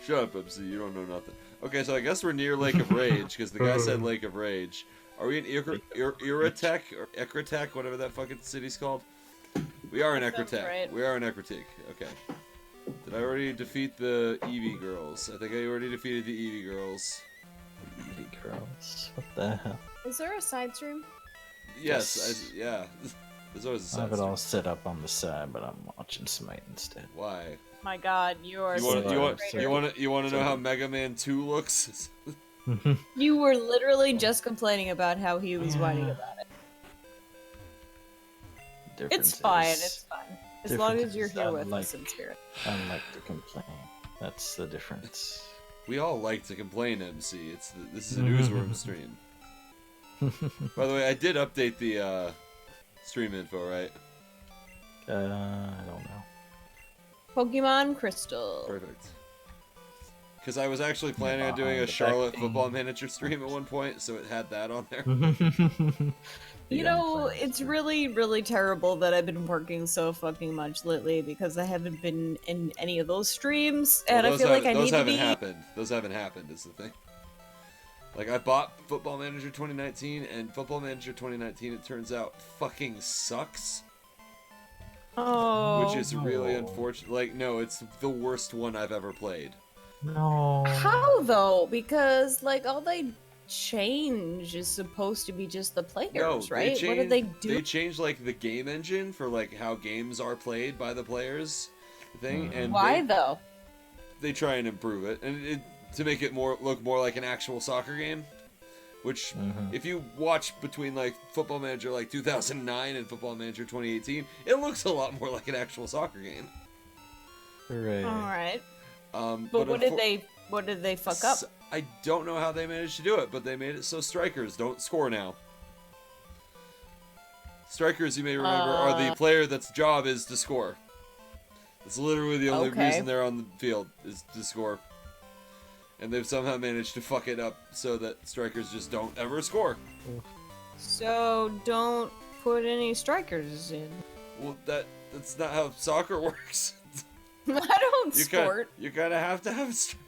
Shut up, MC. You don't know nothing. Okay, so I guess we're near Lake of Rage because the guy said Lake of Rage. Are we in Iratek or Ekritek, whatever that fucking city's called? We are in Ekritek. Right. We are in Ekritek. Okay. Did I already defeat the Eevee girls? I think I already defeated the Eevee girls. Eevee girls. What the hell? Is there a side stream? Yes. Yeah. There's always a I side have it stream. all set up on the side, but I'm watching Smite instead. Why? My God, you are. You want to know how Mega Man 2 looks? You were literally just complaining about how he was whining about it. It's fine. It's fine. As long as you're here with us in spirit. I like to complain. That's the difference. We all like to complain, MC. This is a UZworm stream. By the way, I did update the stream info, right? I don't know. Pokemon Crystal. Perfect. Because I was actually planning on doing a Charlotte football manager stream at one point, so it had that on there. You know, it's really, really terrible that I've been working so fucking much lately because I haven't been in any of those streams, and I feel like I need to be. Those haven't happened, is the thing. Like, I bought Football Manager 2019, and Football Manager 2019, it turns out, fucking sucks. Oh. Which is really unfortunate. Like, no, it's the worst one I've ever played. No. How though? Because like all they change is supposed to be just the players, right? What did they do? They changed like the game engine for like how games are played by the players thing, and why though? They try and improve it, and to make it look more like an actual soccer game. Which, if you watch between like Football Manager like 2009 and Football Manager 2018, it looks a lot more like an actual soccer game. Hooray. All right. But what did they fuck up? I don't know how they managed to do it, but they made it so strikers don't score now. Strikers, you may remember, are the player that's job is to score. That's literally the only reason they're on the field, is to score. And they've somehow managed to fuck it up so that strikers just don't ever score. So don't put any strikers in. Well, that's not how soccer works. I don't sport. You kind of have to have a striker.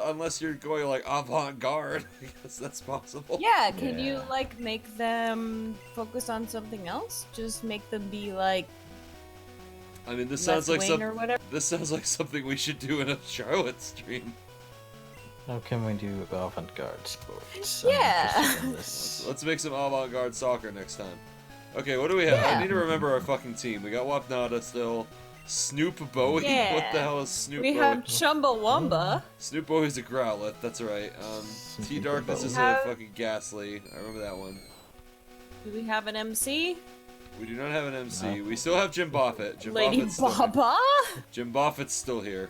Unless you're going like avant-garde, I guess that's possible. Yeah, can you like make them focus on something else? Just make them be like. I mean, this sounds like something we should do in a Charlotte stream. How can we do avant-garde sports? Yeah. Let's make some avant-garde soccer next time. Okay, what do we have? I need to remember our fucking team. We got Wapnada still. Snoop Bowie? Yeah. What the hell is Snoop Bowie? We have Chumbawamba. Snoop Bowie's a Growlithe, that's right. T-Darkness is a fucking Ghastly. I remember that one. Do we have an MC? We do not have an MC. No. We still have Jim Buffett. Lady Baba? Jim Buffett's still here.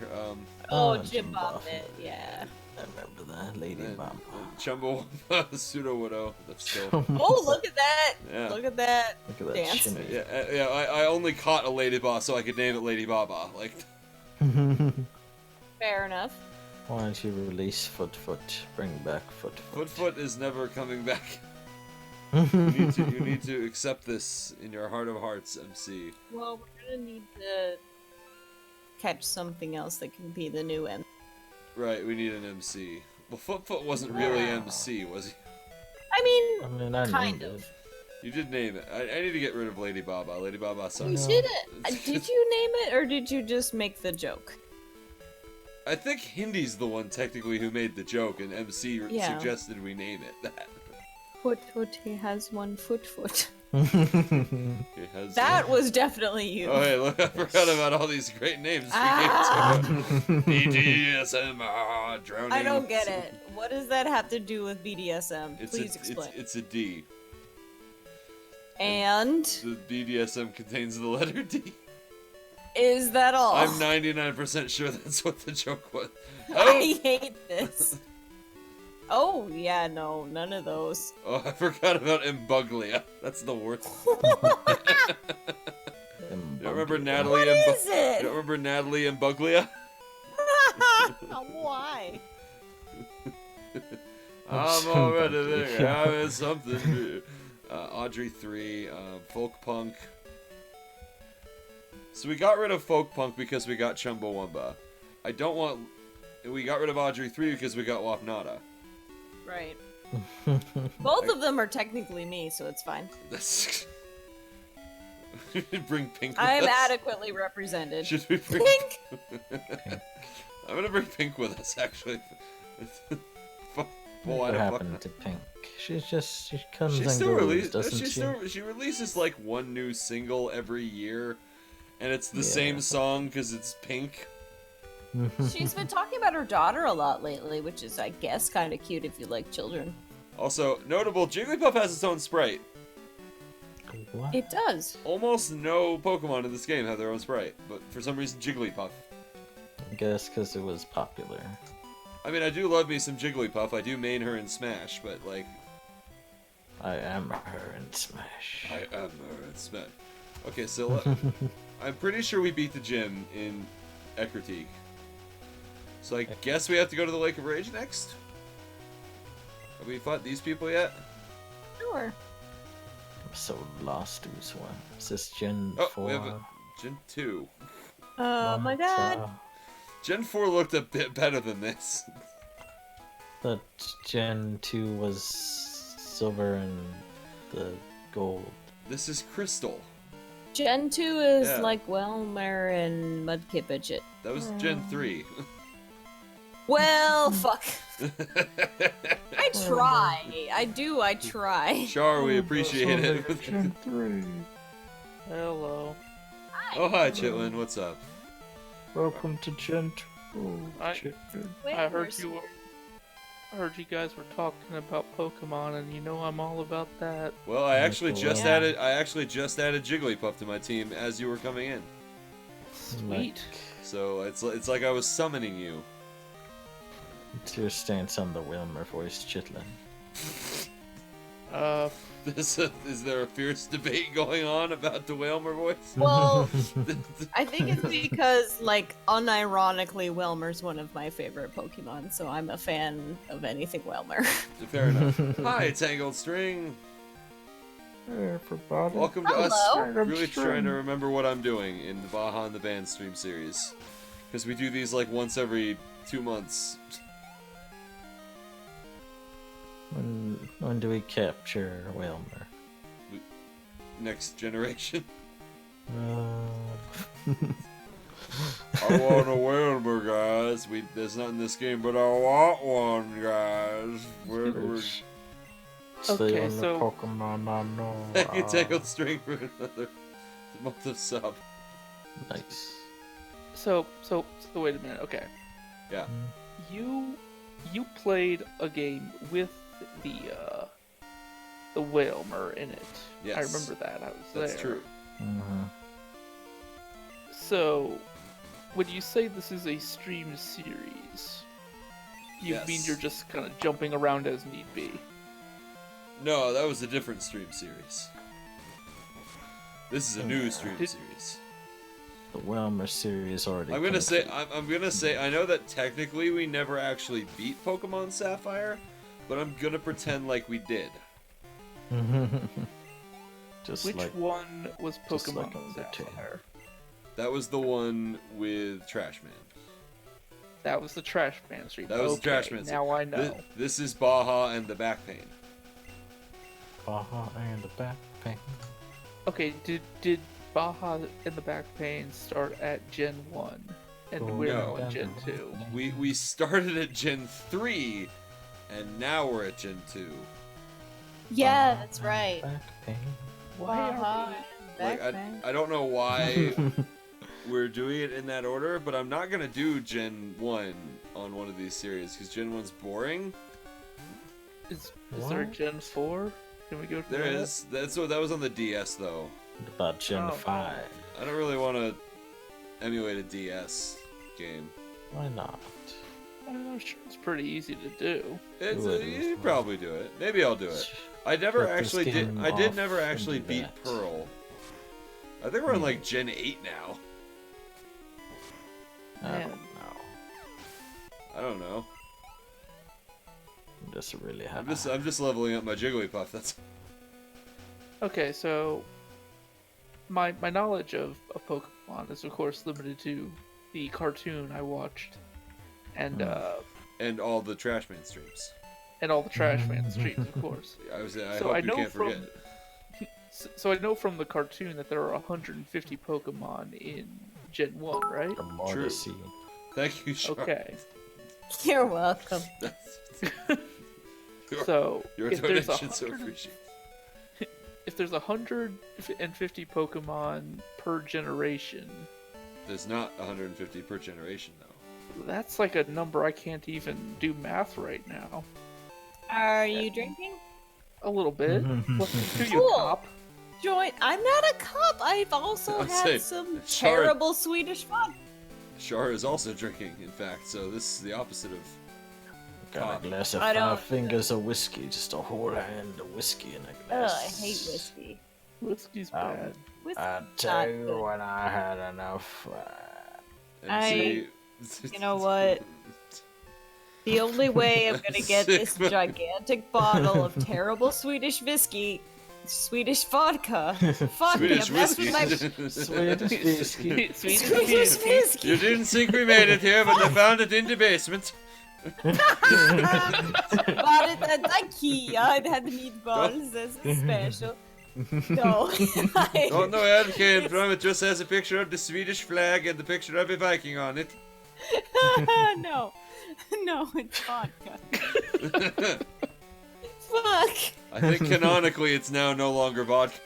Jim Buffett, yeah. I remember that, Lady Baba. Chumbawamba, Pseudo-Widow. That's still. Oh, look at that! Yeah. Look at that! Look at that dance. shimmy. Yeah. I only caught a Lady Boss so I could name it Lady Baba. Like. Fair enough. Why don't you release Foot? Bring back Foot. Foot is never coming back. You need to accept this in your heart of hearts, MC. Well, we're gonna need to catch something else that can be the new MC. Right, we need an MC. Well, Foot wasn't really MC, was he? I mean kind of. You did name it. I need to get rid of Lady Baba. Lady Baba sucks. You did it. Did you name it, or did you just make the joke? I think Hindy's the one technically who made the joke, and MC suggested we name it that. Foot, he has one foot. That was definitely you. Oh, hey, look, I forgot about all these great names we gave to BDSM, drowning. I don't get it. What does that have to do with BDSM? Please explain. It's a D. And? The BDSM contains the letter D. Is that all? I'm 99% sure that's what the joke was. Oh! I hate this. Oh, yeah, no, none of those. Oh, I forgot about Mbuglia. That's the worst. You don't remember Natalie? What is it? You don't remember Natalie Mbuglia? Why? I'm already there. Having something new. Audrey 3, Folk Punk. So we got rid of Folk Punk because we got Chumbawamba. I don't want we got rid of Audrey 3 because we got Wapnada. Right. Both of them are technically me, so it's fine. That's... Bring Pink with I'm us. adequately represented. Should we bring Pink? I'm gonna bring Pink with us, actually. What happened to Pink? She comes and goes, doesn't she? She releases like one new single every year, and it's the same song because it's Pink. She's been talking about her daughter a lot lately, which is, I guess, kind of cute if you like children. Also, notable, Jigglypuff has its own sprite. What? It does. Almost no Pokemon in this game have their own sprite, but for some reason Jigglypuff. I guess because it was popular. I mean, I do love me some Jigglypuff. I do main her in Smash, but like... I am her in Smash. I am her in Smash. Okay, so I'm pretty sure we beat the gym in Ecruteak. So I guess we have to go to the Lake of Rage next? Have we fought these people yet? Sure. I'm so lost, UZworm. Is this Gen 4? We have a Gen 2. Oh my god. Gen 4 looked a bit better than this. But Gen 2 was silver and the gold. This is Crystal. Gen 2 is like Whelmer and Mudkip and shit. That was Gen 3. Well, fuck. I try. I try. Char, we appreciate it. Gen 3. Hello. Hi. Oh, hi, Chitlin. What's up? Welcome to Gen 2. I heard you guys were talking about Pokemon, and you know I'm all about that. Well, I actually just added Jigglypuff to my team as you were coming in. Sweet. So it's like I was summoning you. What's your stance on the Wilmer voice, Chitlin? Is there a fierce debate going on about the Whalmer voice? Well, I think it's because, like, unironically, Whelmer's one of my favorite Pokemon, so I'm a fan of anything Whelmer. Fair enough. Hi, Tangled String. Hey, everybody. Welcome to us. Hello. Really trying to remember what I'm doing in the Baja the Band stream series, because we do these like once every 2 months. When do we capture Wilmer? Next generation. Uh... I want a Whalmer, guys. There's not in this game, but I want one, guys. It's the only Pokemon I know. Thank you, Tangled String, for another month of sub. Nice. So wait a minute. Okay. Yeah. You played a game with the Whalmer in it. Yes. I remember that. I was there. That's true. Mm-hmm. So, when you say this is a stream series, you mean you're just kind of jumping around as need be? No, that was a different stream series. This is a new stream series. The Wilmer series already. I'm gonna say. I know that technically we never actually beat Pokemon Sapphire, but I'm gonna pretend like we did. Which one was Pokemon Sapphire? That was the one with Trash Man. That was the Trash Man stream. That was the Trash Man stream. Now I know. This is Baja and the Back Pain. Baja and the Back Pain. Okay, did Baja and the Back Pain start at Gen 1? And we're now at Gen 2. We started at Gen 3, and now we're at Gen 2. Yeah, that's right. Back Pain. Why are we... Like, I don't know why we're doing it in that order, but I'm not gonna do Gen 1 on one of these series, because Gen 1's boring. Is there a Gen 4? Can we go to There is. That was on the DS, though. What about Gen 5? I don't really want to emulate a DS game. Why not? I'm sure it's pretty easy to do. You probably do it. Maybe I'll do it. I never actually did. I did never actually beat Pearl. I think we're on like Gen 8 now. I don't know. I don't know. I'm just really happy. I'm just leveling up my Jigglypuff. That's okay. So my knowledge of Pokemon is of course limited to the cartoon I watched and all the Trashman streams. And all the Trashman streams, of course. I hope you can't forget. So I know from the cartoon that there are 150 Pokemon in Gen 1, right? True. Thank you, Shark. Okay. You're welcome. So your donation so appreciated. If there's 150 Pokemon per generation, there's not 150 per generation though. That's like a number I can't even do math right now. Are you drinking? A little bit. Let's do you Cool. a cop. I'm not a cop. I've also had some terrible Swedish fun. Shar is also drinking, in fact, so this is the opposite of got a glass of 5 fingers of whiskey, just a whole hand of whiskey in a glass. Oh, I hate whiskey. Whiskey's bad. I tell you when I had enough. You know what? The only way I'm gonna get this gigantic bottle of terrible Swedish vodka. Swedish whiskey. Swedish whiskey. You didn't think we made it here, but they found it in the basement. Bought it at IKEA. It had meatballs as a special. No. Don't know where it came from. It just has a picture of the Swedish flag and the picture of a Viking on it. No, it's vodka. Fuck. I think canonically it's now no longer vodka.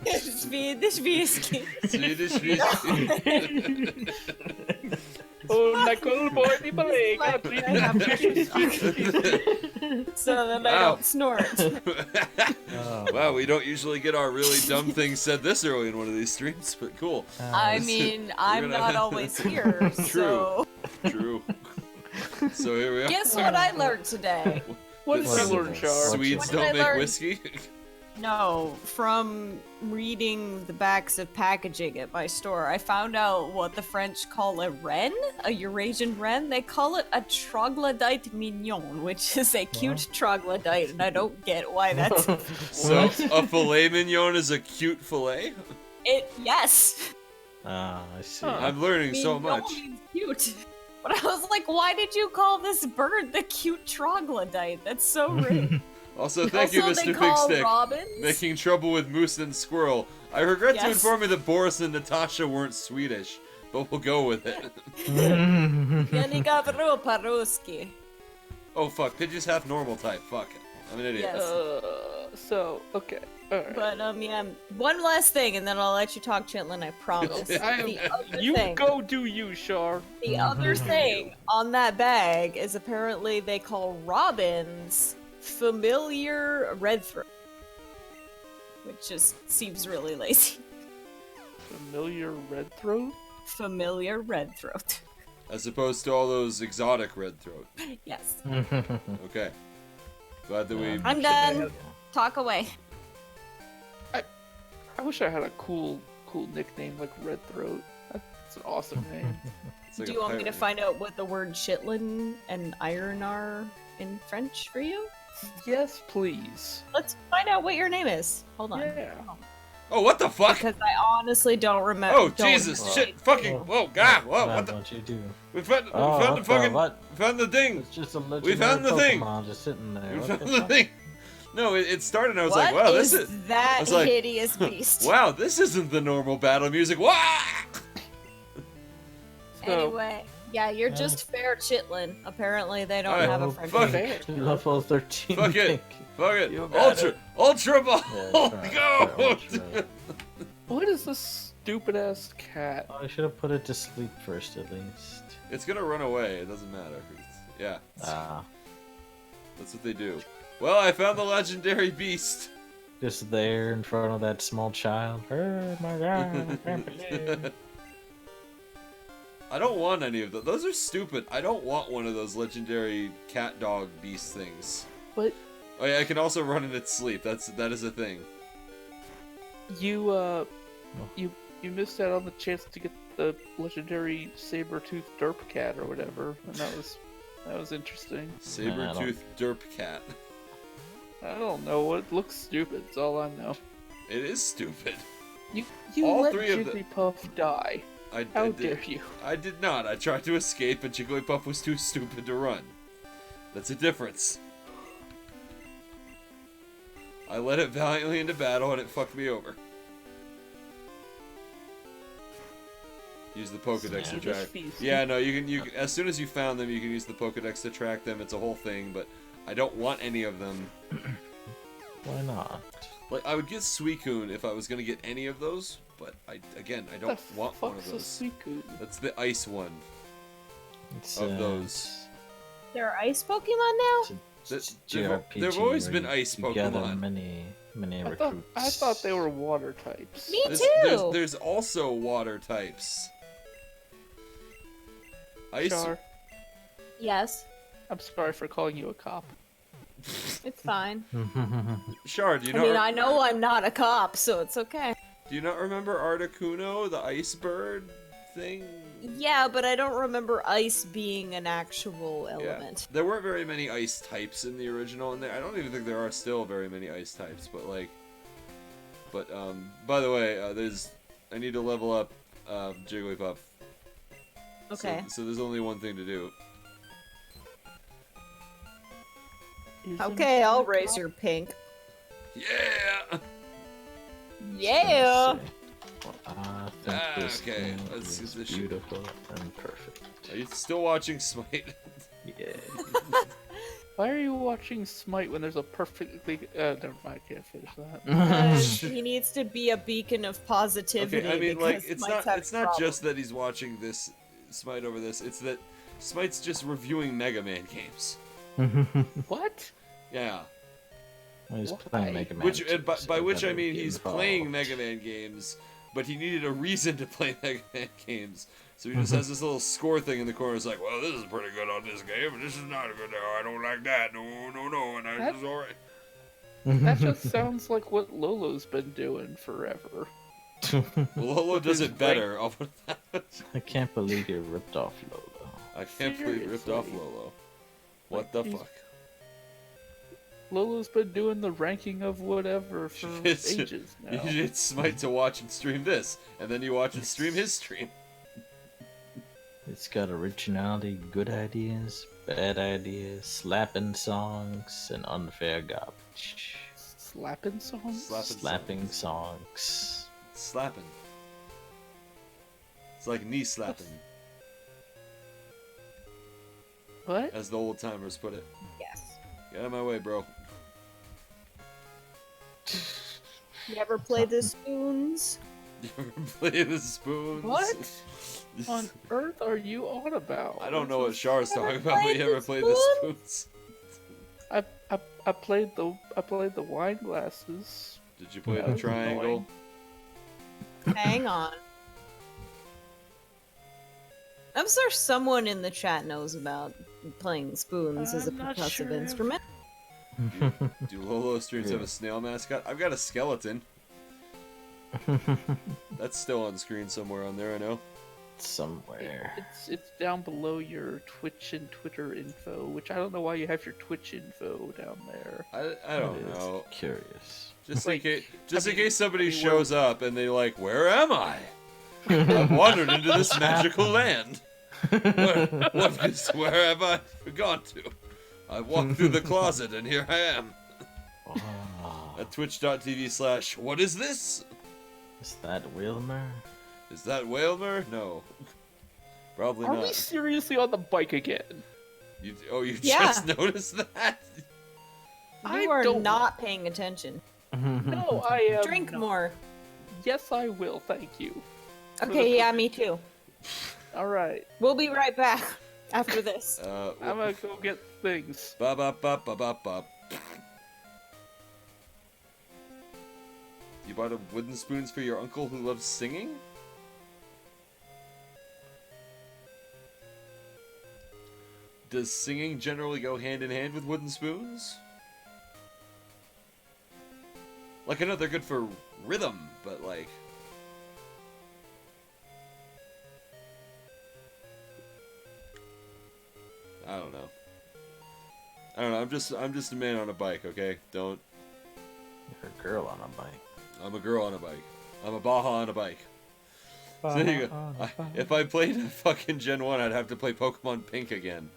Swedish whiskey. Swedish whiskey. So that I don't snort. Wow, we don't usually get our really dumb things said this early in one of these streams, but cool. I mean, I'm not always here, so... True. So here we are. Guess what I learned today? What did you learn, Char? Swedes don't make whiskey? No, from reading the backs of packaging at my store, I found out what the French call a wren, a Eurasian wren. They call it a troglodyte mignon, which is a cute troglodyte, and I don't get why that's... So, a filet mignon is a cute filet? Yes! I see. I'm learning so much. Means cute. But I was like, why did you call this bird the cute troglodyte? That's so rude. Also, thank you, Mr. Big Stick, robins? making trouble with moose and squirrel. I regret to inform you that Boris and Natasha weren't Swedish, but we'll go with it. Oh fuck, Pidgey's half normal type. Fuck. I'm an idiot. Yes. Okay. Alright. But, yeah, one last thing, and then I'll let you talk, Chitlin, I promise. Go do you, Char. The other thing on that bag is apparently they call robins familiar red throat. Which just seems really lazy. Familiar red throat? Familiar red throat. As opposed to all those exotic red throat. Yes. Okay. Glad that we... I'm done. Talk away. I wish I had a cool nickname like Red Throat. That's an awesome name. Like do you want me to find out what the word chitlin and iron are in French for you? Yes, please. Let's find out what your name is. Hold on. Yeah. Oh, what the fuck? Because I honestly don't remember. Oh, Jesus, shit, fucking, whoa, God, whoa, what the? What you do? We found the fucking, we found the thing. It's just a legendary We found the thing. Pokemon just sitting there. We What found the the fuck? thing. No, it started and I was like, wow, this is... that I was like, hideous beast. Wow, this isn't the normal battle music. Wow! Anyway, yeah, you're just fair chitlin. Apparently they don't Alright, have a French fuck name. it. Level 13. Fuck it. Fuck it. You got Ultra Ball! Yeah, Go! What is this stupid ass cat? I should have put it to sleep first, at least. It's gonna run away. It doesn't matter. Yeah. That's what they do. Well, I found the legendary beast. Just there in front of that small child. Oh my god, Grandpa. I don't want any of those. Those are stupid. I don't want one of those legendary cat dog beast things. What? Oh yeah, I can also run in its sleep. That is a thing. You missed out on the chance to get the legendary saber-toothed derp cat or whatever, and that was interesting. Saber-toothed derp cat. I don't know. It looks stupid. That's all I know. It is stupid. You All let three of the- Jigglypuff die. How dare you? I did not. I tried to escape, and Jigglypuff was too stupid to run. That's a difference. I led it valiantly into battle, and it fucked me over. Use the Pokedex to track. Yeah, no, you can. As soon as you found them, you can use the Pokedex to track them. It's a whole thing, but I don't want any of them. Why not? Like, I would get Suicune if I was gonna get any of those, but I don't want one of those. Suicune? That's the ice one. Of those. There are ice Pokemon now? There've always been ice Pokemon. Many recruits. I thought they were water types. Me too! There's also water types. Ice. Char, Yes, I'm sorry for calling you a cop. it's fine. Shard, do you I not? mean, I know I'm not a cop, so it's okay. Do you not remember Articuno, the ice bird thing? Yeah, but I don't remember ice being an actual element. There weren't very many ice types in the original, and I don't even think there are still very many ice types. But like, by the way, I need to level up Jigglypuff. Okay. So there's only one thing to do. Okay, I'll raise your pink. Yeah. Yeah. I think this Okay, game let's is use this shit. beautiful and perfect. Are you still watching Smite? Yeah. Why are you watching Smite when there's a perfectly... never mind, I can't finish that. He needs to be a beacon of positivity. Okay, I mean, like, because it's Smite's not having problems. just that he's watching this Smite over this. It's that Smite's just reviewing Mega Man games. What? Yeah. He's Why? playing Mega Man. Which, games, by so which I never mean get he's involved. playing Mega Man games, but he needed a reason to play Mega Man games. So he just has this little score thing in the corner. It's like, well, this is pretty good on this game, and this is not good. No, I don't like that. No, and that is alright. That just sounds like what Lolo's been doing forever. Well, Lolo does it better. I'll put that. I can't believe you ripped off Lolo. I can't believe you ripped off Seriously. Lolo. What the fuck? Lolo's been doing the ranking of whatever for ages now. You did Smite to watch and stream this, and then you watch and stream his stream. It's got originality, good ideas, bad ideas, slapping songs, and unfair garbage. Slapping songs? Slapping songs. Slapping. It's like knee slapping, What? as the old timers put it. Yes. Get out of my way, bro. You ever play the Spoons? You ever play the Spoons? What on earth are you on about? I don't know what Char's talking about, but you ever played the Spoons? I played the wine glasses. Did you play That the was triangle? Hang on. I'm sure someone in the chat knows about playing spoons as a I'm not percussive sure. instrument. Do Lolo streams have a snail mascot? I've got a skeleton. That's still on screen somewhere on there, I know. Somewhere. It's down below your Twitch and Twitter info, which I don't know why you have your Twitch info down there. I don't It is know. Curious. Just Like, in case somebody I mean, shows up and they like, where am I? I've wandered into this magical land. Where have I gone to? I walked through the closet and here I am. Ah, At twitch.tv/what is this? is that Wilmer? Is that Whalmer? No. Probably Are not. we seriously on the bike again? You Yeah. just noticed that? I You are don't- not paying attention. No, I am. Drink not. more. Yes, I will. Thank you. Okay, yeah, me too. All right, We'll be right back after this. I'm gonna go get things. Ba ba ba ba ba ba. You bought a wooden spoons for your uncle who loves singing? Does singing generally go hand in hand with wooden spoons? Like, I know they're good for rhythm, but like... I don't know. I'm just a man on a bike, okay? Don't... You're a girl on a bike. I'm a girl on a bike. I'm a Baja on a bike. So there you go. If I played fucking Gen 1, I'd have to play Pokemon Pink again.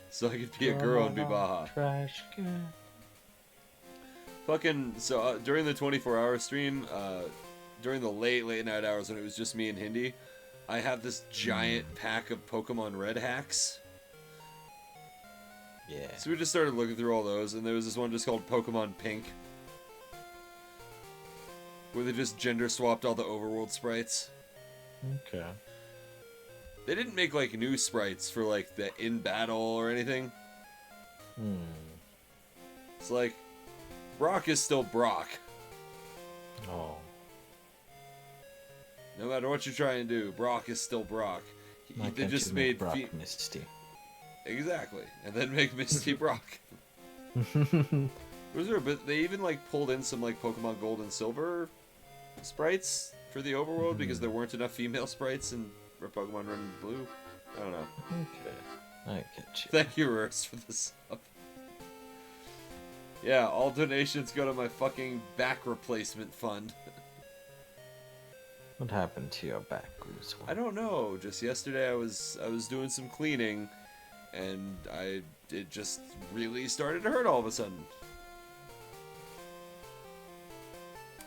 So I could be a girl and be Baja. Trash can. Fucking, so during the 24-hour stream, during the late night hours when it was just me and Hindi, I have this giant pack of Pokemon Red hacks. Yeah. So we just started looking through all those, and there was this one just called Pokemon Pink, where they just gender swapped all the overworld sprites. Okay. They didn't make like new sprites for like the in battle or anything. It's like Brock is still Brock. Oh. No matter what you try and do, Brock is still Brock. Why They can't just you make made Brock Misty. Exactly, and then make Misty Brock. Was there a bit? They even like pulled in some like Pokemon Gold and Silver sprites for the overworld because there weren't enough female sprites in Pokemon Red and Blue. I don't know. Okay. I get you. Thank you, Rurs, for the sub. Yeah, all donations go to my fucking back replacement fund. What happened to your back, Goose? I don't know. Just yesterday, I was doing some cleaning, and it just really started to hurt all of a sudden.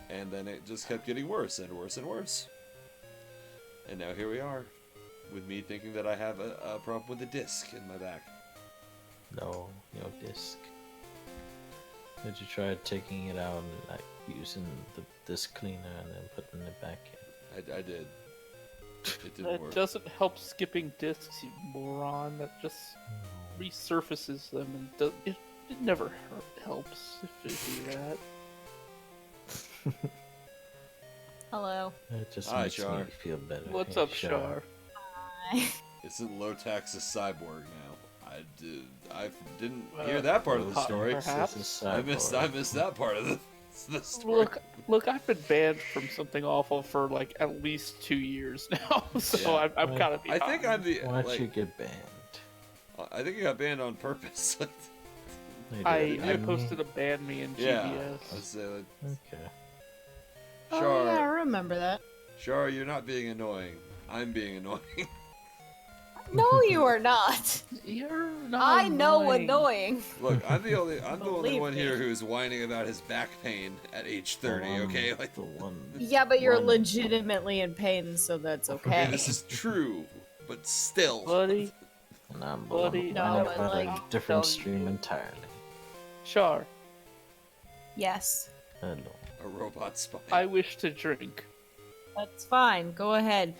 And then it just kept getting worse and worse and worse. And now here we are, with me thinking that I have a problem with a disc in my back. No, no disc. Did you try taking it out and like using the disc cleaner and then putting it back in? I did. It didn't That work. doesn't help skipping discs, you moron. That just resurfaces them, and it never helps if you do that. Hello. It just Hi, makes Char. me feel better. What's Hey, up, Shar? Hi. Isn't Lotax a cyborg now? I didn't hear that part of the story. Perhaps. This is I missed that part of the story. Look, I've been banned from something awful for like at least 2 years now, so Yeah. I'm kind of. I think I'm the. Why'd like, you get banned? I think I got banned on purpose. They I did it. posted a ban me in Yeah. GBS. Let's say, Okay. Oh yeah, I Char, remember that. Char, you're not being annoying. I'm being annoying. No, you are not. You're not. I know annoying. Look, I'm the only Believe one me. here who's whining about his back pain at age 30. Okay, like The one. Yeah, but you're one- legitimately in pain, so that's okay, okay. this is true, but still. buddy. And I'm the Buddy, one no, whining but, about like- a different Tell you. stream entirely. Char, Yes, Hello. A robot spine. I wish to drink. that's fine. Go ahead.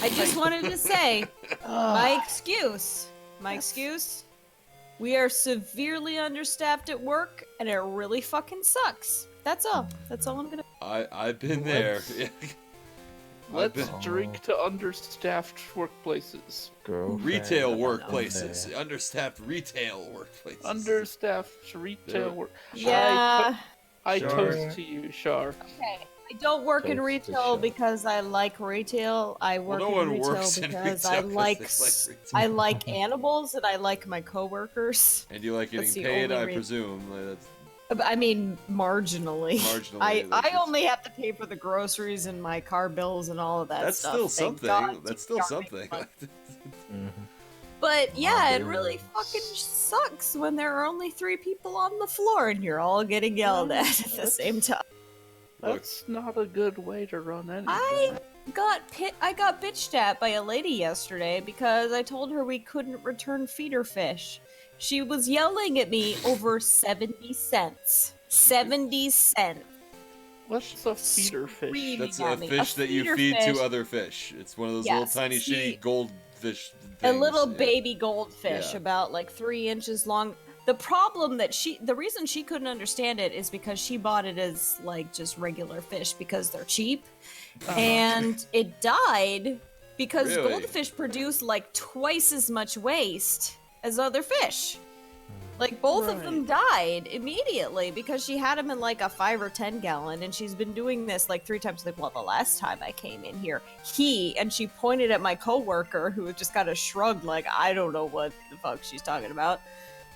I just wanted to say, my excuse. We are severely understaffed at work, and it really fucking sucks. That's all. That's all I'm gonna. I've been there. Yeah. Let's been- drink to understaffed workplaces. Girlfriend. Retail no, no. workplaces, understaffed retail workplaces. Understaffed retail Yeah. work. Yeah. I Char. toast to you, Char. Okay. I don't work in Toast to retail show. because I like retail. I Well, work no in one retail works in because retail I 'cause like they s- retail. I like animals and I like my coworkers. And you like getting That's the paid, only I reason. presume. Like, that's I mean, marginally. Marginally, I that's- only have to pay for the groceries and my car bills and all of that that's stuff. still Thank something. God, That's still darn something. it. Mhm. But yeah, it Mother. really fucking sucks when there are only 3 people on the floor and you're all getting yelled at the same time. Look, That's not a good way to run anything. I got bitched at by a lady yesterday because I told her we couldn't return feeder fish. She was yelling at me over 70 cents. 70 cents. What's a feeder fish? Screaming that's at a me. fish that you feeder feed fish, to other fish. It's one of those Yes, little tiny see, shitty goldfish things. a little Yeah. baby goldfish Yeah. about like 3 inches long. The problem that the reason she couldn't understand it is because she bought it as like just regular fish because they're cheap. And it died because Really? goldfish produce like twice as much waste as other fish. Like both of them died immediately because she had them in like a 5 or 10 gallon, and she's been doing this like 3 times. Like, well, the last time I came in here, and she pointed at my coworker who just got a shrug, like I don't know what the fuck she's talking about.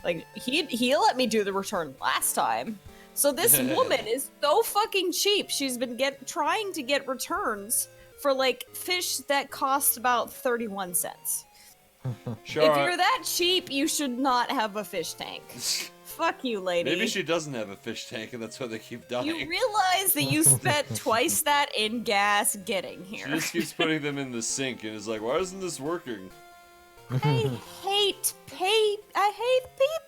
Like he let me do the return last time. So this woman is so fucking cheap. She's been trying to get returns for like fish that cost about 31 cents. Sure. If you're that cheap, you should not have a fish tank. Fuck you, lady. Maybe she doesn't have a fish tank, and that's why they keep dying. You realize that you spent twice that in gas getting She here. just keeps putting them in the sink, and is like, "Why isn't this working?" I hate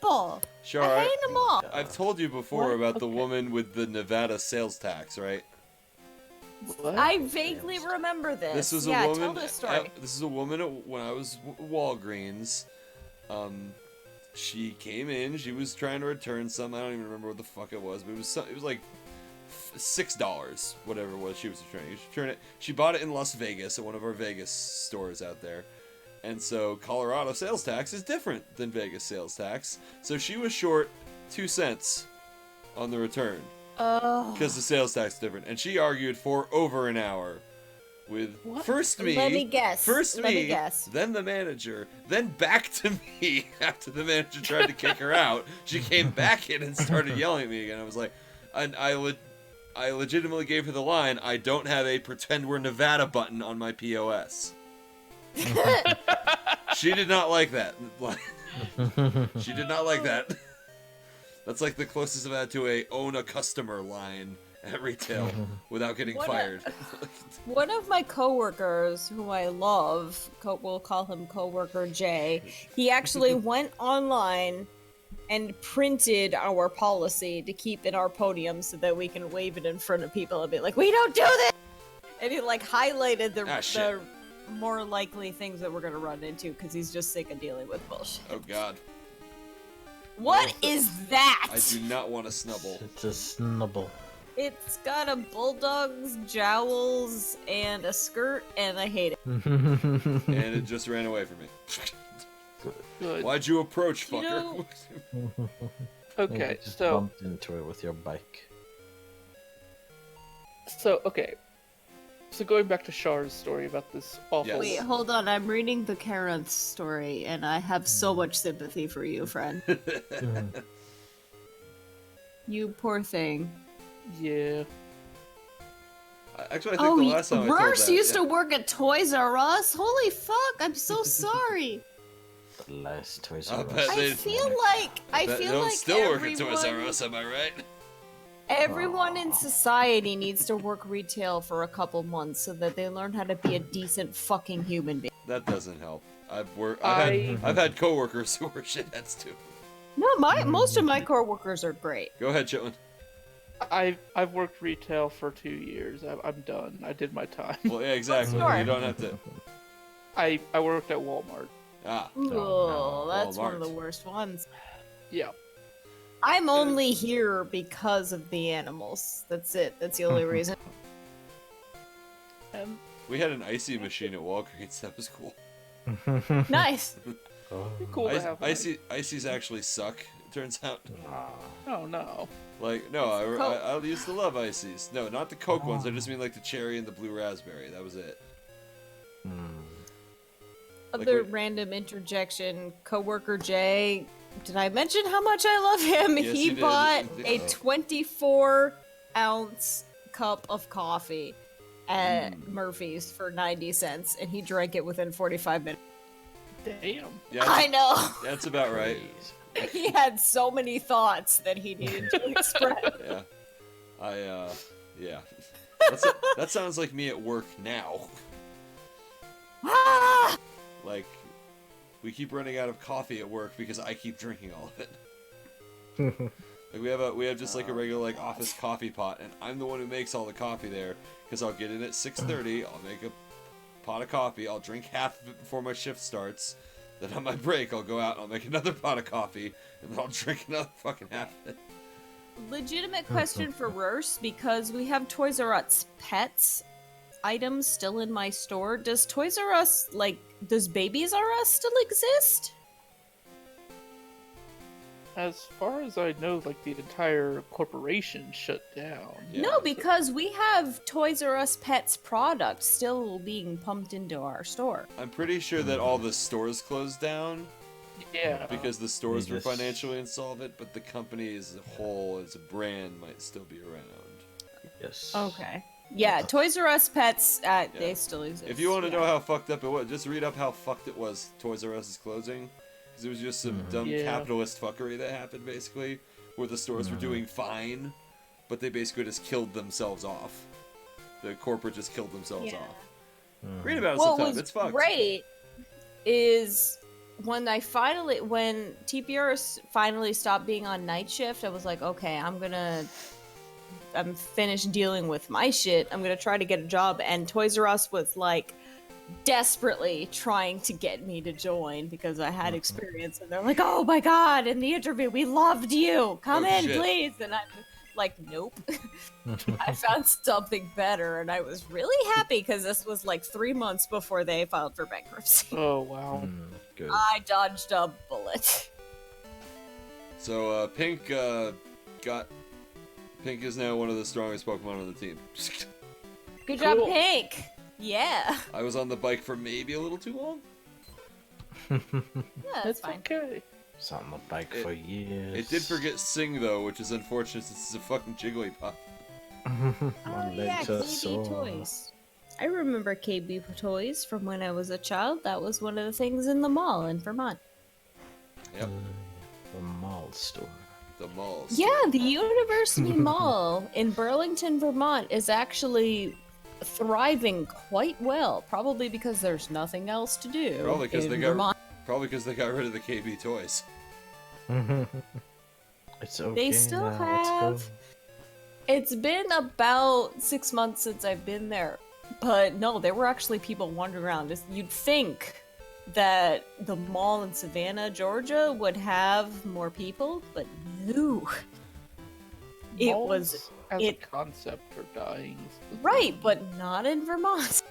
people. Sure. I hate them all. I've told you before about the woman with the Nevada sales tax, right? What? I vaguely remember this. This was a yeah, woman. tell this story. This is a woman when I was Walgreens. She came in. She was trying to return some. I don't even remember what the fuck it was, but it was like $6, whatever it was. She was returning. She returned it. She bought it in Las Vegas at one of our Vegas stores out there. And so Colorado sales tax is different than Vegas sales tax. So she was short 2 cents on the return. Because the sales tax is different. And she argued for over an hour with first me, Let me guess. then the manager, then back to me after the manager tried to kick her out. She came back in and started yelling at me again. I was like, and I legitimately gave her the line, "I don't have a pretend we're Nevada button on my POS." She did not like that. She did not like that. That's like the closest I've had to a own a customer line at retail without getting fired. One of my coworkers, who I love, we'll call him coworker Jay, he actually went online and printed our policy to keep in our podium so that we can wave it in front of people and be like, "We don't do this!" And he like highlighted the more likely things that we're gonna run into because he's just sick of dealing with bullshit. Oh God. What is that? I do not want to snubble. It's a snubble. It's got a bulldog's jowls and a skirt, and I hate it. And it just ran away from me. Good. Why'd you approach, You fucker? know- Okay, Maybe just so bumped into it with your bike. okay. So going back to Char's story about this awful. Yes. Wait, hold on. I'm reading the Karenth story, and I have so much sympathy for you, friend. You poor thing. Yeah. Actually, I think the last time I told Rurs that, used to work at Toys R Us. Holy fuck! I'm so sorry. The last Toys I'll R bet Us. they- I feel like They don't still work at everyone, Toys R Us, am I right? everyone in society needs to work retail for a couple months so that they learn how to be a decent fucking human being. That doesn't help. I've I- had coworkers who were shitheads too. No, most of my coworkers are great. Go ahead, Chitlin. I've worked retail for 2 years. I'm done. I did my time. Well, yeah, exactly. Sure. You don't have to. I worked at Walmart. Ah, Ooh, no, that's one of Walmart. the worst ones. Yeah. I'm only here because of the animals. That's it. That's the only reason. And we had an icy machine at Walgreens. That was cool. Nice. Oh. cool to have. Icy's actually suck. It turns out. Oh no. Like no, It's Coke. I used to love ices. No, not the Coke ones. I just mean like the cherry and the blue raspberry. That was it. Other Like, random interjection. Coworker Jay. Did I mention how much I love him? Yes, He you did. bought a Oh. 24-ounce cup of coffee at Murphy's for 90 cents, and he drank it within 45 minutes. Damn. Yeah, I know. that's about right. He had so many thoughts that he needed to express. Yeah. Yeah. That sounds like me at work now. Ah! Like, we keep running out of coffee at work because I keep drinking all of it. Like we have just like a regular like office coffee pot, and I'm the one who makes all the coffee there because I'll get in at 6:30. I'll make a pot of coffee. I'll drink half of it before my shift starts. Then on my break, I'll go out and I'll make another pot of coffee, and then I'll drink another fucking half of it. Legitimate question for Rurs, because we have Toys R Us pets items still in my store. Does Toys R Us, does Babies R Us still exist? As far as I know, like the entire corporation shut down. Yeah, No, because we have Toys R Us pets product still being pumped into our store. I'm pretty sure that all the stores closed down Yeah. because the stores were Yes. financially insolvent, but the company as a whole, as a brand, might still be around. Yes. Okay. Yeah, Toys R Us pets, they still exist. If you want to yeah. know how fucked up it was, just read up how fucked it was. Toys R Us is closing because it was just some dumb capitalist fuckery that happened, basically, where the stores were doing fine, but they basically just killed themselves off. The corporate just killed themselves off. Read about it sometime. It's fucked. Great is when TPR finally stopped being on night shift. I was like, okay, I'm finished dealing with my shit. I'm gonna try to get a job. And Toys R Us was like desperately trying to get me to join because I had experience. And they're like, oh my god, in the interview, we loved you. Come in, shit. please. And I'm like, nope. I found something better, and I was really happy because this was like 3 months before they filed for bankruptcy. Oh wow. Good. I dodged a bullet. So Pink Pink is now one of the strongest Pokemon on the team. Good Cool. job, Pink. Yeah. I was on the bike for maybe a little too long. Yeah, that's That's fine. okay. It's on the bike for years. It did forget Sing though, which is unfortunate since it's a fucking Jigglypuff. Oh yeah, KB Toys. I remember KB Toys from when I was a child. That was one of the things in the mall in Vermont. Yep, The mall store. the malls. Yeah, the University Mall in Burlington, Vermont is actually thriving quite well. Probably because there's nothing else to do. Probably because in they Vermont. they got rid of the KB toys. It's okay. They still now. have. Let's go. It's been about 6 months since I've been there, but no, there were actually people wandering around. You'd think that the mall in Savannah, Georgia, would have more people, but no. It Malls was as a concept are dying. right, but not in Vermont.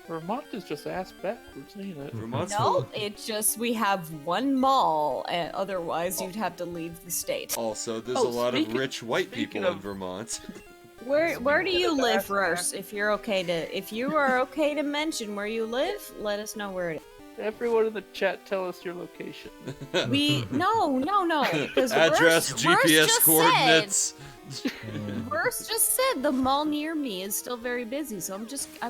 Vermont is just ass backwards, ain't it? Vermont's No, it's just we have one mall, and otherwise you'd have to leave the state. Also, there's Oh, a lot of speaking- rich white speaking people in of- Vermont. Where do you of live, ass Rose? If you are okay to mention where you live, let us know where it is. Everyone in the chat, tell us your location. No, 'cause Address, Worst GPS just coordinates. Worst just said the mall near me is still very busy, so I'm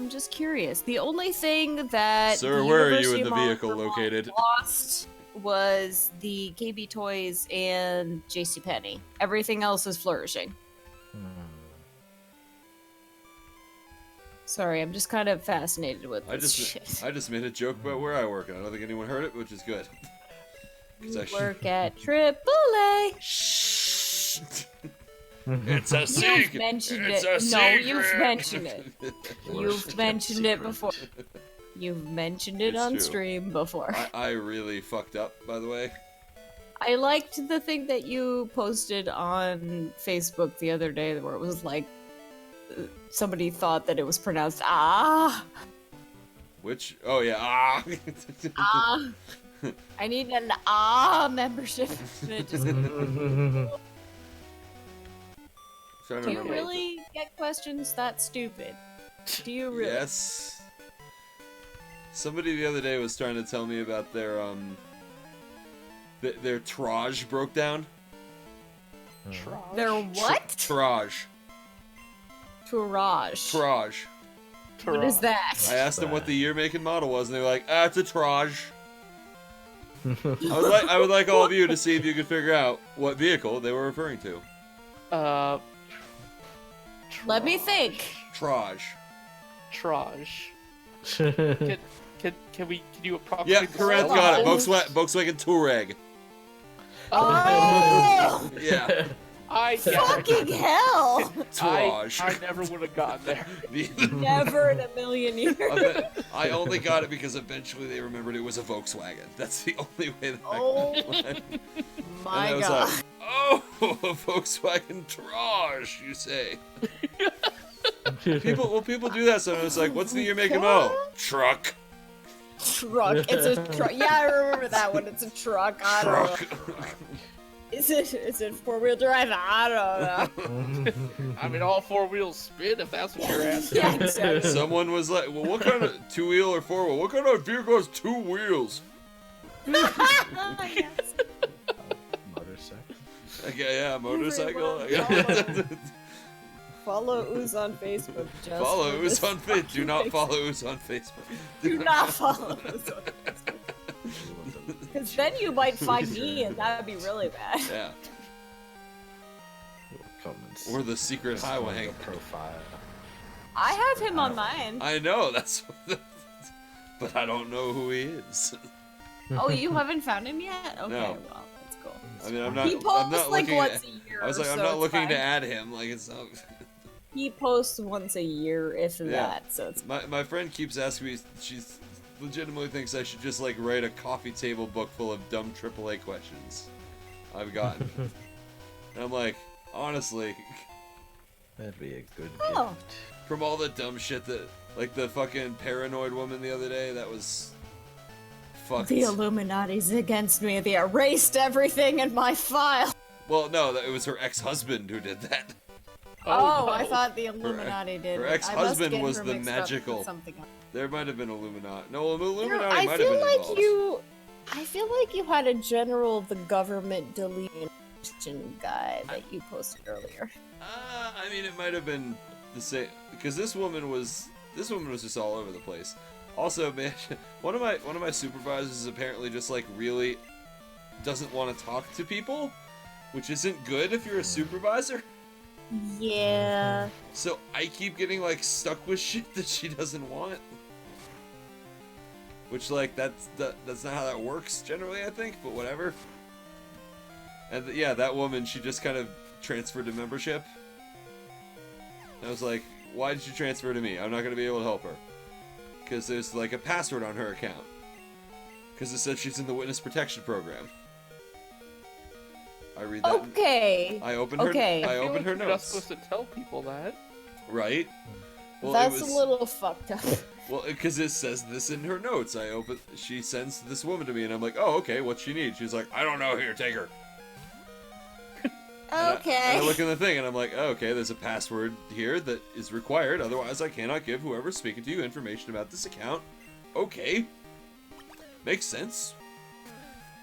just curious. The only thing that Sir, the where are you University in the Mall vehicle Vermont located? Lost was the KB Toys and JCPenney. Everything else is flourishing. Sorry, I'm just kind of fascinated with this shit. I just made a joke about where I work, and I don't think anyone heard it, which is good. 'Cause I Work at AAA. Shh. It's a You've secret. mentioned It's it. a No, secret. you've mentioned it. Worst You've kept mentioned it secret. before. You've mentioned it It's on true. stream before. I really fucked up, by the way. I liked the thing that you posted on Facebook the other day where it was like somebody thought that it was pronounced Which? Oh yeah. Ah. I need an membership. It just, Trying to do you remember. really get questions that stupid? Do you really? Yes. Somebody the other day was trying to tell me about their Traj broke down. Trash. They're what? Traj. Tourage. Traj. What is that? I asked them what the year, make, and model was, and they were like, it's a Traj. I would like all of you to see if you could figure out what vehicle they were referring to. Let me think. Traj. Trash. Can you approximate? Yeah, the Corinth spelling? got it. Volkswagen Touareg. Oh! Yeah. I Fucking hell! Traj. I never would have gotten there. Never in a million years. I only got it because eventually they remembered it was a Volkswagen. That's the only way that Oh, I went. my and I was god. like, oh, a Volkswagen Traj, you say. People do that sometimes. It's like, what's the year, make, and model? Truck. Truck. It's a truck. Yeah, I remember that one. It's a truck. I don't know. Truck. Is it 4-wheel drive? I don't know. I mean, all four wheels spin if that's what you're asking. Yeah, exactly. Someone was like, well, what kind of 2-wheel or 4-wheel? What kind of vehicle has 2 wheels? Yes. Motorcycle. Okay, yeah, motorcycle. Everyone. Follow Ooze on Facebook. Just Follow for Ooze this on Facebook. Do fucking not picture. follow Ooze on Facebook. Do not follow Ooze on Facebook. Because then you might find me, and that would be really bad. Yeah. Comments. Or the secret Just on highway. the profile. I have him on mine. I know, that's but I don't know who he is. Oh, you haven't found him yet? Okay, No. well, that's cool. I mean, I'm He not posts like looking once at, a year. I was like, I'm so not it's looking fine. to add him. Like, it's not. He posts once a year, if that. So it's My friend keeps asking me. She legitimately thinks I should just like write a coffee table book full of dumb AAA questions I've gotten. And I'm like, honestly, That'd be a good Oh. gift. from all the dumb shit that, like the fucking paranoid woman the other day, that was fucked. the Illuminati's against me. They erased everything in my file. Well, no, it was her ex-husband who did that. Oh, I no. thought the Illuminati did. her it. I must ex-husband get was her the mixed up with magical- something else. There might have been Illuminati. No, Illuminati I might have feel been like involved. I feel like you had a general the government deletion guy that you posted earlier. I mean, it might have been the same because this woman was just all over the place. Also, man, one of my supervisors is apparently just like really doesn't want to talk to people, which isn't good if you're a supervisor. Yeah. So I keep getting like stuck with shit that she doesn't want. Which like that's not how that works generally, I think, but whatever. And yeah, that woman, she just kind of transferred to membership. And I was like, why did you transfer to me? I'm not going to be able to help her. Because there's like a password on her account. Because it said she's in the witness protection program. I read that. Okay. I opened her. Okay. I I feel opened like her you're not notes. supposed to tell people that. Right. Well, That's it was, a little fucked up. Well, because it says this in her notes. She sends this woman to me, and I'm like, oh, okay, what's she need? She's like, I don't know. Here, take her. Okay. And I look in the thing, and I'm like, oh, okay, there's a password here that is required. Otherwise, I cannot give whoever's speaking to you information about this account. Okay. Makes sense.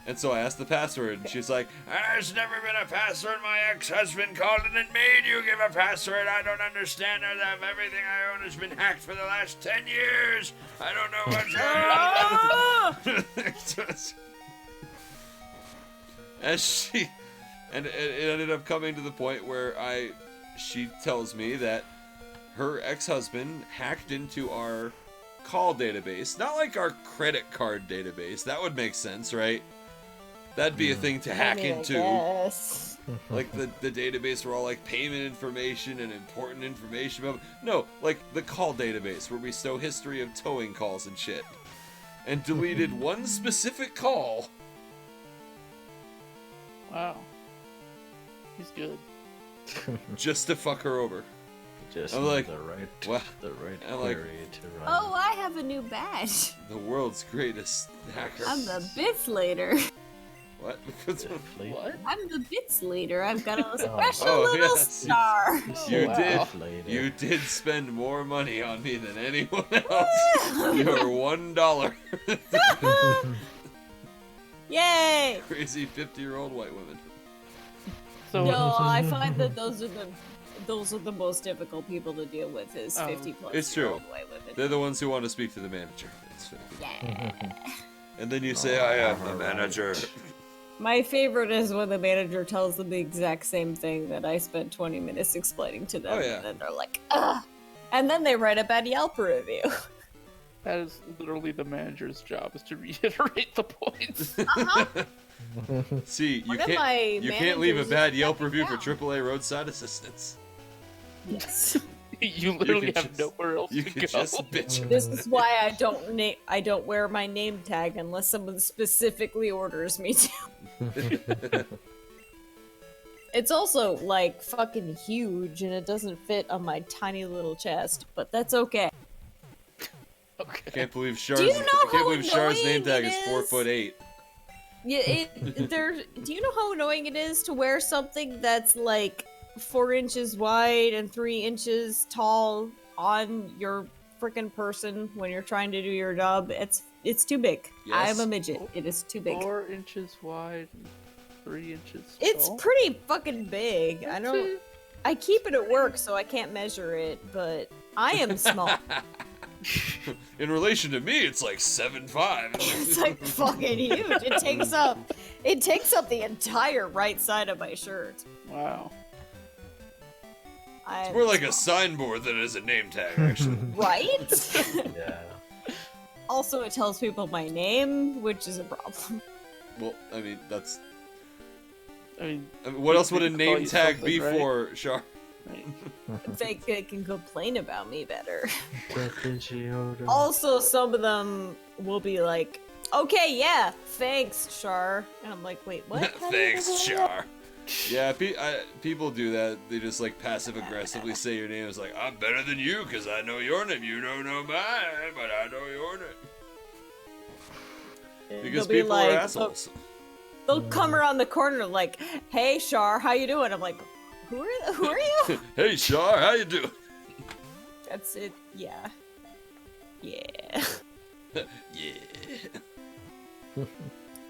And so I asked the password, and she's like, there's never been a password. My ex-husband called it and made you give a password. I don't understand it. Everything I own has been hacked for the last 10 years. I don't know what's going on. And it ended up coming to the point where she tells me that her ex-husband hacked into our call database. Not like our credit card database. That would make sense, right? That'd be a thing to hack into. Yes. Like the database where all like payment information and important information about. No, like the call database where we stow history of towing calls and shit. And deleted one specific call. Wow. He's good. Just to fuck her over. Just I'm like, the right, wow. the right I'm like, query to run. Oh, I have a new badge. The world's greatest hacker. I'm the bits leader. What? Definitely. What? I'm the bits leader. I've got a special Oh, little yes. star. You wow. did. Later. You did spend more money on me than anyone else. You're $1. Yay! Crazy 50-year-old white woman. So No, I find that those are the most difficult people to deal with is Oh. 50 plus It's year true. old white women. They're the ones who want to speak to the manager. It's Yeah. and then you say, I am the manager. My favorite is when the manager tells them the exact same thing that I spent 20 minutes explaining to them, Oh, yeah. and then they're like, ugh. And then they write a bad Yelp review. that is literally the manager's job, is to reiterate the points. See, One of my you can't leave a managers bad just Yelp shut me review for down. AAA roadside assistance. Yes. You literally can have just- nowhere else You to can go. just bitch. This is why I don't wear my name tag unless someone specifically orders me to. It's also like fucking huge and it doesn't fit on my tiny little chest, but that's okay. Okay. Can't believe Char's. Do you know I can't how believe Char's name annoying tag it is is? 4'8". Yeah, do you know how annoying it is to wear something that's like 4 inches wide and 3 inches tall on your freaking person when you're trying to do your job? It's too big. Yes. I'm a midget. It is too big. 4 inches wide and 3 inches It's tall. pretty fucking big. I don't. I keep it at work, so I can't measure it, but I am small. In relation to me, it's like 7'5". It's like fucking huge. It takes up the entire right side of my shirt. Wow. It's more like a signboard than it is a name tag, actually. Right? Yeah. Also, it tells people my name, which is a problem. Well, I mean, that's... I mean, what else would a call name you tag something, be right? for, Char? Right. They can complain about me better. Pidgeotto. Also, some of them will be like, okay, yeah, thanks, Char. And I'm like, wait, what? How do you Thanks, say that? Char. Yeah, people do that. They just like passive-aggressively say your name. It's like, I'm better than you because I know your name. You don't know mine, but I know your name. Because They'll be people like, are assholes. They'll come around the corner like, hey, Char, how you doing? I'm like, who are you? Hey, Char, how you doing? That's it. Yeah. Yeah. Yeah.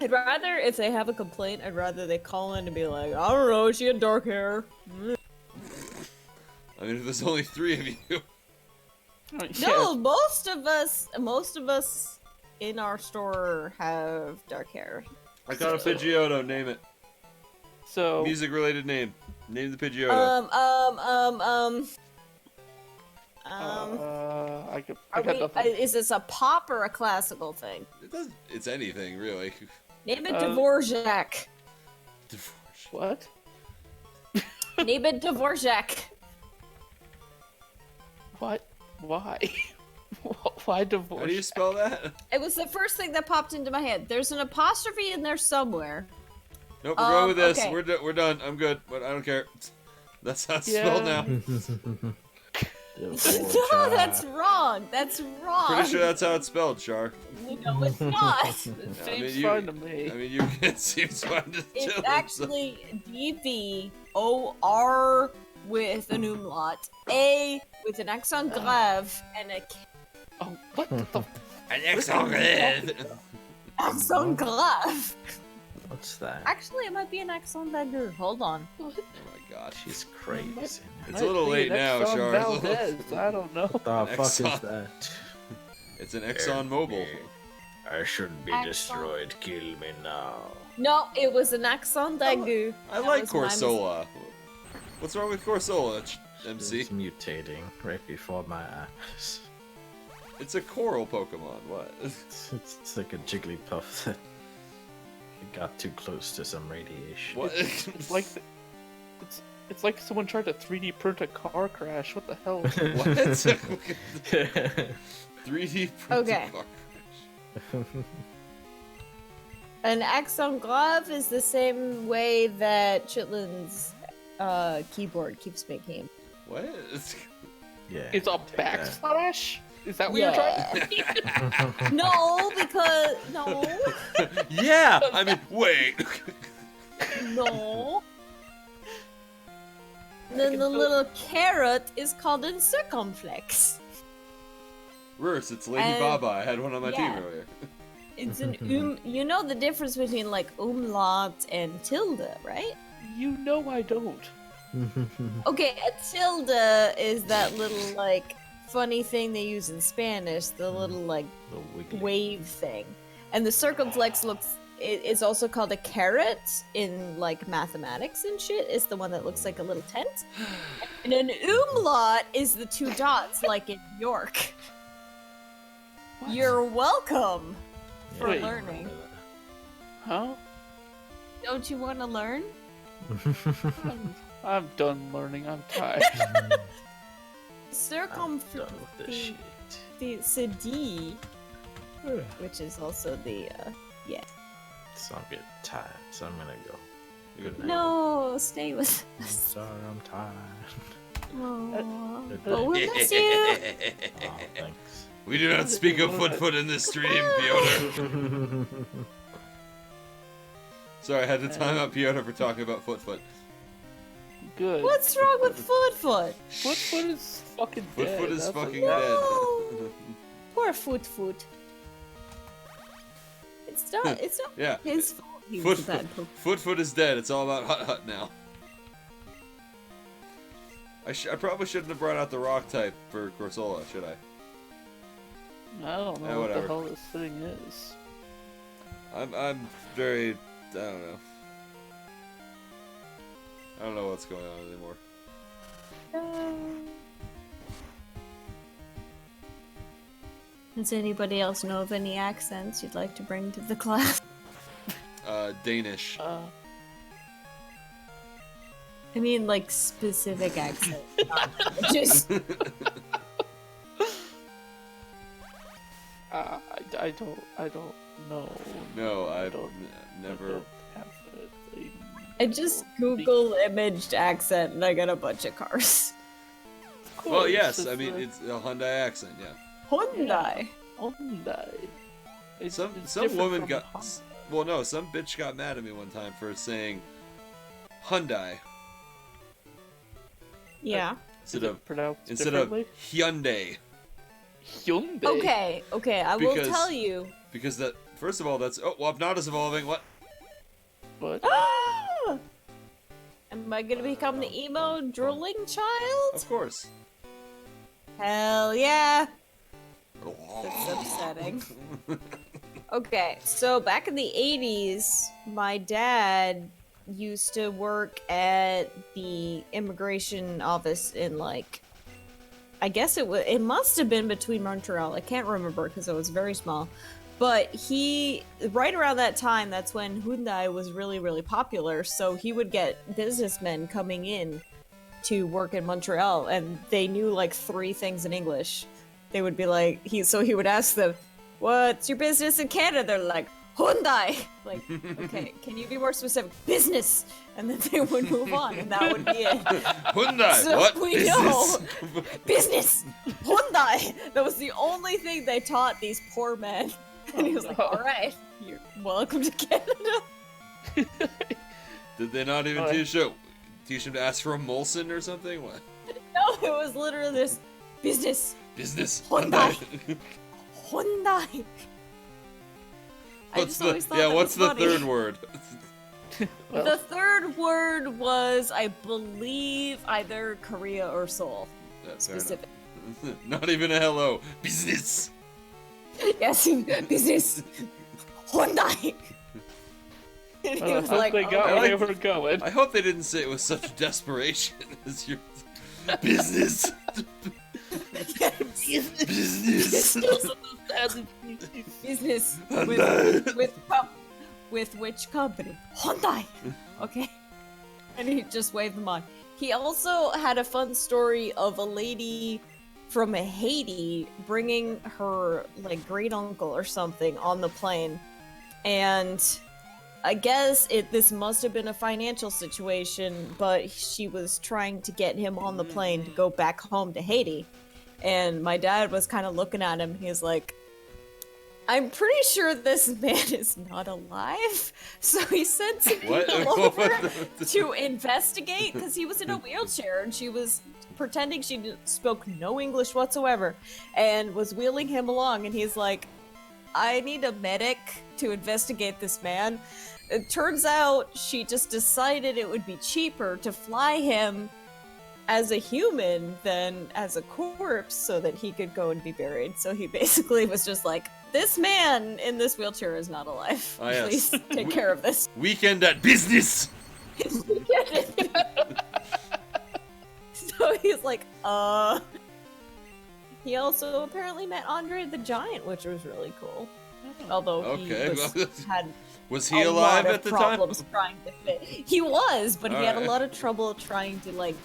I'd rather, if they have a complaint, I'd rather they call in and be like, I don't know, she had dark hair. I mean, if there's only 3 of you. No, most of us in our store have dark hair. I got a Pidgeotto, name it. So Music-related name. Name the Pidgeotto. I got nothing. Is this a pop or a classical thing? It's anything, really. Name it Dvorak. What? Name it Dvorak. What? Why? Why divorce? How do you spell that? It was the first thing that popped into my head. There's an apostrophe in there somewhere. Nope, we're going with this. Okay. We're done. I'm good, but I don't care. That's how it's spelled now. No, that's wrong. That's wrong. Pretty sure that's how it's spelled, Char. No, it's not. It seems fine to me. I mean, it seems fine to It's Chillin, actually DVOR with an umlaut, A with an accent grave, and a Oh, what the? An accent grave. accent grave. What's that? Actually, it might be an accent aigu. Hold on. Oh my gosh. She's crazy. It's Might a little be late an now, Exxon Char. Valdez, I don't know. What the fuck is Exxon. that? It's an Exxon Mobil. I shouldn't be Exxon. destroyed. Kill me now. No, it was an accent aigu. I That like was my mistake. Corsola. What's wrong with Corsola, MC? It's mutating right before my eyes. It's a coral Pokemon. What? It's like a Jigglypuff that got too close to some radiation. What? It's like it's like someone tried to 3D print a car crash. What the hell? What? 3D printed Okay. car crash. An accent grave is the same way that Chitlin's keyboard keeps making. What? Yeah. It's a take that. backslash? Is that what you're trying to No, because no, Yeah! I mean, wait! no. Then the little carrot is called a circumflex. Reverse, it's Lady And- Baba. I had one on my team yeah. earlier. It's an You know the difference between like umlaut and tilde, right? You know I don't. Okay, a tilde is that little like funny thing they use in Spanish, the little like The wiggly. wave thing. And the circumflex it's also called a caret in like mathematics and shit. It's the one that looks like a little tent. And an umlaut is the 2 dots like in York. What? You're welcome for Wait. learning. Huh? Don't you want to learn? I'm done learning. I'm tired. I'm done Circumflex. with this shit. The CD, which is also the So I'm getting tired, so I'm gonna go. Good night. No, stay with I'm us. sorry, I'm tired. Aww. Good But we'll night. miss you. Oh, thanks. We do not speak of Foot in this stream, Piotr. Sorry, I had to time out Piotr for talking about Foot. Good. What's wrong with Foot? Foot is fucking dead. Foot is That's what- fucking No. dead. Poor Foot. It's not Yeah. his fault. He was a Foot bad Pokemon. is dead. It's all about Hut now. I probably shouldn't have brought out the rock type for Corsola, should I? I don't know Yeah, what the whatever. hell this thing is. I'm very, I don't know. I don't know what's going on anymore. Does anybody else know of any accents you'd like to bring to the class? Danish. I mean, like, specific accents. not just I don't know. No, I've don't- never. I don't have it. I just Google imaged accent and I got a bunch of cars. Of Well, course, yes, it's I mean the it's a Hyundai accent, yeah. Hyundai. Hyundai. It's Some different woman from got, Honda. well, no, some bitch got mad at me one time for saying Hyundai Yeah. instead Is it of pronounced Hyundai, Hyundai. Okay, I will Because- tell you. because that first of all that's well, not as evolving. What? What? Ah! Am I gonna become the emo drooling child? Of course. Hell yeah! That's upsetting. Okay, so back in the 80s, my dad used to work at the immigration office in, like, I guess it must have been between Montreal. I can't remember because I was very small. But right around that time, that's when Hyundai was really, really popular. So he would get businessmen coming in to work in Montreal, and they knew like 3 things in English. They would be like, he would ask them, "What's your business in Canada?" They're like, "Hyundai." Like, okay, can you be more specific? Business, and then they would move on, and that would be it. Hyundai. So What? we Business? Business, Hyundai. That was the only thing they taught these poor men. And he was like, no. "All right, you're welcome to Canada." Did they not even teach him to ask for a Molson or something? What? No, it was literally this business, Business. Hyundai. Hyundai. I What's just the always thought that what's was the funny. third word? Well, The third word was, I believe, either Korea or Seoul. That's fair enough. Specific. Not even a hello. Business. Yes, business. Hyundai. And he well, I was hope like, they got "Oh, where they were going. I hope they didn't say it with such desperation as your business. Business. business Hyundai. with which company? Hyundai. Okay. And he just waved them on. He also had a fun story of a lady from Haiti bringing her like great uncle or something on the plane, and I guess this must have been a financial situation, but she was trying to get him on the plane to go back home to Haiti. And my dad was kind of looking at him. He's like, "I'm pretty sure this man is not alive." So he sent some What? people over What? to investigate because he was in a wheelchair and she was pretending she spoke no English whatsoever and was wheeling him along. And he's like, "I need a medic to investigate this man." It turns out she just decided it would be cheaper to fly him as a human than as a corpse so that he could go and be buried. So he basically was just like, "This man in this wheelchair is not alive. Ah, yes. Please take care of this." Weekend at business. So he's like, He also apparently met Andre the Giant, which was really cool. Although Okay, he had Was he a alive lot of at the problems time? trying to fit. He was, but he had a Alright. lot of trouble trying to like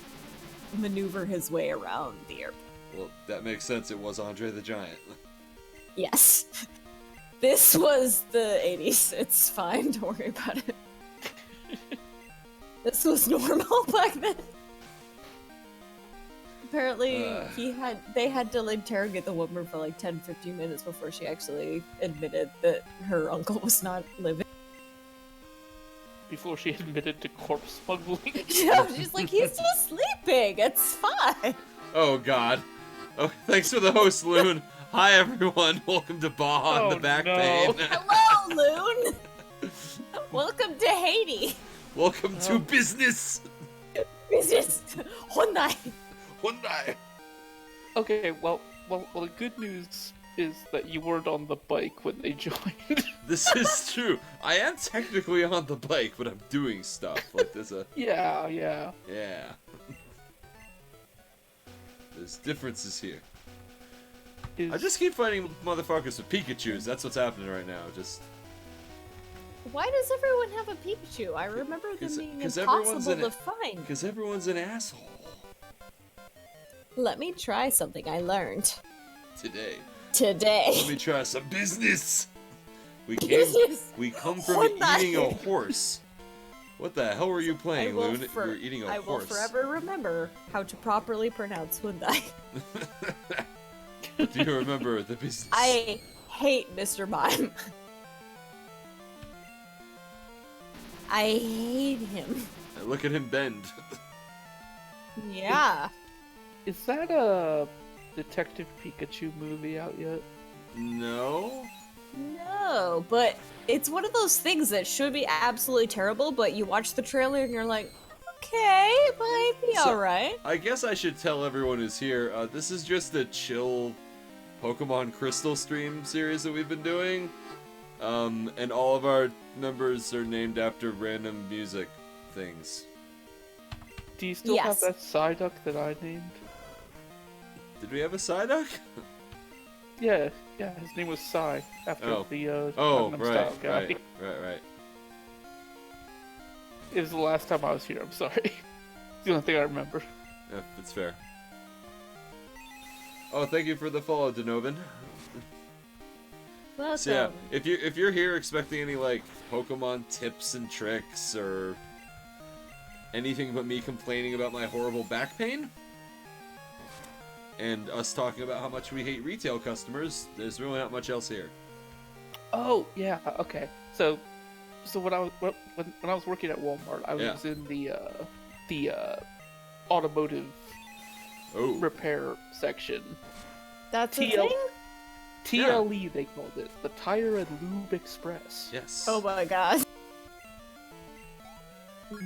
maneuver his way around the airport. Well, that makes sense. It was Andre the Giant. Yes. This was the 80s. It's fine. Don't worry about it. This was normal back then. Apparently, they had to interrogate the woman for like 10-15 minutes before she actually admitted that her uncle was not living. Before she admitted to corpse smuggling. Yeah, she's like, "He's just sleeping. It's fine." Oh God. Oh, thanks for the host, Loon. Hi everyone. Welcome to Baja the Oh, Back no. Pain. Hello, Loon. Welcome to Haiti. Welcome to business. Business. Hyundai. Hyundai. Okay, well, the good news is that you weren't on the bike when they joined. This is true. I am technically on the bike, but I'm doing stuff. Like, there's a... Yeah. Yeah. There's differences here. I just keep fighting motherfuckers with Pikachus. That's what's happening right now. Just... Why does everyone have a Pikachu? I remember them being impossible to find. Because everyone's an asshole. Let me try something I learned. Today. Let me try some business. We come from Hyundai. eating a horse. What the hell were you playing, Loon? You were eating a horse. I will forever remember how to properly pronounce Hyundai. Do you remember the business? I hate Mr. Mime. I hate him. Look at him bend. Yeah. Is that a Detective Pikachu movie out yet? No. No, but it's one of those things that should be absolutely terrible, but you watch the trailer and you're like, okay, it might be alright. I guess I should tell everyone who's here, this is just a chill Pokemon Crystal stream series that we've been doing. And all of our numbers are named after random music things. Do you still have that Psyduck that I named? Did we have a Psyduck? Yeah, his name was Psy, after the right. guy. Right. It was the last time I was here, I'm sorry. It's the only thing I remember. Yeah, that's fair. Oh, thank you for the follow, Denovan. Welcome. So yeah, if you're here expecting any like Pokemon tips and tricks or anything but me complaining about my horrible back pain and us talking about how much we hate retail customers, there's really not much else here. Oh yeah, okay. So when I was working at Walmart, I was in the automotive repair section. That's a thing? TLE they called it, the Tire and Lube Express. Yes. Oh my god.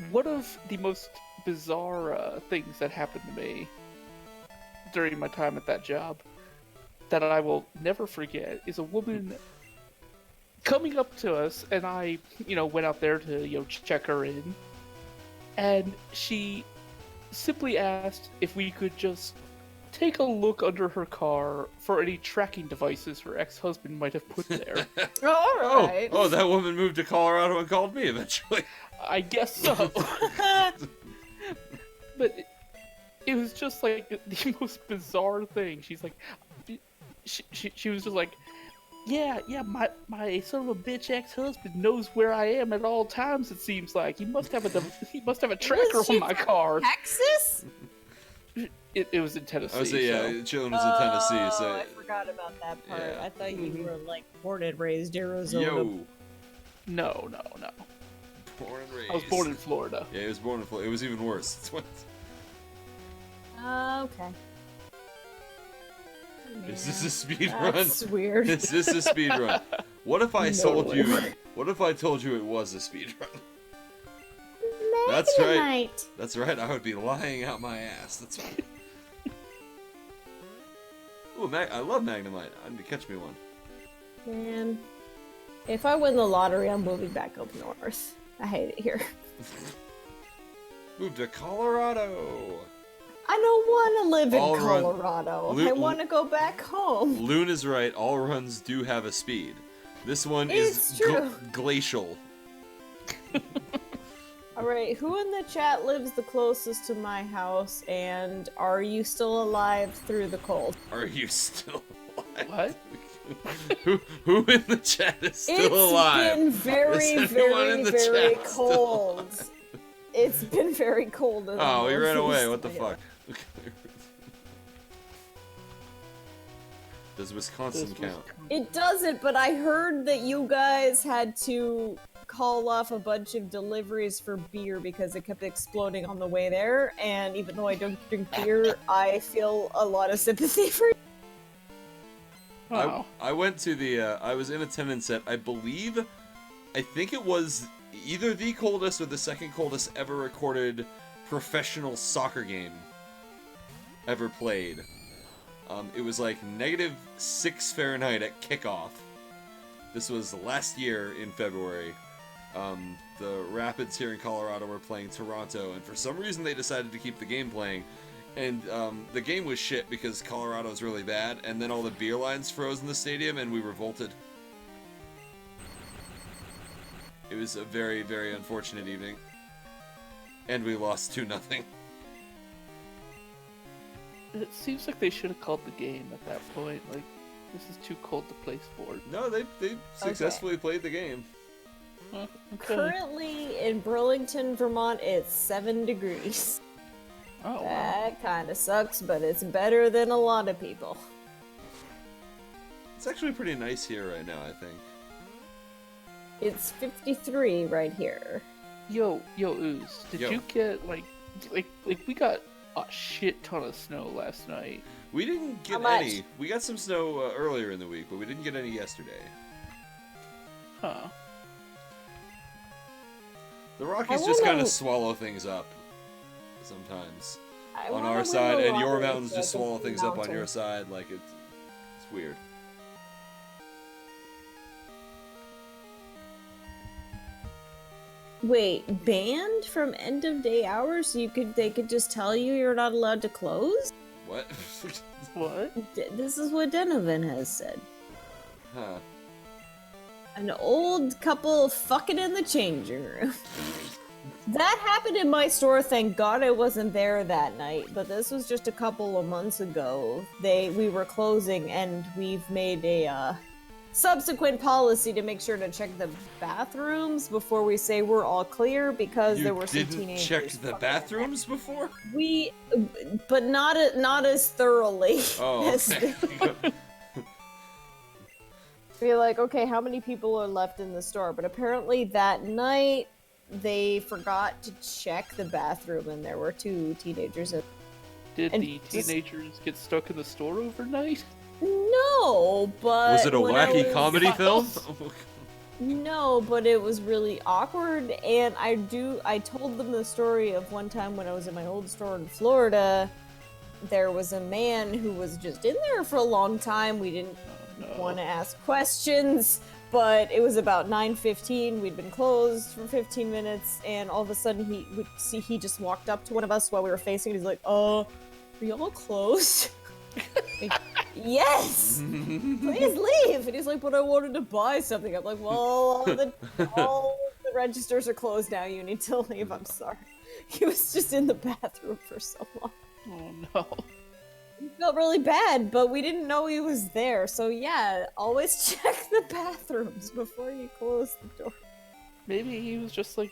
One of the most bizarre things that happened to me during my time at that job that I will never forget is a woman coming up to us, and I, went out there to, check her in, and she simply asked if we could just take a look under her car for any tracking devices her ex-husband might have put there. Alright. Oh, that woman moved to Colorado and called me eventually. I guess so. But it was just like the most bizarre thing. She's like, she was just like, yeah, my son of a bitch ex-husband knows where I am at all times. It seems like he must have a tracker on my car. Texas? It was in Tennessee. I was chilling was in Tennessee. So I forgot about that part. Yeah. I thought you were like born and raised Arizona. Yo. No. Born and raised. I was born in Florida. Yeah, he was born in Florida. It was even worse. It's what... Okay. Is this a speed That's run? weird. Is this a speed run? What if I told you? What if I told you it was a speed run? That's right. That's right. I would be lying out my ass. That's right. Ooh, I love Magnemite. I need to catch me one. Man, if I win the lottery, I'm moving back up north. I hate it here. Move to Colorado. I don't want to live in All run- Colorado. Lu- I want to go back home. Loon is right. All runs do have a speed. This one It's is true. glacial. Alright, who in the chat lives the closest to my house, and are you still alive through the cold? Are you still alive? What? Who in the chat is still alive? It's been very, Is anyone very, in the very chat still cold. alive? It's been very cold. In the Oh, he ran away. Northeast. What the Yeah. fuck? Does Wisconsin count? It doesn't, but I heard that you guys had to call off a bunch of deliveries for beer because it kept exploding on the way there, and even though I don't drink beer, I feel a lot of sympathy for you. Wow. I went to the, I was in attendance at, I think it was either the coldest or the second coldest ever recorded professional soccer game ever played. It was like -6 Fahrenheit at kickoff. This was last year in February. The Rapids here in Colorado were playing Toronto, and for some reason they decided to keep the game playing. And the game was shit because Colorado's really bad, and then all the beer lines froze in the stadium, and we revolted. It was a very, very unfortunate evening. And we lost 2-0. It seems like they should have called the game at that point. Like, this is too cold to play sport. No, they successfully played the game. Okay. Currently in Burlington, Vermont, it's 7 degrees. Oh, wow. That kind of sucks, but it's better than a lot of people. It's actually pretty nice here right now, I think. It's 53 right here. Yo, Ooze, did Yo. you get, like, we got a shit ton of snow last night. We didn't get How much? any. We got some snow earlier in the week, but we didn't get any yesterday. Huh. The Rockies I just wanna- kind of swallow things up sometimes I on wanna our win side, the and your lottery mountains so just I can swallow see things up on mountain. your side. Like it's weird. Wait, banned from end of day hours? They could just tell you you're not allowed to close? What? What? This is what Denovan has said. Huh? An old couple fucking in the changing room. That happened in my store. Thank God I wasn't there that night. But this was just a couple of months ago. We were closing, and we've made a subsequent policy to make sure to check the bathrooms before we say we're all clear, because there were some didn't teenagers. check the fucking in bathrooms before? but not as thoroughly. Oh, as okay. Be like, okay, how many people are left in the store? But apparently that night they forgot to check the bathroom, and there were 2 teenagers in. Did And the just- teenagers get stuck in the store overnight? No, but Was it a when I wacky was- comedy film? No, but it was really awkward, and I told them the story of one time when I was in my old store in Florida. There was a man who was just in there for a long time. We didn't want to ask questions, but it was about 9:15. We'd been closed for 15 minutes, and all of a sudden he just walked up to one of us while we were facing. He's like, "Are y'all closed?" Like, yes, please leave. And he's like, "But I wanted to buy something." I'm like, "Well, all the registers are closed now. You need to leave. I'm sorry." He was just in the bathroom for so long. Oh no. We felt really bad, but we didn't know he was there. So yeah, always check the bathrooms before you close the door. Maybe he was just like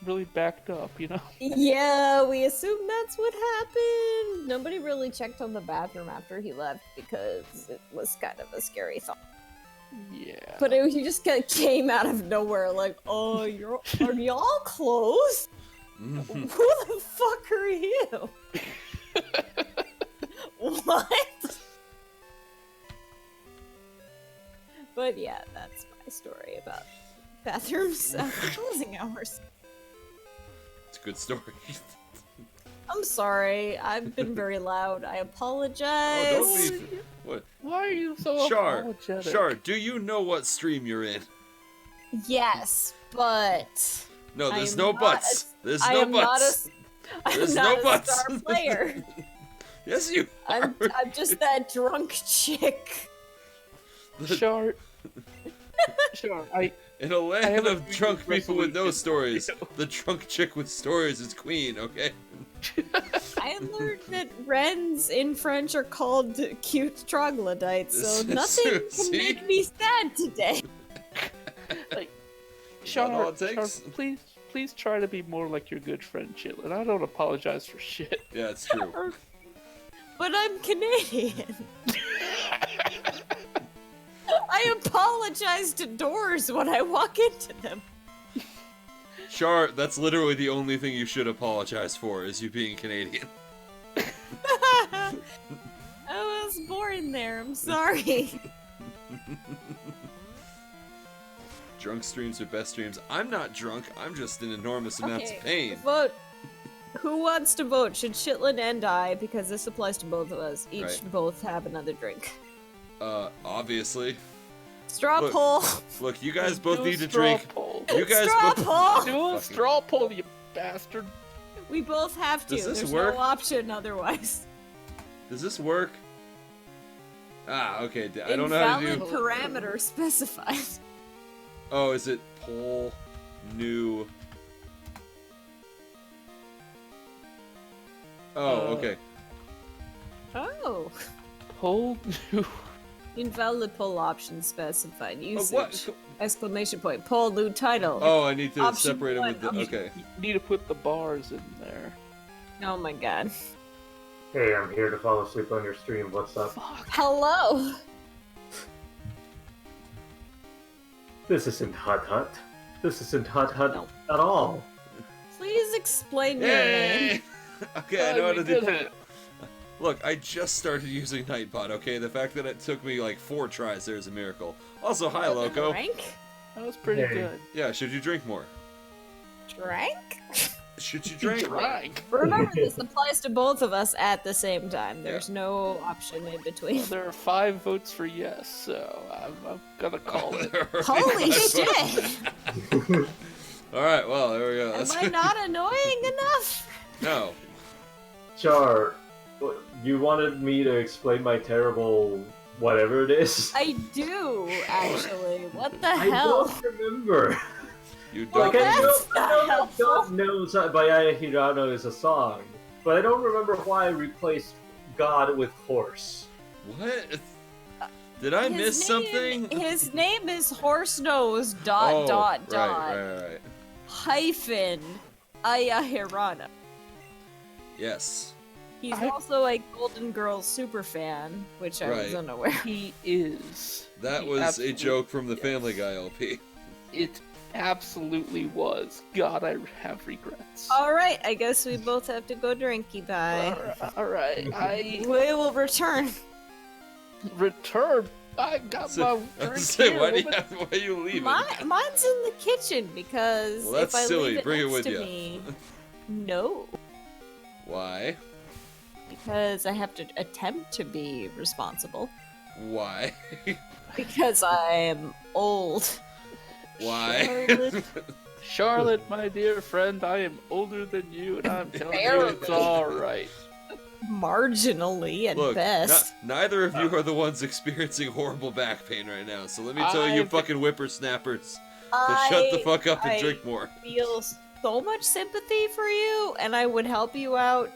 really backed up, you know? Yeah, we assume that's what happened. Nobody really checked on the bathroom after he left because it was kind of a scary thought. Yeah. But he just came out of nowhere like, "Oh, are y'all closed? Who the fuck are you?" What? But yeah, that's my story about bathrooms after closing hours. It's a good story. I'm sorry, I've been very loud. I apologize. Oh, don't be. What? Why are you so Char, apologetic? Char, do you know what stream you're in? Yes, but No, I there's am no not buts. There's I no am not buts. I'm There's not no a buts. star player. Yes, you are. I'm just that drunk chick. Char, In a land have a of New drunk Year's people with no resolution. stories, the drunk chick with stories is queen, okay? I learned that wrens in French are called cute troglodytes, so nothing can See? make me sad today. like, that all Char, it takes? please try to be more like your good friend Chitlin. I don't apologize for shit. Yeah, it's true. But I'm Canadian. I apologize to doors when I walk into them. Char, that's literally the only thing you should apologize for, is you being Canadian. I was born there, I'm sorry. Drunk streams are best streams. I'm not drunk, I'm just in enormous amounts of pain. Who wants to vote? Should Chitlin and I, because this applies to both of us, each Right. both have another drink? Obviously. Straw Look, poll. Look, you guys both Do a need to straw drink. poll. You guys Straw both. poll. Do a Fucking- straw poll, you bastard. We both have to. Does this There's work? no option otherwise. Does this work? Ah, okay. I don't know how to Invalid do. parameter specified. Oh, is it poll new? Oh, okay. Oh. Poll new. Invalid poll option specified. Usage. What? Exclamation point. Poll new title. Oh, I need to Option separate them one, with the. option- Okay. You need to put the bars in there. Oh my god. Hey, I'm here to fall asleep on your stream. What's up? Fuck. Hello. This isn't Hut Hut. This isn't Hut Hut No. at all. Please explain your name. Yay! Okay, I know how to we do. did it. Look, I just started using Nightbot. Okay, the fact that it took me like 4 tries there is a miracle. Also, hi, Loco. Drank? That was pretty Hey. good. Yeah, should you drink more? Drank? Should you drink? more? Drank. Remember, this applies to both of us at the same time. There's no option in between. There are 5 votes for yes, so I'm gonna call it. Holy shit! All right, well, there we go. Am I not annoying enough? No. Char, you wanted me to explain my terrible whatever it is? I do, actually. What the I hell? don't remember. You Well, don't. Like, I know, that's I not know that helpful. God Knows by Aya Hirano is a song, but I don't remember why I replaced God with horse. What? Did I His miss name- something? His name is Horse Nose dot Oh, dot right, dot right. hyphen Ayahirana. Yes. He's I- also a Golden Girls super fan, which I was Right. unaware. He is. That He was a absolutely joke from the is. Family Guy LP. It absolutely was. God, I have regrets. All right, I guess we both have to go drinky bye. Alright, I We will return. return. I got So, my I drink was saying, here. why woman. are you leaving? Mine's in the kitchen because Well, that's if I silly. leave it Bring it next with to ya. me, no, Why? because I have to attempt to be responsible. Why? Because I am old. Why? Charlotte. Charlotte, my dear friend, I am older than you, and I'm telling you Barely. it's alright. Marginally at Look, best. neither of you are the ones experiencing horrible back pain right now. So let me tell you, I've- fucking whippersnappers, to shut the fuck up and I drink more. feel so much sympathy for you, and I would help you out.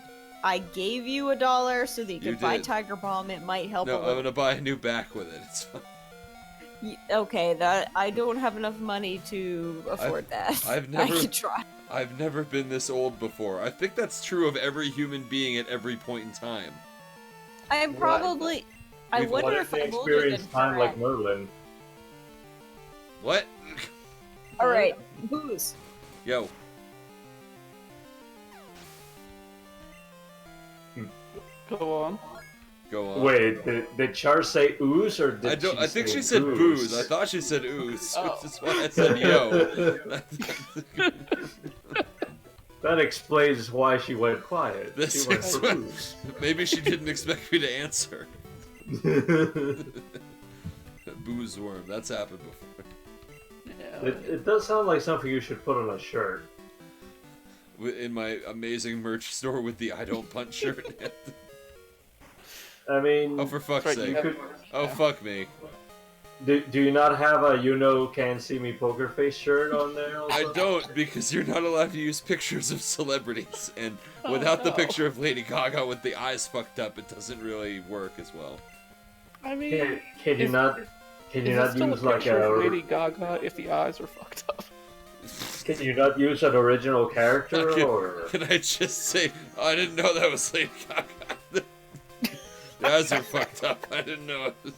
I gave you $1 so that you You could buy did. Tiger Balm. It might help No, a I'm little. gonna buy a new back with it. It's fine. Okay, that I don't have enough money to afford that. I've never- I could try. I've never been this old before. I think that's true of every human being at every point in time. I am probably. I We've wonder What if if they I'm older than experience time like Fred. Merlin? What? All right, booze. Yo, Go on. go on. Wait, did Char say ooze or did I don't. she I think say she said booze. ooze? I thought she said ooze, Oh. which is why I said yo. That explains why she went quiet. This she went is for what- ooze. Maybe she didn't expect me to answer. Booze worm. That's happened before. Yeah. It does sound like something you should put on a shirt. In my amazing merch store with the I don't punch shirt. I mean, Oh, for fuck's Right, you sake. you could, Oh, fuck me. do you not have a can't see me poker face shirt on there? Also? I don't, because you're not allowed to use pictures of celebrities, and without the no. picture of Lady Gaga with the eyes fucked up, it doesn't really work as well. I mean, Can you Is- not? Can you is it not still use a like picture of a? Lady Gaga if the eyes are fucked up? Can you not use an original character Can- or? Can I just say, oh, I didn't know that was Lady Gaga. The eyes are fucked up. I didn't know it was...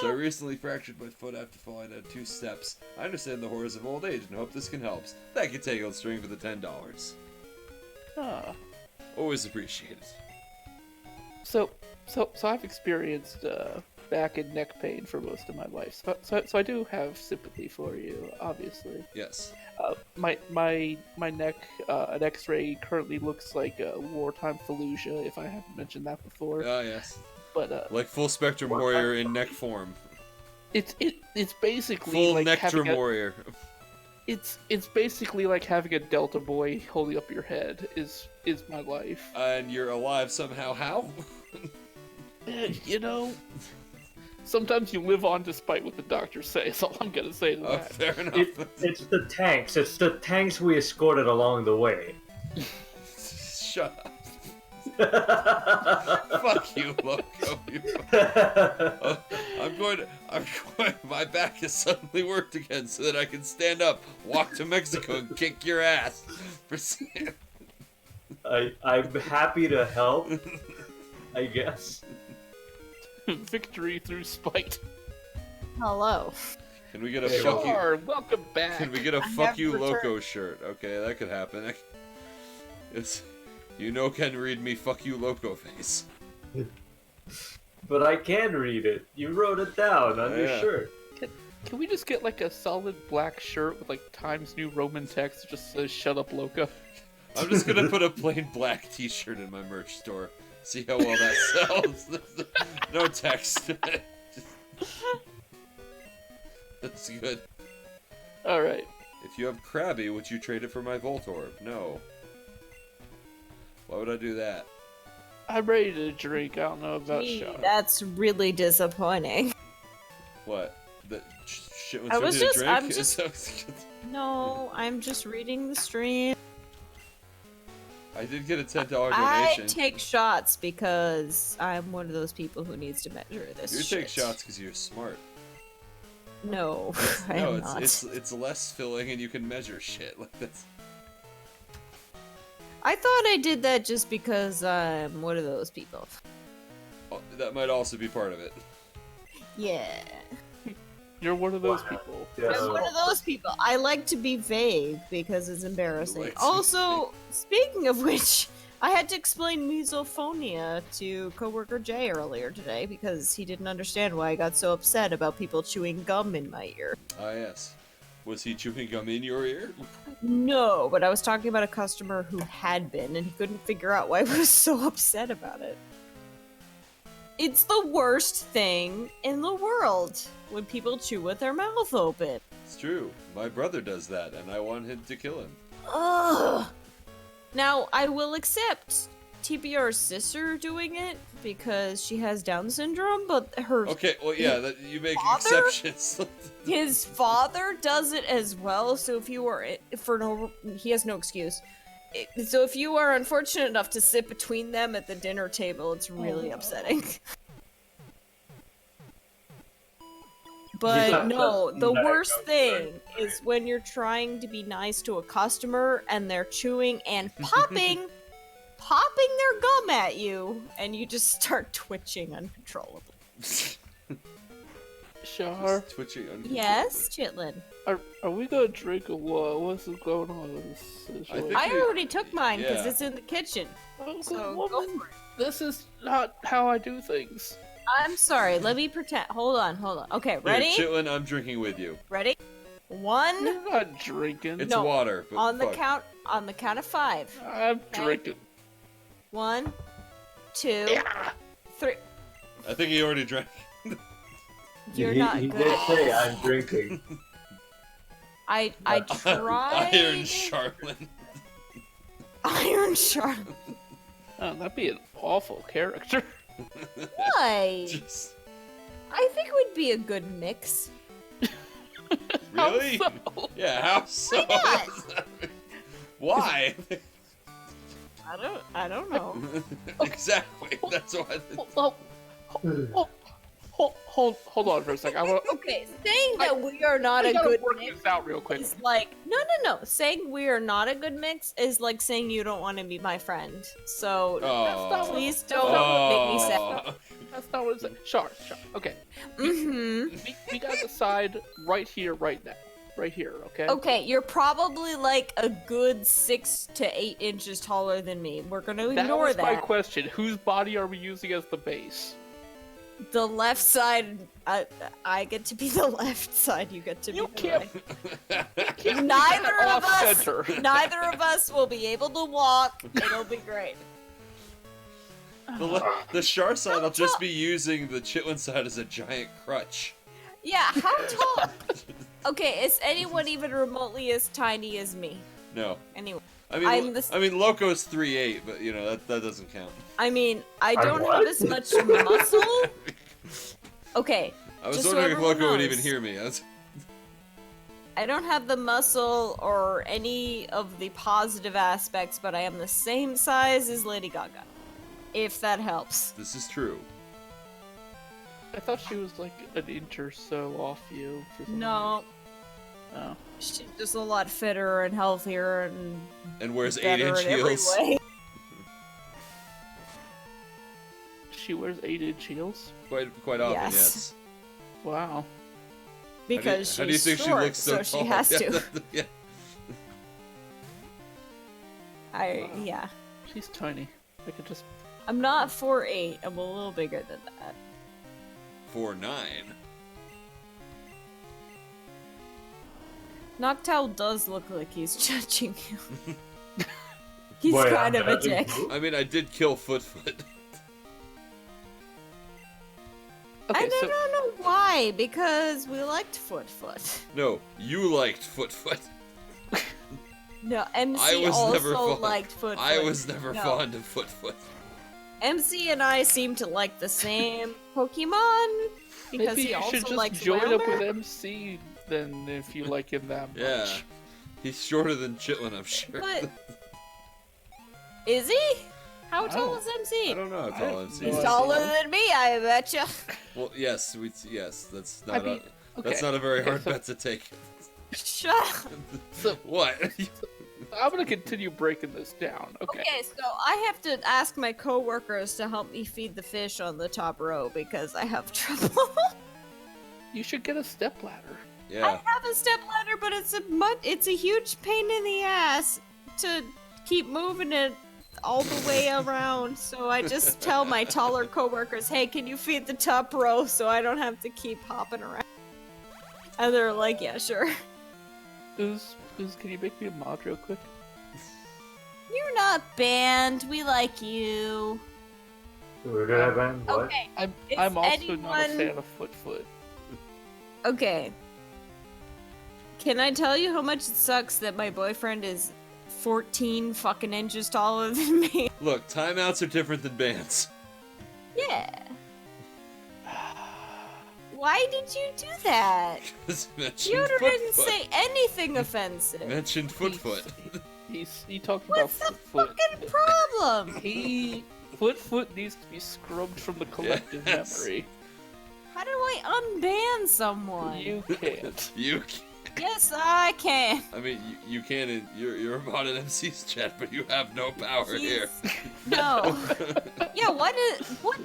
So I recently fractured my foot after falling down 2 steps. I understand the horrors of old age and hope this can help. Thank you, Tangled String, for the $10. Ah. Always appreciated. So I've experienced back and neck pain for most of my life, so I do have sympathy for you, obviously. Yes. My neck, an X-ray currently looks like a wartime Fallujah, if I haven't mentioned that before. Ah, yes. But Like full spectrum warrior in neck form. it's basically Full like nectrum having warrior. it's basically like having a Delta boy holding up your head is my life. And you're alive somehow. How? You know, sometimes you live on despite what the doctors say. Is all I'm gonna say to Oh, that. fair enough. It's the tanks. It's the tanks we escorted along the way. Shut up. Fuck you, Loco. I'm going. My back has suddenly worked again, so that I can stand up, walk to Mexico, and kick your ass. I'm happy to help. I guess. Victory through spite. Hello. Can we get a Hey, fuck you? Sure, welcome back. Can we get a I fuck have you, returned. Loco shirt? Okay, that could happen. It's, you know, can read me, fuck you, Loco face. But I can read it. You wrote it down on your Yeah. shirt. Can we just get like a solid black shirt with like Times New Roman text that just says "Shut up, Loca"? I'm just gonna put a plain black T-shirt in my merch store. See how well that sells. No text. That's good. All right. If you have Krabby, would you trade it for my Voltorb? No. Why would I do that? I'm ready to drink. I don't know about Gee, shot. that's really disappointing. What? The shit was I was ready to just- drink? I'm just- No, I'm just reading the stream. I did get a $10 I donation. take shots because I'm one of those people who needs to measure this You shit. take shots because you're smart. No, I No, am not. it's less filling and you can measure shit like this. I thought I did that just because I'm one of those people. Oh, that might also be part of it. Yeah. You're one of those Wow. people. Yeah. I'm one of those people. I like to be vague because it's embarrassing. Like- Also, speaking of which, I had to explain misophonia to coworker Jay earlier today because he didn't understand why I got so upset about people chewing gum in my ear. Ah, yes. Was he chewing gum in your ear? No, but I was talking about a customer who had been, and he couldn't figure out why I was so upset about it. It's the worst thing in the world when people chew with their mouth open. It's true. My brother does that, and I want him to kill him. Ugh. Now, I will accept TBR's sister doing it because she has Down syndrome, but her Okay, well, yeah, that, you make Father? exceptions. his father does it as well. So if you are he has no excuse. So if you are unfortunate enough to sit between them at the dinner table, it's really upsetting. But Yeah, no, that's the not worst okay. thing is when you're trying to be nice to a customer and they're chewing and popping their gum at you, and you just start twitching uncontrollably. Shar, Just twitching uncontrollably. Yes, Chitlin. are we gonna drink or what? What's going on with this I situation? think- I already took mine because Yeah. it's in the kitchen. Oh, So good go woman. for it. This is not how I do things. I'm sorry. Let me pretend. Hold on. Okay, Here, ready? Chitlin, I'm drinking with you. Ready? One You're not drinking. It's No, water, but on the fuck. count. On the count of 5. I'm drinking. 1, 2, Yeah. 3. I think he already drank. You're he, not he good. did say I'm drinking. I tried. Iron Charlin. Iron Charlotte. Oh, that'd be an awful character. Why? Just, I think it would be a good mix. really? How so? Yeah, how so? not? Why? I don't know. Exactly. That's why. Hold on for a second. I want. Okay, saying that we are not I a gotta good work mix this out real quick. is like no. Saying we are not a good mix is like saying you don't want to be my friend. So Oh. please don't make me sad. Oh. That's not what it's saying. Sure. Okay. Mm-hmm. We gotta decide right here, right now. Right here, okay? Okay, you're probably like a good 6 to 8 inches taller than me. We're gonna That ignore was my that. question. Whose body are we using as the base? The left side, I get to be the left side. You get to be You the can't. right. Neither Off-center. of us will be able to walk. It'll be great. The Shar side will just be using the Chitlin side as a giant crutch. Yeah, how tall? Okay, is anyone even remotely as tiny as me? No. Anyway, I mean, Loco's 3'8", but you know that doesn't count. I mean, I I'm don't what? have as much muscle. Okay, I was just so wondering if everyone Loco would knows, even hear me. I don't have the muscle or any of the positive aspects, but I am the same size as Lady Gaga. If that helps. This is true. I thought she was like an inch or so off you. For some No, reason. Oh. she's just a lot fitter and healthier and wears better 8-inch in every heels. way. She wears 8-inch heels? Quite often, Yes. yes. Wow. Because How do you she's think short, she looks so so tall? she has to. Yeah. Yeah. She's tiny. I could just. I'm not 4'8", I'm a little bigger than that. 4'9". Noctowl does look like he's judging you. He's Boy, kind I'm of a judging dick. you. I mean, I did kill Footfoot. Okay, I so don't know why, because we liked Footfoot. No, you liked Footfoot. No, I MC was never also fond. liked Footfoot. I was never No. fond of Footfoot. MC and I seem to like the same Pokemon because maybe he you also should just likes join up with Wilder. MC then if you like him that much. Yeah. He's shorter than Chitlin, I'm sure. But is he? How I tall don't- is MC? I don't know how I tall have MC no He's is. idea. taller than me, I betcha. Well, yes, that's I not mean, that's okay. not a very Okay, hard so- bet to take. Shut up. So What? I'm gonna continue breaking this down. Okay. Okay, so I have to ask my coworkers to help me feed the fish on the top row because I have trouble. You should get a stepladder. I Yeah. have a step ladder, but it's a huge pain in the ass to keep moving it all the way around. So I just tell my taller coworkers, "Hey, can you feed the top row so I don't have to keep hopping around?" And they're like, "Yeah, sure." Can you make me a mod real quick? You're not banned. We like you. We're gonna have been what? Okay. I'm Is also not a anyone- fan of Footfoot. Okay. Can I tell you how much it sucks that my boyfriend is 14 fucking inches taller than me? Look, timeouts are different than bans. Yeah. Why did you do that? Mentioned You didn't Footfoot. say anything offensive. Mentioned Footfoot. He talked What's about the Footfoot. fucking problem? Footfoot needs to be scrubbed from the collective Yes. memory. How do I unban someone? You can't. You. Yes, I can. I mean, you can. You're a mod in MC's chat, but you have no power here. No. Yeah, what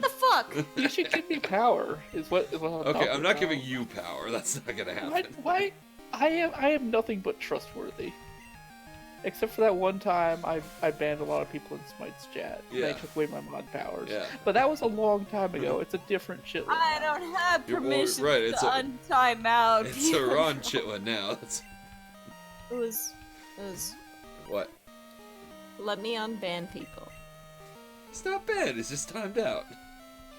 the fuck? You should give me power. Is what I'm Okay, talking I'm not about. giving you power. That's not gonna happen. Why? I am nothing but trustworthy. Except for that one time I banned a lot of people in Smite's chat. And Yeah. they took away my mod powers. Yeah. But that was a long time ago. It's a different shit. I don't have You're- well, permission right, to it's a- untime out. It's a Ron Chitlin now. That's It was what. let me unban people. It's not bad. It's just timed out.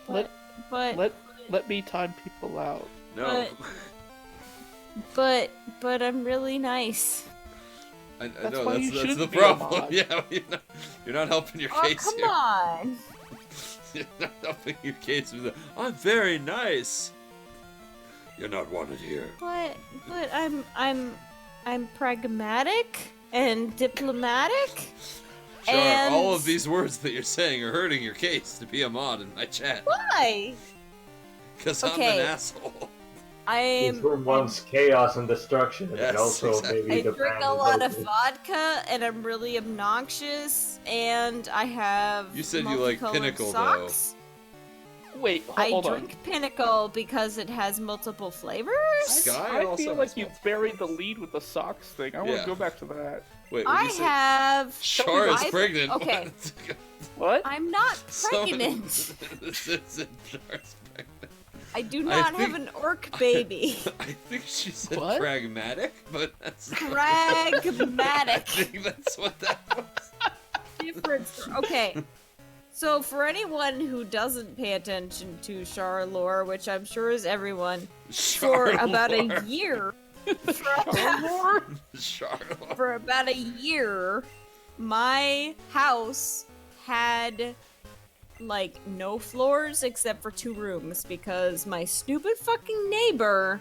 Let But me time people out. No. but I'm really nice. I That's know why that's you the shouldn't be a problem. mod. Yeah, you're not helping your Oh, case come here. on. You're not helping your case with the, I'm very nice. You're not wanted here. But I'm pragmatic and diplomatic. Sure, And all of these words that you're saying are hurting your case to be a mod in my chat. Why? Because Okay. I'm an asshole. I'm. UZworm wants chaos and destruction, and Yes, also exactly. maybe I the drink band a is lot of open. vodka, and I'm really obnoxious, and I have. You said you like multicolored Pinnacle, socks. Wait, I hold on. drink Pinnacle because it has multiple flavors. Sky I also feel has like you multiple- buried the lead with the socks thing. I want Yeah. to go back to that. Wait, I what did you say? have. Char is I've- pregnant. Okay. What? I'm not Someone- pregnant. This isn't Char's pregnant. I do not have an orc baby. I think she said What? pragmatic, but that's Pragmatic. I think that's what that was. Difference. Okay. So for anyone who doesn't pay attention to Char lore, which I'm sure is everyone, for about a year, Charlotte. for about a year, my house had like no floors except for 2 rooms because my stupid fucking neighbor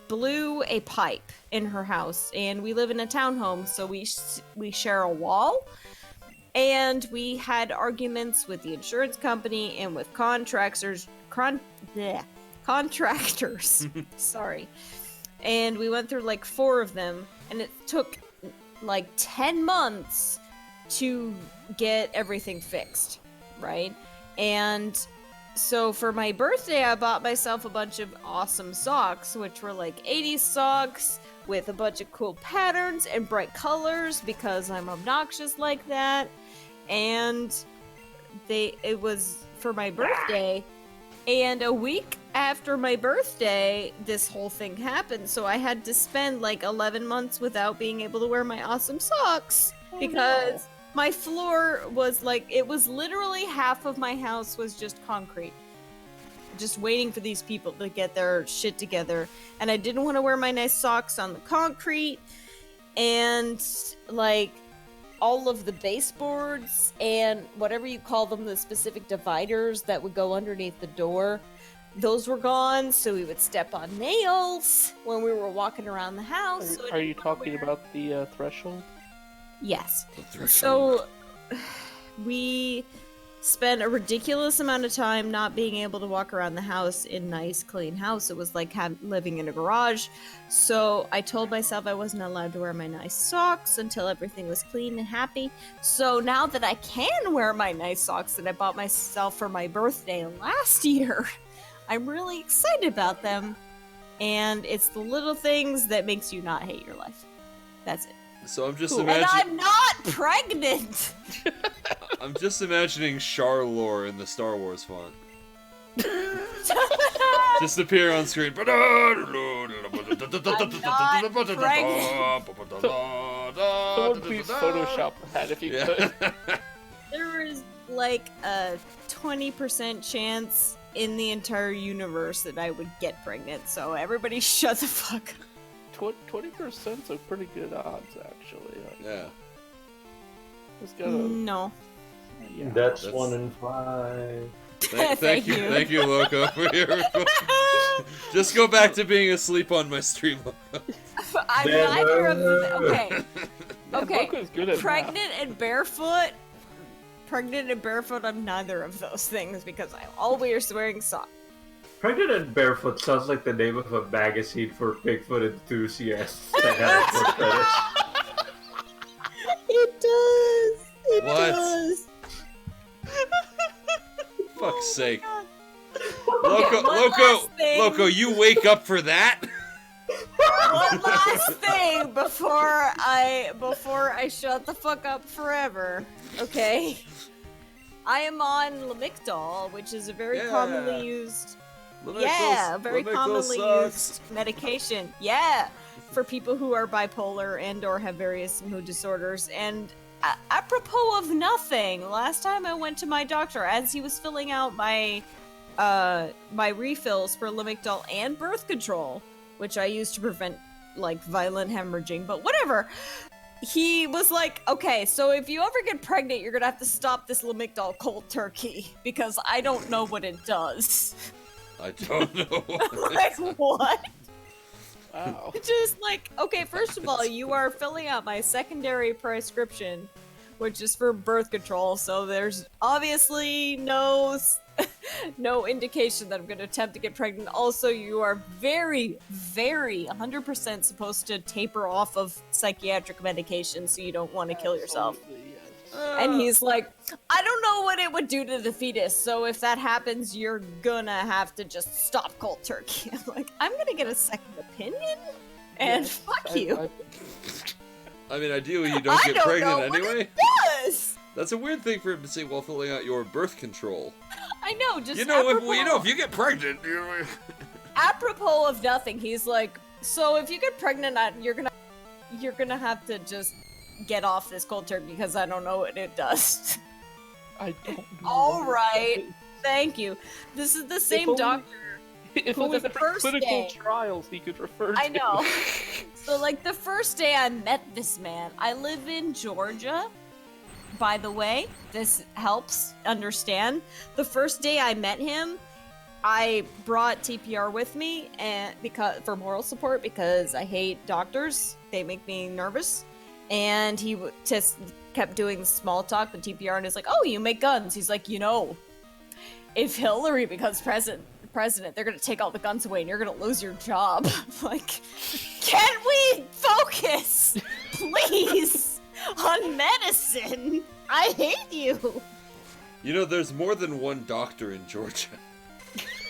blew a pipe in her house, and we live in a townhome, so we share a wall. And we had arguments with the insurance company and with contractors. Sorry. And we went through like 4 of them, and it took like 10 months to get everything fixed, right? And so for my birthday, I bought myself a bunch of awesome socks, which were like 80s socks with a bunch of cool patterns and bright colors because I'm obnoxious like that. And it was for my birthday, and a week after my birthday, this whole thing happened. So I had to spend like 11 months without being able to wear my awesome socks because my floor was like, it was literally half of my house was just concrete. Just waiting for these people to get their shit together. And I didn't want to wear my nice socks on the concrete. And like all of the baseboards and whatever you call them, the specific dividers that would go underneath the door, those were gone. So we would step on nails when we were walking around the house. Are you talking about the threshold? Yes. The threshold. So we spent a ridiculous amount of time not being able to walk around the house in nice, clean house. It was like living in a garage. So I told myself I wasn't allowed to wear my nice socks until everything was clean and happy. So now that I can wear my nice socks that I bought myself for my birthday last year, I'm really excited about them. And it's the little things that makes you not hate your life. That's it. So I'm just And imagining. I'm not pregnant! I'm just imagining Char lore in the Star Wars font. Just appear on screen. Someone please Photoshop that if you could. There is like a 20% chance in the entire universe that I would get pregnant, so everybody shut the fuck up. 20% are pretty good odds, actually. Like, Yeah. just gotta, No. yeah. That's 1 in 5. Thank you. Thank you, Loco, for your Just go back to being asleep on my stream. I'm neither of the... Okay. Okay. Loco's good at Pregnant and barefoot, I'm neither of those things because I'm always wearing socks. Pregnant and Barefoot sounds like the name of a magazine for Bigfoot enthusiasts that have a fetish. It does. It What? does. Fuck's sake. Okay, one last thing. Loco, you wake up for that? One last thing before I shut the fuck up forever. Okay. I am on Lamictal, which is a very commonly used very commonly used medication. Yeah, for people who are bipolar and or have various mood disorders. And apropos of nothing, last time I went to my doctor, as he was filling out my refills for Lamictal and birth control, which I use to prevent like violent hemorrhaging, but whatever. He was like, okay, so if you ever get pregnant, you're gonna have to stop this Lamictal cold turkey because I don't know what it does. I don't know. Like, what? Wow. Just like, okay, first of all, you are filling out my secondary prescription, which is for birth control, so there's obviously no indication that I'm going to attempt to get pregnant. Also, you are very, very 100% supposed to taper off of psychiatric medication so you don't want to kill yourself. Absolutely, yes. And he's like, I don't know what it would do to the fetus, so if that happens, you're gonna have to just stop cold turkey. I'm like, I'm gonna get a second opinion? And Yes, fuck you. I mean, ideally you don't I get don't pregnant know what anyway. it does! That's a weird thing for him to say while filling out your birth control. I know, just You know, apropos, if you get pregnant, you're... apropos of nothing, he's like, so if you get pregnant, you're gonna have to just get off this cold turkey because I don't know what it does. I don't know. All right, thank you. This is the same only- doctor. If who only was the there first were clinical day. trials he could refer to. I know. So, like, the first day I met this man, I live in Georgia. By the way, this helps understand. The first day I met him, I brought TPR with me and for moral support because I hate doctors. They make me nervous. And he just kept doing small talk with TPR and is like, "Oh, you make guns." He's like, if Hillary becomes president, they're gonna take all the guns away and you're gonna lose your job. Like, can we focus, please, on medicine? I hate you. You know, there's more than one doctor in Georgia.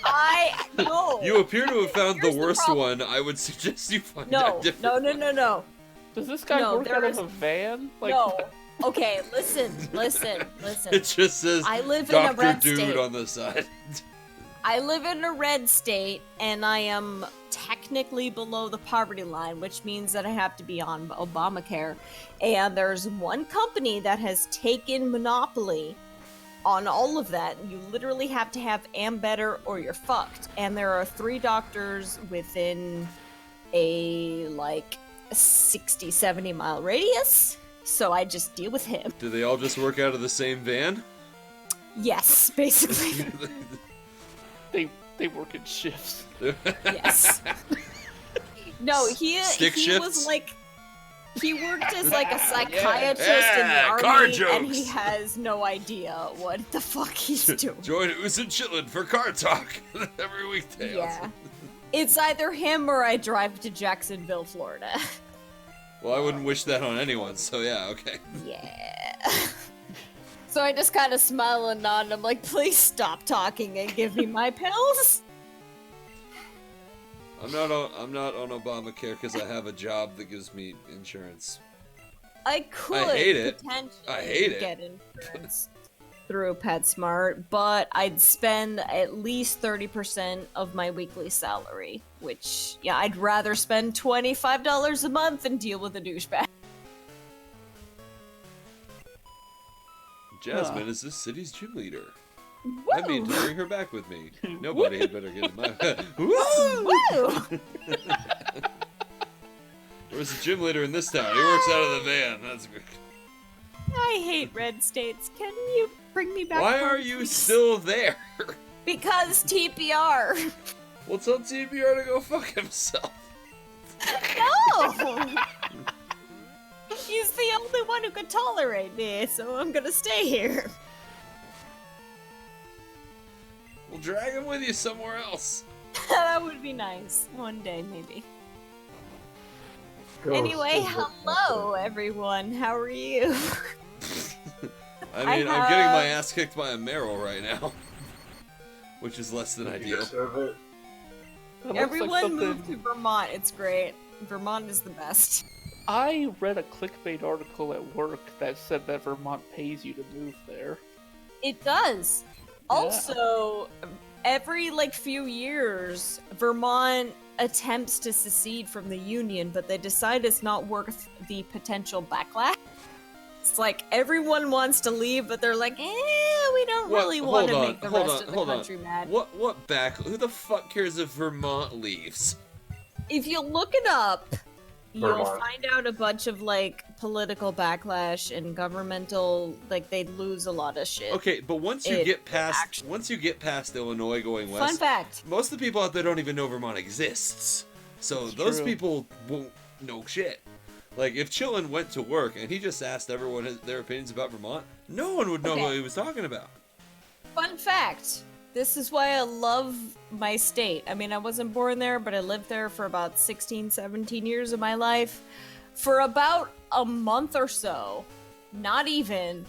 I know. You appear to have found the Here's the worst problem. one. I would suggest you find a No, different one. no. Does this guy No, work there out is- of a van? Like, No. Okay, listen. It just says I live in a Dr. red Dude state. on the side. I live in a red state, and I am technically below the poverty line, which means that I have to be on Obamacare. And there's one company that has taken monopoly on all of that. You literally have to have Ambetter or you're fucked. And there are 3 doctors within a, 60, 70 mile radius. So I just deal with him. Do they all just work out of the same van? Yes, basically. they work in shifts. Yes. No, he Stick was shifts? he worked as a psychiatrist in the Yeah, car army, and jokes. he has no idea what the fuck he's doing. Join Us and Chillin' for car talk every weekday. Yeah. It's either him or I drive to Jacksonville, Florida. Well, I wouldn't wish that on anyone, so yeah, okay. Yeah. So I just kind of smile and nod, and I'm like, please stop talking and give me my pills. I'm not on Obamacare because I have a job that gives me insurance. I could hate it. potentially I hate it. get insurance through PetSmart, but I'd spend at least 30% of my weekly salary, which, yeah, I'd rather spend $25 a month and deal with a douchebag. Jasmine is this city's gym leader. Woo! I mean to bring her back with me. Nobody had better get in my... Woo! Woo! There's a gym leader in this town. He works out of the van. That's good. I hate red states. Can you bring me back? Why home, are you please? still there? Because TPR. Well, tell TBR to go fuck himself. No! He's the only one who could tolerate me, so I'm gonna stay here. We'll drag him with you somewhere else. That would be nice. One day, maybe. Ghost Anyway, of the hello everyone. How are you? I mean, I'm getting my ass kicked by a Meryl right now. Which is less than You ideal. deserve it. That looks Everyone like something... move to Vermont. It's great. Vermont is the best. I read a clickbait article at work that said that Vermont pays you to move there. It does. Also, every few years, Vermont attempts to secede from the Union, but they decide it's not worth the potential backlash. It's like everyone wants to leave, but they're like, we don't really want to make the rest of the country mad. What back? Who the fuck cares if Vermont leaves? If you look it up, you'll Vermont. find out a bunch of political backlash and governmental they lose a lot of shit. Okay, but once you It get past actually- Illinois going Fun west, fact. most of the people out there don't even know Vermont exists. So those true. people won't know shit. Like if Chillin went to work and he just asked everyone their opinions about Vermont, no one would know Okay. what he was talking about. Fun fact. This is why I love my state. I mean, I wasn't born there, but I lived there for about 16, 17 years of my life. For about a month or so, not even,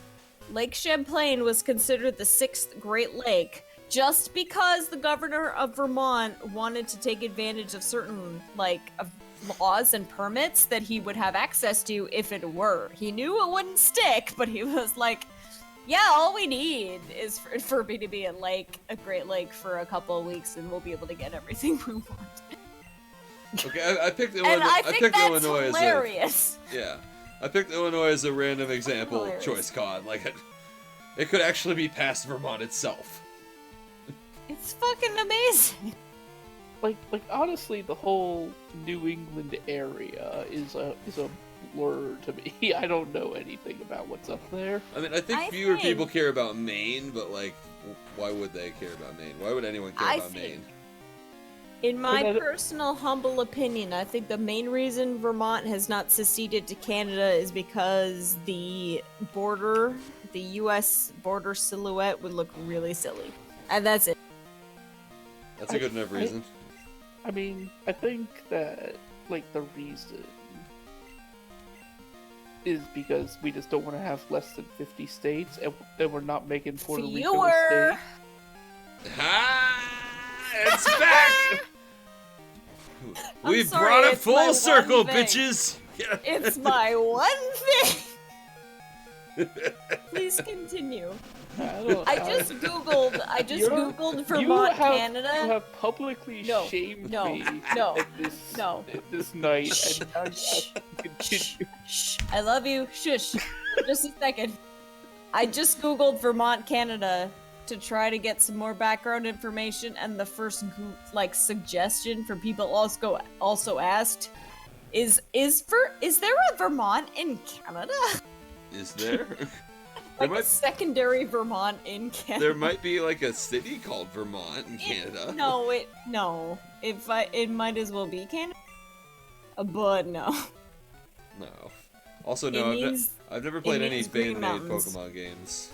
Lake Champlain was considered the 6th Great Lake just because the governor of Vermont wanted to take advantage of certain, of laws and permits that he would have access to if it were. He knew it wouldn't stick, but he was like, Yeah, all we need is for me to be at a Great Lake for a couple of weeks, and we'll be able to get everything we want. Okay, I picked And I think picked that's Illinois hilarious. yeah. I picked Illinois as a random example Hilarious. choice con. Like, it could actually be past Vermont itself. It's fucking amazing. Like honestly, the whole New England area is a blur to me. I don't know anything about what's up there. I mean, I think fewer people care about Maine, but like, why would they care about Maine? Why would anyone care about Maine? In my personal humble opinion, I think the main reason Vermont has not seceded to Canada is because the border, the U.S. border silhouette would look really silly. And that's it. That's a good enough reason. I mean, I think that, like, the reason is because we just don't want to have less than 50 states, and we're not making Puerto Rico a state. It's back! We brought it full circle, bitches! Yeah. It's my one thing! Please continue. I just googled Vermont, Canada. You have publicly shamed me at this night, and now you have to continue. Shh, I love you. Shush. Just a second. I just googled Vermont, Canada to try to get some more background information, and the first suggestion from people also asked is there a Vermont in Canada? Is there? A secondary Vermont in Canada. There might be like a city called Vermont in Canada. It might as well be Canada. But no. No. Also, no. I've never played any fan-made Pokemon games.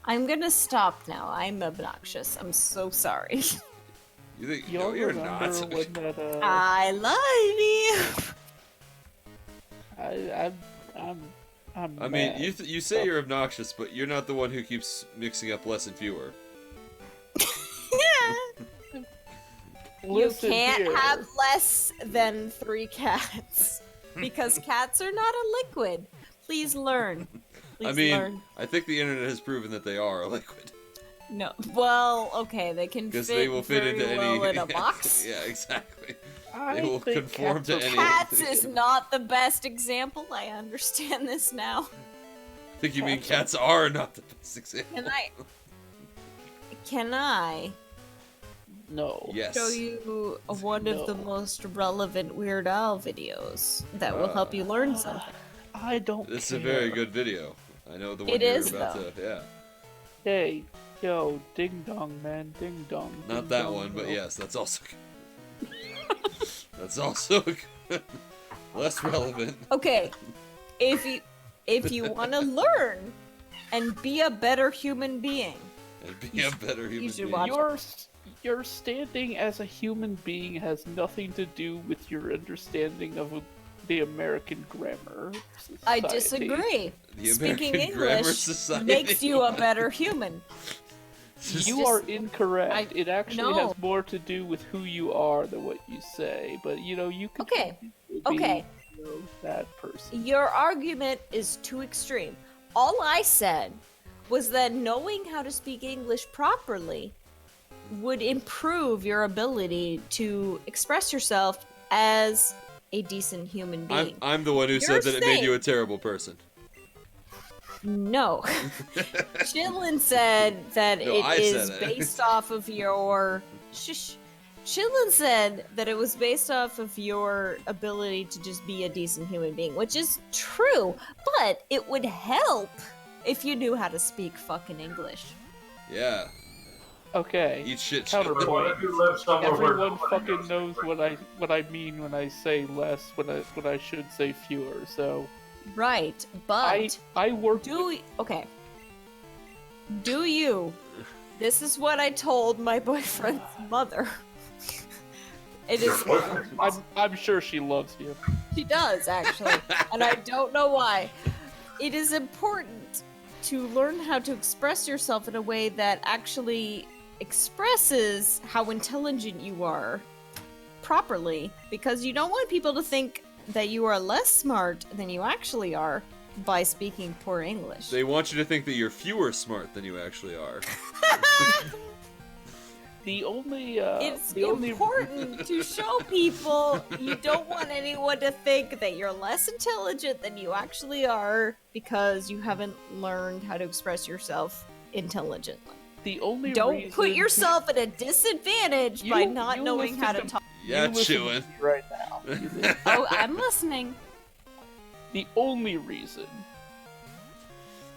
I'm gonna stop now. I'm obnoxious. I'm so sorry. You think? No, you're not. I love you. I mean, you say you're obnoxious, but you're not the one who keeps mixing up less and fewer. You can't have less than 3 cats because cats are not a liquid. Please learn. Learn. I think the internet has proven that they are a liquid. No, well, okay, they can fit they will fit into well any in a box. Yeah, exactly. They will conform to any. Cats is not the best example. I understand this now. I think you mean cats are not the best example. Can I? No. Yes. Show you one of the most relevant Weird Al videos that will help you learn something. I don't. This is a very good video. I know the one it you're is, about though. to. Yeah. Hey, yo, ding dong, man, ding dong. Not that one, but yes, that's also good. That's also good. Less relevant. Okay, if you want to learn and be a better human being, you should watch. Your standing as a human being has nothing to do with your understanding of the American grammar society. I disagree. Speaking English society makes you a better human. You are incorrect. It actually has more to do with who you are than what you say. But you can be that person. Your argument is too extreme. All I said was that knowing how to speak English properly would improve your ability to express yourself as a decent human being. I'm the one who said that it made you a terrible person. No. Chillin said that it is based off of your... Chillin said that it was based off of your ability to just be a decent human being, which is true, but it would help if you knew how to speak fucking English. Yeah. Okay. Eat shit. Counterpoint. Everyone fucking knows what I mean when I say less, when I should say fewer. So. Right, but I work. Okay. Do you? This is what I told my boyfriend's mother. It is. I'm sure she loves you. She does actually, and I don't know why. It is important to learn how to express yourself in a way that actually expresses how intelligent you are properly, because you don't want people to think that you are less smart than you actually are, by speaking poor English. They want you to think that you're fewer smart than you actually are. The only It's the only important to show people you don't want anyone to think that you're less intelligent than you actually are because you haven't learned how to express yourself intelligently. the only Don't reason put yourself at a disadvantage by not you knowing how to listen talk. Yeah, you listen to chewing. me right now. You listen. Oh, I'm listening. The only reason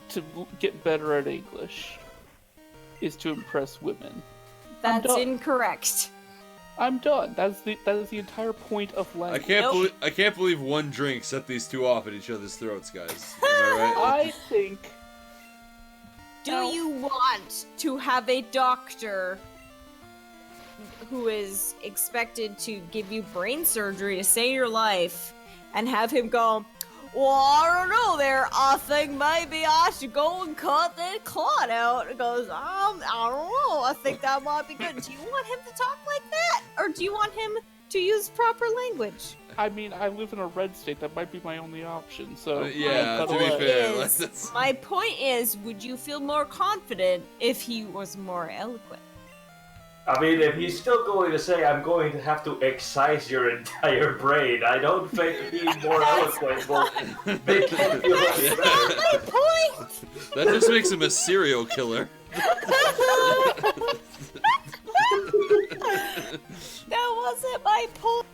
to get better at English is to impress women. That's done. incorrect. I'm done. That is the entire point of I language. can't believe one drink set these two off at each other's throats, guys. Am I right? I think. Do you want to have a doctor who is expected to give you brain surgery to save your life and have him go, well, I don't know there, I think maybe I should go and cut that clot out. It goes, I don't know, I think that might be good. Do you want him to talk like that? Or do you want him to use proper language? I mean, I live in a red state. That might be my only option. So Yeah, cut to be away. fair, Is- that's- My point is, would you feel more confident if he was more eloquent? I mean, if he's still going to say, I'm going to have to excise your entire brain, I don't think being more eloquent will make him feel any That's better. not my point! that just makes him a serial killer. That wasn't my point.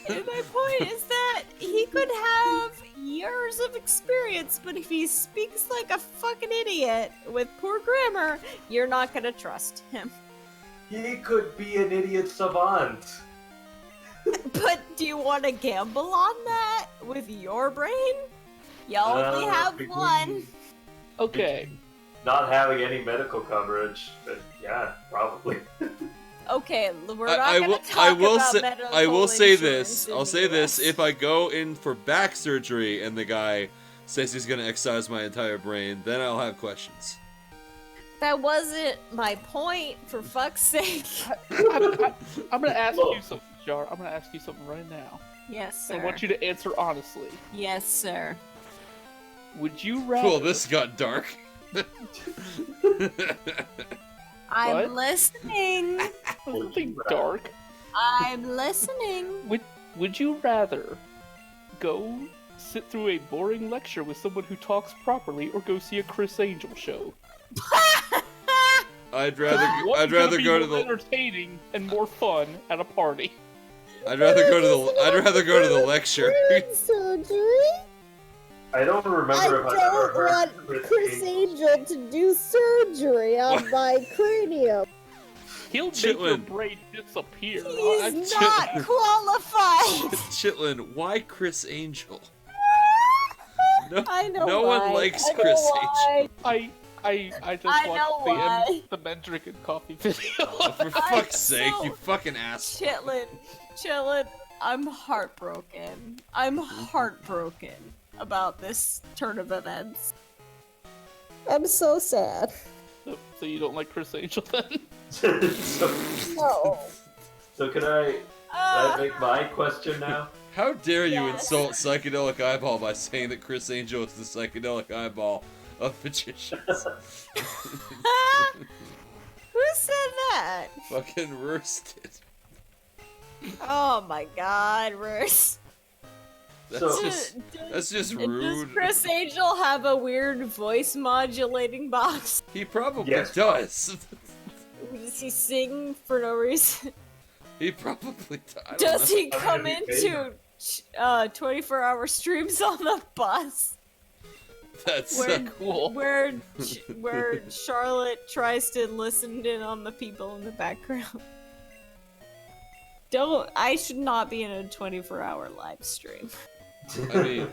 My point is that he could have years of experience, but if he speaks like a fucking idiot with poor grammar, you're not gonna trust him. He could be an idiot savant. But do you want to gamble on that with your brain? You only have between one. Okay. Not having any medical coverage, but yeah, probably. Okay, we're not I gonna will. talk I will about say. medical I will say insurance this. in I'll the say this. US. If I go in for back surgery and the guy says he's gonna excise my entire brain, then I'll have questions. That wasn't my point, for fuck's sake. I'm gonna ask you something, Jar. I'm gonna ask you something right now. Yes, I sir. want you to answer honestly. Yes, sir. Would you rather? Well, this got dark. I'm What? listening. Something dark. I'm listening. Would you rather go sit through a boring lecture with someone who talks properly, or go see a Chris Angel show? I'd rather. What's I'd rather gonna be go to more the. entertaining and more fun at a party. I'd rather go to the. I'd rather go to the lecture. Surgery? I don't I remember if I've ever don't heard want Chris Angel to do surgery on my cranium. He'll make your Chitlin. brain disappear. He's not qualified. Chitlin, why Chris Angel? No, I know no why. one likes I know Chris why. Angel. I just I know watched why. the men drinking coffee video. For fuck's sake, so- you fucking ass. Chillin', I'm heartbroken. I'm heartbroken about this turn of events. I'm so sad. So you don't like Chris Angel then? so, No. so can I make my question now? How dare you Yes. insult Psychedelic Eyeball by saying that Chris Angel is the Psychedelic Eyeball of magicians? Who said that? Fucking roasted. Oh my god, Russ. That's So- just that's just Does rude. Chris Angel have a weird voice modulating box? He probably Yes. does. Does he sing for no reason? He probably does. I don't Does know. he come I mean, he into 24-hour streams on the bus That's where Cool. where Charlotte tries to listen in on the people in the background? I should not be in a 24-hour live stream. I mean,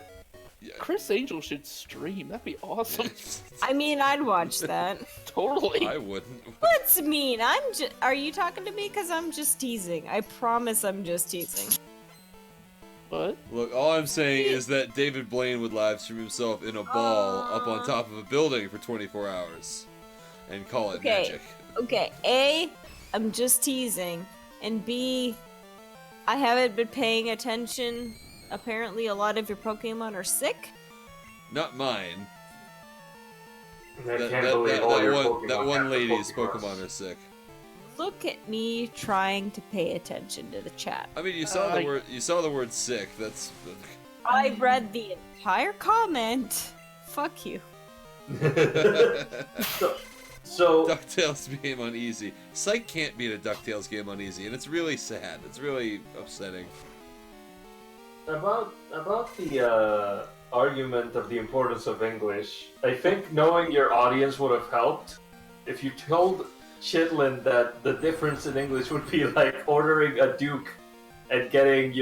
Chris Angel should stream. That'd be awesome. I mean, I'd watch that. Totally. I wouldn't. What's mean? Are you talking to me? Because I'm just teasing. I promise I'm just teasing. What? Look, all I'm saying is that David Blaine would live stream himself in a ball up on top of a building for 24 hours and call it Okay. magic. Okay, A, I'm just teasing. And B, I haven't been paying attention. Apparently, a lot of your Pokemon are sick. Not mine. I can't believe all your That one have lady's Pokemons. Pokemon are sick. Look at me trying to pay attention to the chat. I mean, you saw the word. You saw the word sick. That's. I read the entire comment. Fuck you. So DuckTales game on easy. Psych can't beat a DuckTales game on easy, and it's really sad. It's really upsetting. about the argument of the importance of English, I think knowing your audience would have helped. If you told Chitlin that the difference in English would be like ordering a duke and getting,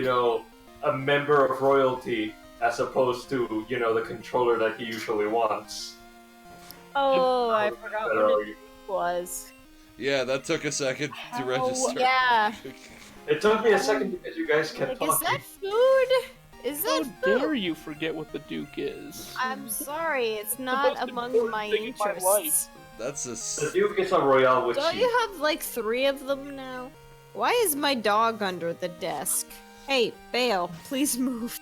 a member of royalty as opposed to, the controller that he usually wants. Oh, I forgot Better what argue. it was. Yeah, that took a second to register. Yeah. It took me a second because you guys kept Like, is talking. that food? Is How that dare food? you forget what the Duke is? I'm sorry, it's The not most among important my thing in my interests. life. That's a. The Duke is a Royale with Don't cheese. you have like 3 of them now? Why is my dog under the desk? Hey, Bale, please move.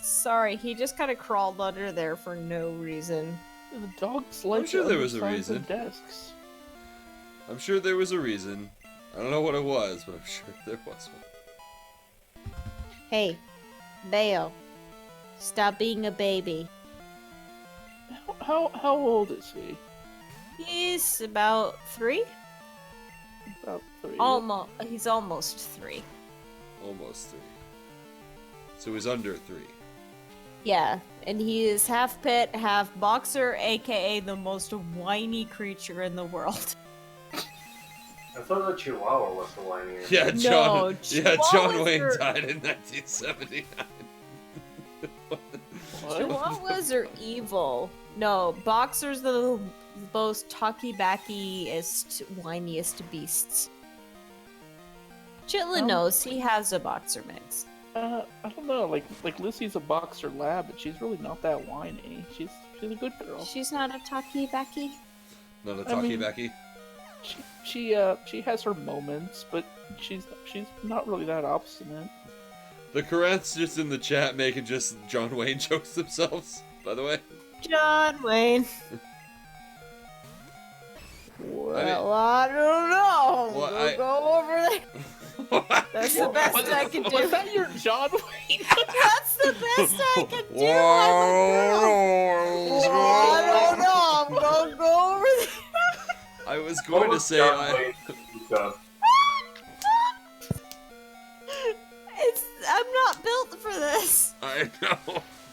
Sorry, he just kind of crawled under there for no reason. The dogs like sure there was a undersized reason. desks. I'm sure there was a reason. I don't know what it was, but I'm sure there was one. Hey, Bale, stop being a baby. How old is he? He's about 3? About 3. Almost. He's almost 3. Almost 3. So he's under 3. Yeah, and he is half pit, half boxer, aka the most whiny creature in the world. I thought the Chihuahua was the whiniest. Yeah, John. Yeah, John Chihuahuas Wayne are- died in 1979. What? Chihuahuas are evil. No, boxers are the most talky-backiest, whiniest beasts. Chitlin knows he has a boxer mix. I don't know. Like Lucy's a boxer lab, but she's really not that whiny. She's a good girl. She's not a talky-backy. Not a I talkie mean- backy. She has her moments, but she's not really that obstinate. The Corinths just in the chat making just John Wayne jokes themselves, by the way. John Wayne. Well, I don't know. Well, We'll go over there. That's the best I can do. Was that your John Wayne? That's the best I can do. I don't know. I'm gonna go over there. I was going to say I'm not built for this. I know.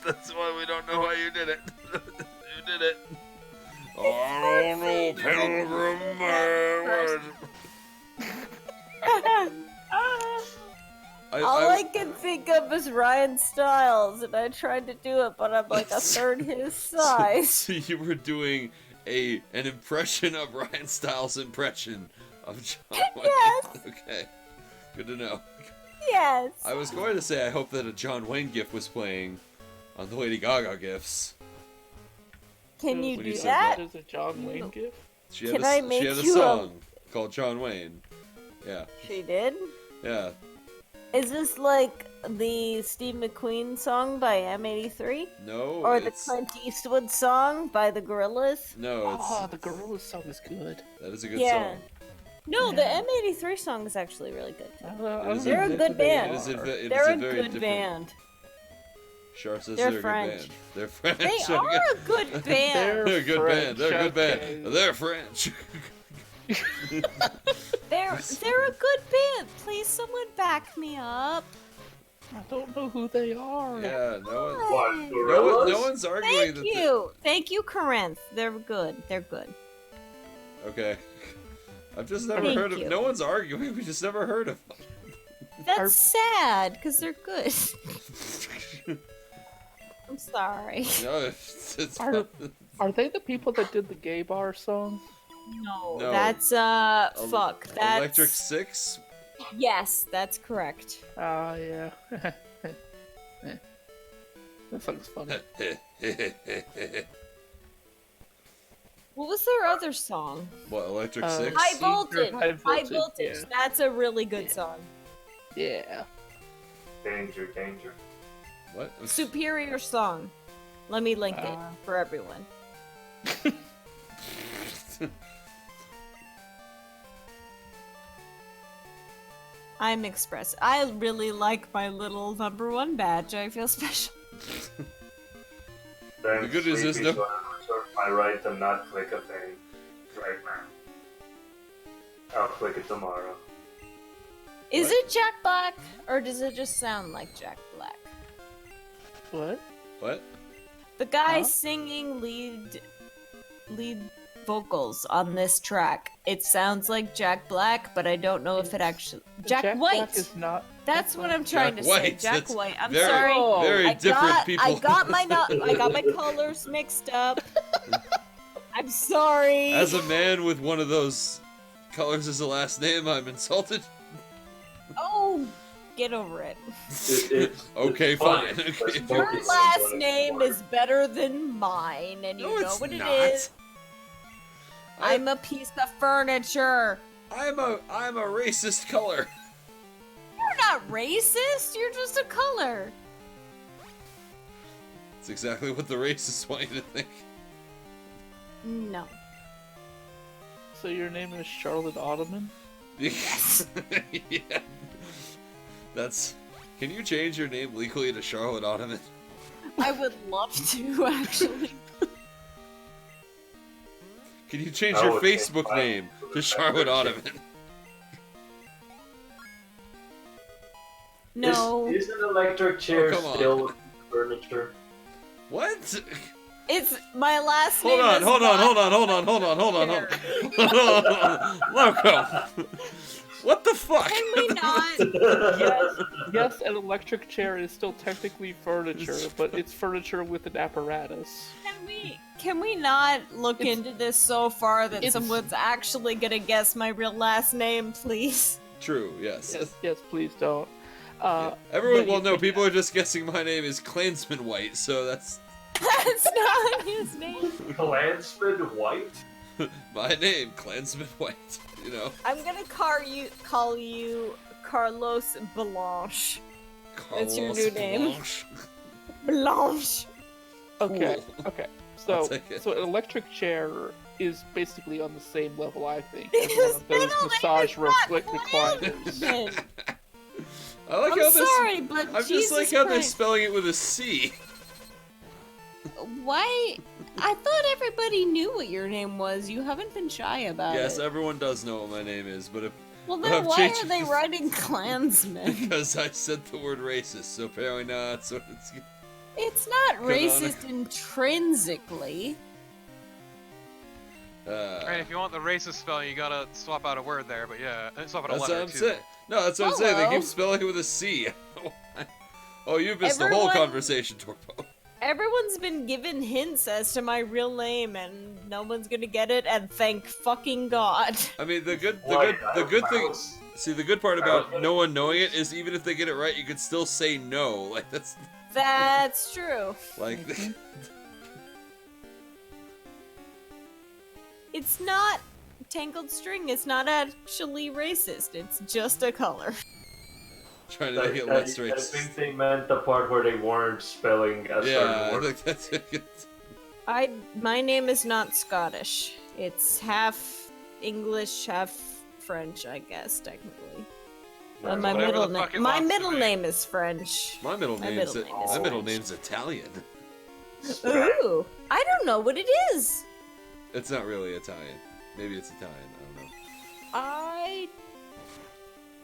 That's why we don't know how you did it. You did it. I don't know, Pilgrim. All I can think of is Ryan Stiles, and I tried to do it, but I'm like a third his size. So you were doing an impression of Ryan Stiles' impression of John Wayne. Yes. Okay. Good to know. Yes. I was going to say I hope that a John Wayne gif was playing on the Lady Gaga gifs. Can you When do you said that? There's a John Wayne gift. She had Can a, I she make had a you a- song called John Wayne. Yeah. She did? Yeah. Is this like the Steve McQueen song by M83? No. Or the it's- Clint Eastwood song by the Gorillaz? No, Oh, the Gorillaz song is good. that is a good Yeah. song. No, the M83 song is actually really good. I don't know, It is They're a good band. It is a They're a very good different. band. Char says They're they're a French. good band. They're French. They are a good band. They're a good band. They're a good okay. band. They're French. They're a good band. Please, someone back me up. I don't know who they are. Yeah, no one. What, No, gorillas? no one's arguing Thank that. you. Thank you, Corinth. They're good. They're good. Okay. I've just never Thank heard of. you. No one's arguing. We just never heard of them. That's sad, because they're good. I'm sorry. No, it's Are, are they the people that did the gay bar song? No, No. that's, fuck. That's... Electric Six. Yes, that's correct. Ah, yeah. That song's funny. What was their other song? What, Electric Uh, Six? High Secret Voltage. High High Voltage, Voltage. yeah. That's a really good song. Yeah. Danger, danger. What? Superior song. Let me link it for everyone. I'm express. I really like my little #1 badge. I feel special. Thanks, The good news is no- so I reserve my right to not click a thing right now. I'll click it tomorrow. Is What? it Jack Black, or does it just sound like Jack Black? What? What? The guy Huh? singing lead vocals on this track. It sounds like Jack Black, but I don't know if it actually Jack White. Black is not. That's what I'm trying Jack to say. White, Jack that's White. I'm very- sorry. Very I different got, people. I got my colors mixed up. I'm sorry. As a man with one of those colors as a last name, I'm insulted. Oh, get over it. Okay, it's funny, fine. because Okay. both Your of them last wanted name to is better than mine, and you No, know it's what not. it is. I'm a piece of furniture. I'm a racist color. You're not racist. You're just a color. It's exactly what the racists want you to think. No. So your name is Charlotte Ottoman? Yes. Yeah. That's. Can you change your name legally to Charlotte Ottoman? I would love to, actually. Can you change I your would change Facebook mine name to to Charlotte Ottoman? No. Is an electric chair come on. still furniture? What? It's my last Hold name. on, is hold on, not hold on, hold on, hold on, hold on, hold on. Loco. What the fuck? Can we not? Yes, an electric chair is still technically furniture, but it's furniture with an apparatus. Can we not look into this so far that it's- someone's actually gonna guess my real last name, please? True, yes. Yes, please don't. Yeah. Everyone, but well, you- no, people are just guessing my name is Klansman White, so that's That's not his name. Clansman White? my name, Klansman White. You know, I'm gonna call you Carlos Blanche. That's your Carlos new name. Blanche. Blanche. Okay, Cool. okay. I'll So, take it. so an electric chair is basically on the same level, I think, His as one of those middle name massage is not recliners. Klansman. I like I'm how this. sorry, but I'm Jesus just like how they're Christ. spelling it with a C. Why? I thought everybody knew what your name was. You haven't been shy about Yes, it. everyone does know what my name is, but if, Well, I've then why changed are they it. writing Klansman? because I said the word racist, so apparently now that's what it's. It's not Come on. racist intrinsically. Right, if you want the racist spelling, you gotta swap out a word there, but yeah, and swap out a That's letter what I'm too. saying. No, that's what I'm saying. They Hello. keep spelling it with a C. Oh, you missed the whole Everyone- conversation, Torpo. Everyone's been given hints as to my real name, and no one's gonna get it. And thank fucking God. I mean, the good thing. Mouse. See, the good part about no one knowing it is even if they get it right, you could still say no. Like that's That's true. like. It's not tangled string. It's not actually racist. It's just a color. Trying to make it less I racist. think they meant the part where they weren't spelling a Yeah, certain I word. think that's it. My name is not Scottish. It's half English, half French, I guess, technically. No, My whatever middle the fuck it name. My wants to middle be. name is French. My middle My name's middle name is my middle French. name's Italian. Ooh, I don't know what it is. It's not really Italian. Maybe it's Italian. I don't know. I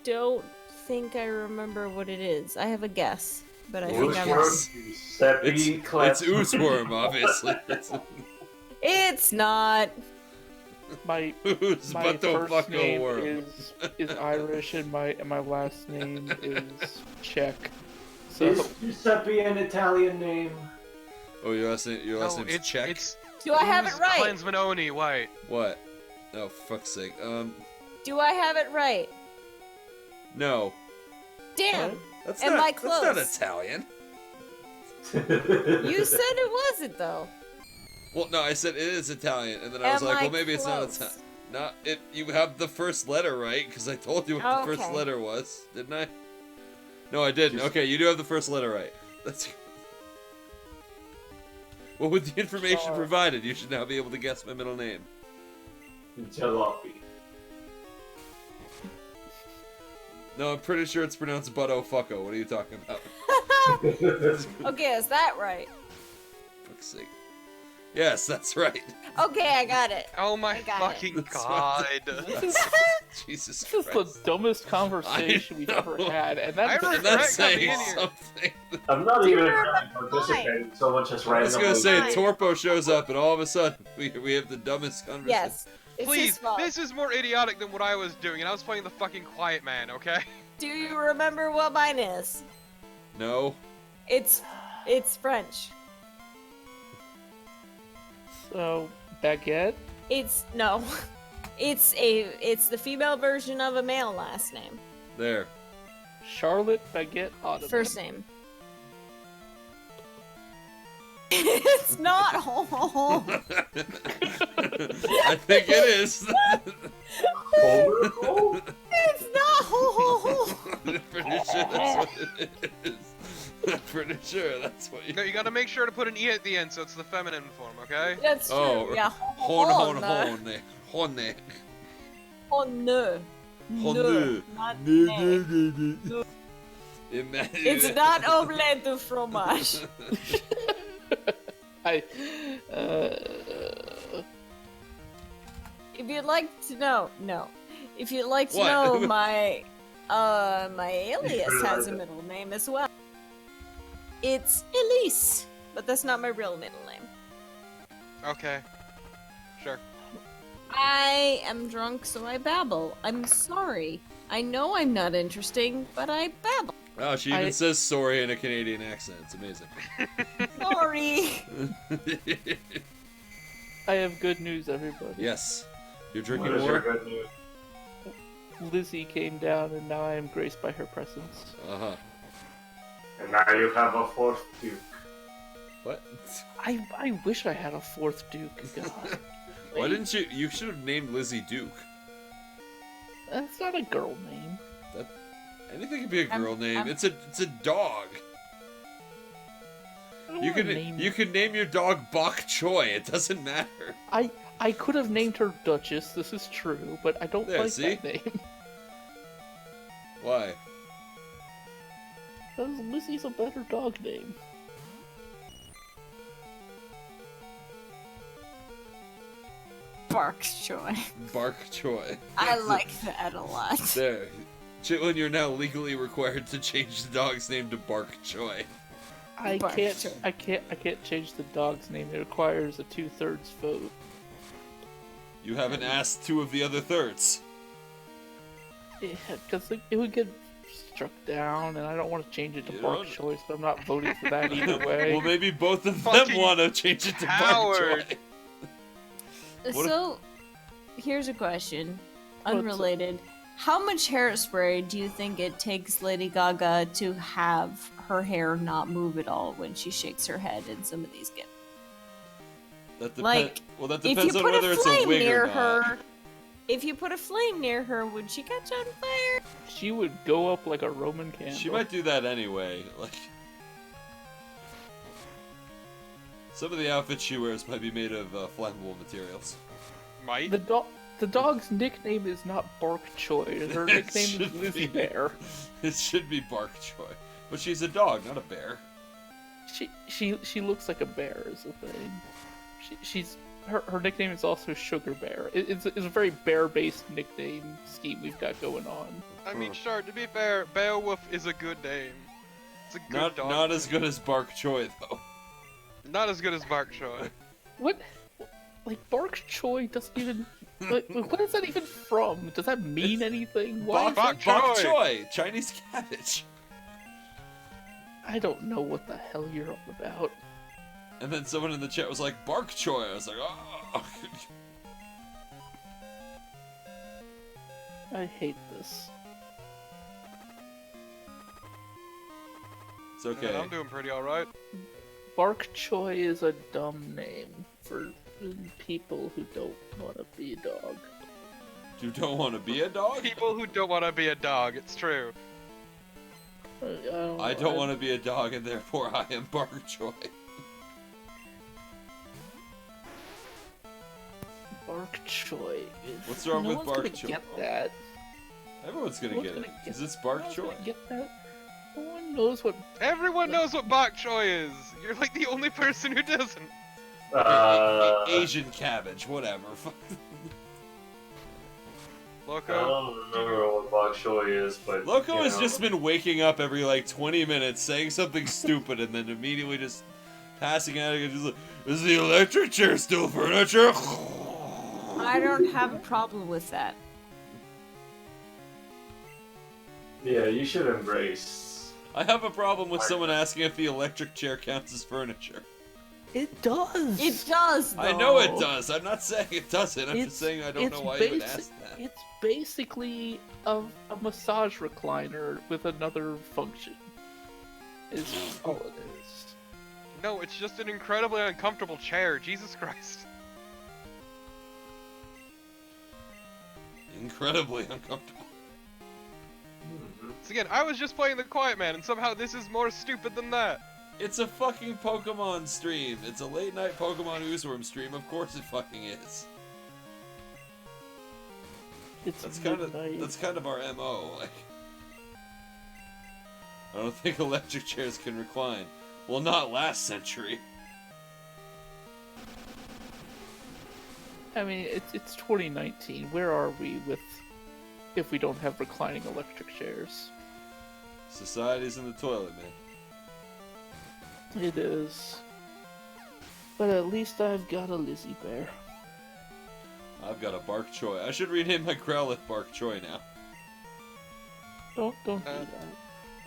don't think I remember what it is. I have a guess, but I think I'm. It's Seppi it's UZworm, obviously. It's not. My Who's my but the first fuck name worm? is Irish, and my last name is Czech. So Is Giuseppe an Italian name? Oh, your last No, name's Czech. it's Do I have it Who's right? Klansman Oni White. What? Oh, fuck's sake. Do I have it right? No. Damn. That's Am not. I That's not close? Italian. You said it wasn't though. Well, no, I said it is Italian, and then I was Am like, I well, maybe it's not close? Italian. Not it. You have the first letter right, because I told you what the first Okay. letter was, didn't I? No, I didn't. Just- Okay, you do have the first letter right. That's. Well, with the information provided, you should now be able to guess my middle name. Jalopy. No, I'm pretty sure it's pronounced Butto Fucko. What are you talking about? Okay, is that right? Fuck's sake. Yes, that's right. Okay, I got it. Oh my I got fucking That's god. Jesus This is Christ. the dumbest conversation we've ever know. had, and I that's And regret that's coming saying in here. something. I'm not Do you even remember trying to participate so much as I was randomly. gonna say, Fine. Torpo shows up, and all of a sudden, we have the dumbest conversation. Yes. It's Please, his fault. this is more idiotic than what I was doing, and I was playing the fucking quiet man, okay? Do you remember what mine is? No. It's French. so baguette. It's no. It's the female version of a male last name. There. Charlotte Baguette Ottoman. First name. It's not home. I think it is. Homer Cole? It's not home. I'm pretty sure that's what it is. I'm pretty sure that's what you. No, you gotta make sure to put an E at the end so it's the feminine form, okay? That's true. Oh, Yeah. Hone. No. Hone. Not Hone. no. Imagine. It's not omelette du fromage. I. If you'd like to know, no. If you'd like to What? know, my alias has a middle name as well. It's Elise, but that's not my real middle name. Okay. Sure. I am drunk, so I babble. I'm sorry. I know I'm not interesting, but I babble. Oh, she even says sorry in a Canadian accent. It's amazing. Sorry. I have good news, everybody. Yes. You're What drinking is your more? good news? Lizzie came down, and now I am graced by her presence. Uh-huh. And now you have a fourth Duke. What? I wish I had a fourth Duke. God. Why didn't you? You should have named Lizzie Duke. That's not a girl name. Anything could be a girl name. I'm- It's a dog. I don't You wanna can name... you can name your dog Bok Choy. It doesn't matter. I could have named her Duchess. This is true, but I don't There, like see? that name. Why? Because Lizzie's a better dog name. Bark Joy. Bark Choy. I like that a lot. There. Chitlin, you're now legally required to change the dog's name to Bark Choy. I Bark can't. Joy. I can't change the dog's name. It requires a 2/3 vote. You haven't asked two of the other thirds. Yeah, because it would get struck down, and I don't want to change it to You Bark don't- Choice, but I'm not voting for that either way. Well, maybe both of them Fucking want to change it to Bark coward. Choy. What if- So, here's a question, What's up? unrelated. How much hairspray do you think it takes Lady Gaga to have her hair not move at all when she shakes her head in some of these gifts? That depends. Like, well, that If you depends on put whether a it's a flame wig near or not. her, if you put a flame near her, would she catch on fire? She would go up like a Roman candle. She might do that anyway. Like, some of the outfits she wears might be made of flammable materials. Might? The dog's nickname is not Bark Choy. Her It nickname is should Lizzie be. Bear. It should be Bark Choy, but she's a dog, not a bear. She looks like a bear is the thing. She's her nickname is also Sugar Bear. It's a very bear-based nickname scheme we've got going on. I mean, sure, to be fair, Beowulf is a good name. It's a good dog. Not as good as Bark Choy though. Not as good as Bark Choy. What? Like Bark Choy doesn't even. Like, what is that even from? Does that mean anything? Why? Bok Bok choy. Choy, Chinese cabbage. I don't know what the hell you're on about. And then someone in the chat was like, Bark Choy. I was like, oh. I hate this. It's okay. Yeah, I'm doing pretty alright. Bark Choy is a dumb name for people who don't want to be a dog. You don't want to be a dog? People who don't want to be a dog, it's true. I don't want to be a dog, and therefore I am bok choy. Bok choy. What's wrong with one's bok gonna choy? Get that. Everyone's gonna get it, because it's bok No one's choy. gonna Get that. No one knows what. Everyone knows what bok choy is. You're like the only person who doesn't. Asian cabbage, whatever. I Loco. don't remember what bok choy is, but Loco you has know. just been waking up every like 20 minutes, saying something stupid, and then immediately just passing out and just like, is the electric chair still furniture? I don't have a problem with that. Yeah, you should embrace. I have a problem with someone asking if the electric chair counts as furniture. It does. It does, though. I know it does. I'm not saying it doesn't. I'm just saying I don't know why you would ask that. It's basically a massage recliner with another function. Is all it is. No, it's just an incredibly uncomfortable chair. Jesus Christ. Incredibly uncomfortable. So again, I was just playing the Quiet Man, and somehow this is more stupid than that. It's a fucking Pokemon stream. It's a late night Pokemon UZworm stream. Of course it fucking is. It's That's midnight. kind of our MO. Like, I don't think electric chairs can recline. Well, not last century. I mean, it's 2019. Where are we with if we don't have reclining electric chairs? Society's in the toilet, man. It is. But at least I've got a Lizzie Bear. I've got a Bok Choy. I should rename my Growlithe Bok Choy now. Don't do that.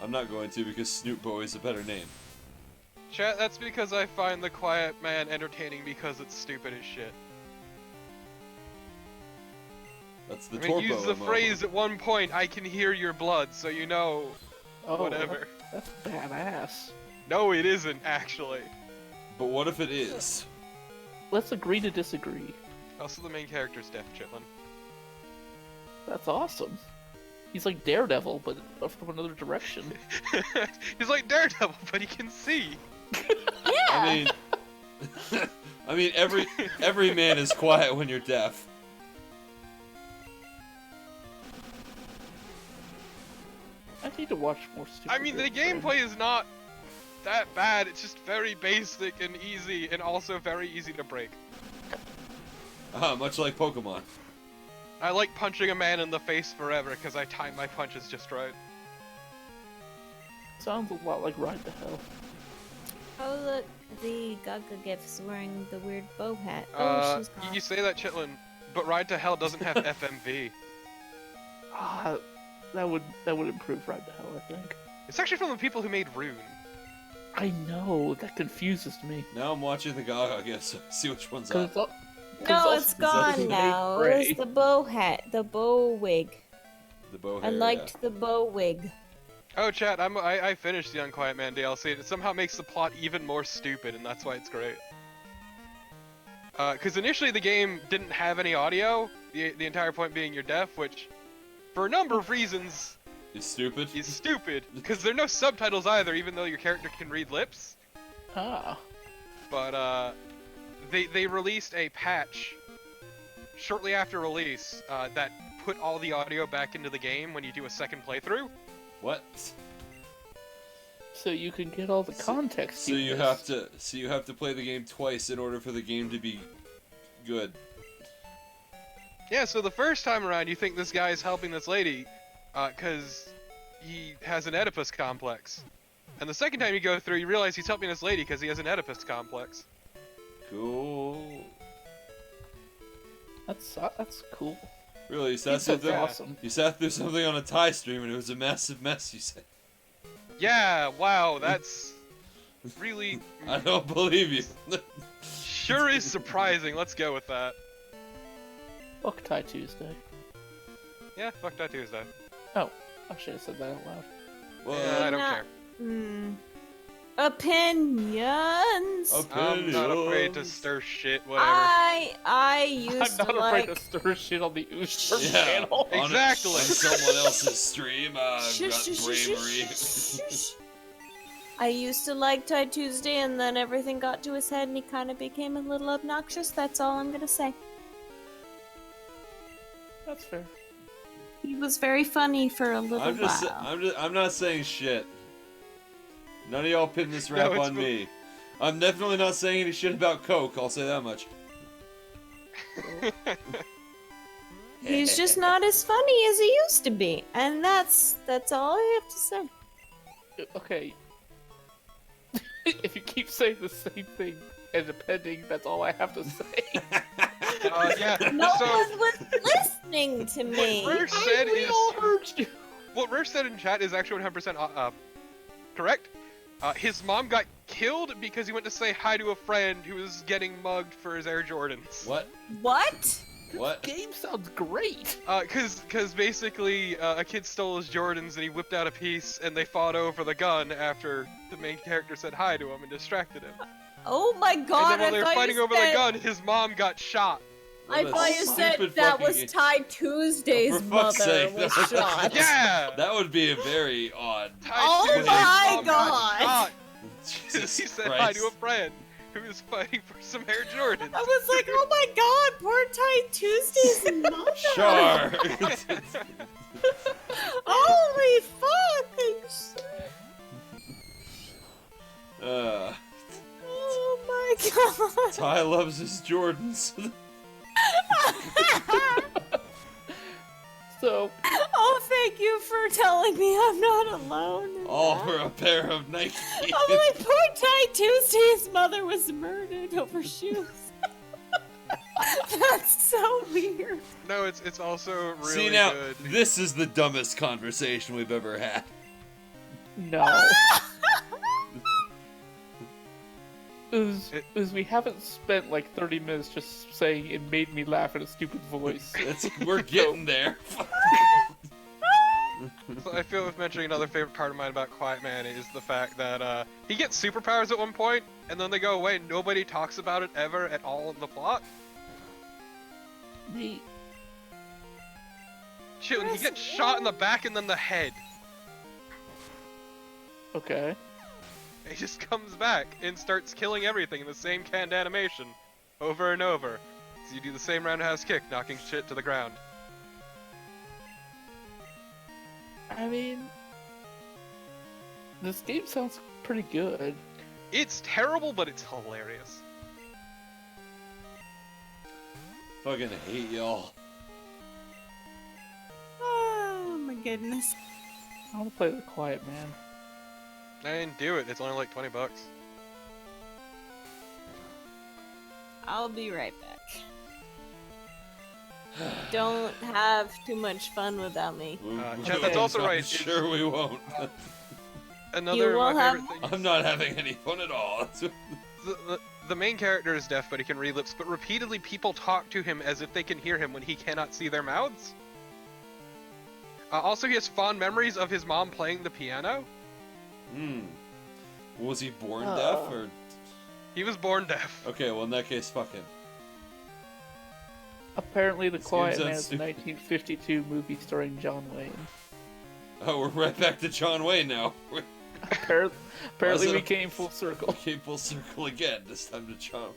I'm not going to because Snoop Boy is a better name. Chat, that's because I find the Quiet Man entertaining because it's stupid as shit. That's the I mean, Torpo use the MO. phrase at one point, I can hear your blood, so you know, Oh, whatever. That's badass. No, it isn't, actually. But what if it is? Let's agree to disagree. Also, the main character's deaf, Chitlin. That's awesome. He's like Daredevil, but from another direction. He's like Daredevil, but he can see. I mean, every man is quiet when you're deaf. I need to watch more Super I mean, the gameplay is not that bad. It's just very basic and easy, and also very easy to break. Much like Pokemon. I like punching a man in the face forever because I time my punches just right. Sounds a lot like Ride to Hell. Oh look, the Gaga Gif's wearing the weird bow hat. Uh, she's gone. you say that, Chitlin, but Ride to Hell doesn't have FMV. Ah, that would improve Ride to Hell, I think. It's actually from the people who made Rune. I know, that confuses me. Now I'm watching the Gaga Gifts, so see which one's Cause up. it's all, No, it's gone now. It was the bow hat, the bow wig. The bow I hair, liked the bow wig. Oh, chat, I finished the Unquiet Man DLC, and it somehow makes the plot even more stupid, and that's why it's great. Because initially the game didn't have any audio, the entire point being you're deaf, which, for a number of reasons, It's stupid. is stupid. Because there are no subtitles either, even though your character can read lips. Ah. But, they released a patch shortly after release that put all the audio back into the game when you do a second playthrough. What? So you can get all the context. So you have to play the game twice in order for the game to be good. Yeah, so the first time around you think this guy is helping this lady because he has an Oedipus complex. And the second time you go through, you realize he's helping this lady because he has an Oedipus complex. Cool. That's cool. Really, you sat He's so through awesome. you sat through something on a Thai stream and it was a massive mess. You said. Yeah, wow, that's really I don't believe you. sure is surprising. Let's go with that. Fuck Tie Tuesday. Yeah, fuck that Tuesday. Oh, I should have said that out loud. Well, Yeah, I don't Not- care. opinions. I'm not afraid to stir shit, whatever. I used I'm to not afraid like. to stir shit on the UZworm Yeah, channel. Exactly. On someone else's stream, I've Shush, got shush, shush, bravery. shush, shush. I used to like Ty Tuesday, and then everything got to his head, and he kind of became a little obnoxious. That's all I'm gonna say. That's fair. He was very funny for a little while. I'm not saying shit. None of y'all pin this rap it's on me. I'm definitely not saying any shit about Coke. I'll say that much. He's just not as funny as he used to be, and that's all I have to say. Okay. If you keep saying the same thing and depending, that's all I have to say. Yeah. No So one was listening to me. what Rursh said We is all heard you. what Rursh said in chat is actually 100% correct. His mom got killed because he went to say hi to a friend who was getting mugged for his Air Jordans. What? What? What? Game sounds great. Cause basically a kid stole his Jordans and he whipped out a piece and they fought over the gun after the main character said hi to him and distracted him. Oh my god! And then while they were I thought fighting you over said, the gun, his mom got shot. I What a thought you said stupid that fucking was game. Ty Tuesday's For mother fuck's sake, was that- shot. Yeah. That would be a very odd. Oh Tuesday's my mom got God. shot. Jesus He said hi Christ. to a friend who was fighting for some Air Jordans. I was like, oh my god, poor Ty Tuesday's mother. Sure. Holy fuck! Oh my god. Ty loves his Jordans. So, Oh, thank you for telling me I'm not alone. in All that. for a pair of Nike. I'm like, poor Ty Tuesday's mother was murdered over shoes. That's so weird. No, it's also really See now, good. this is the dumbest conversation we've ever had. no. Is we haven't spent like 30 minutes just saying it made me laugh in a stupid voice. We're getting there. So I feel with mentioning another favorite part of mine about Quiet Man is the fact that he gets superpowers at one point, and then they go away. Nobody talks about it ever at all in the plot. Shit, he gets shot in the back and then the head. Okay. He just comes back and starts killing everything in the same canned animation, over and over. So you do the same roundhouse kick, knocking shit to the ground. I mean, this game sounds pretty good. It's terrible, but it's hilarious. Fucking hate y'all. Oh my goodness. I want to play the Quiet Man. I didn't do it. It's only like $20. I'll be right back. Don't have too much fun without me. Chet, that's also I'm right. Sure, we won't. Another You of will my have- favorite things. I'm not having any fun at all. The main character is deaf, but he can read lips. But repeatedly, people talk to him as if they can hear him when he cannot see their mouths. Also, he has fond memories of his mom playing the piano. Was he born deaf or? He was born deaf. Okay, well in that case, fuck him. Apparently, The This Quiet game's Man is a stupid. 1952 movie starring John Wayne. Oh, we're right back to John Wayne now. Apparently, we came full circle. Came full circle again. This time to John.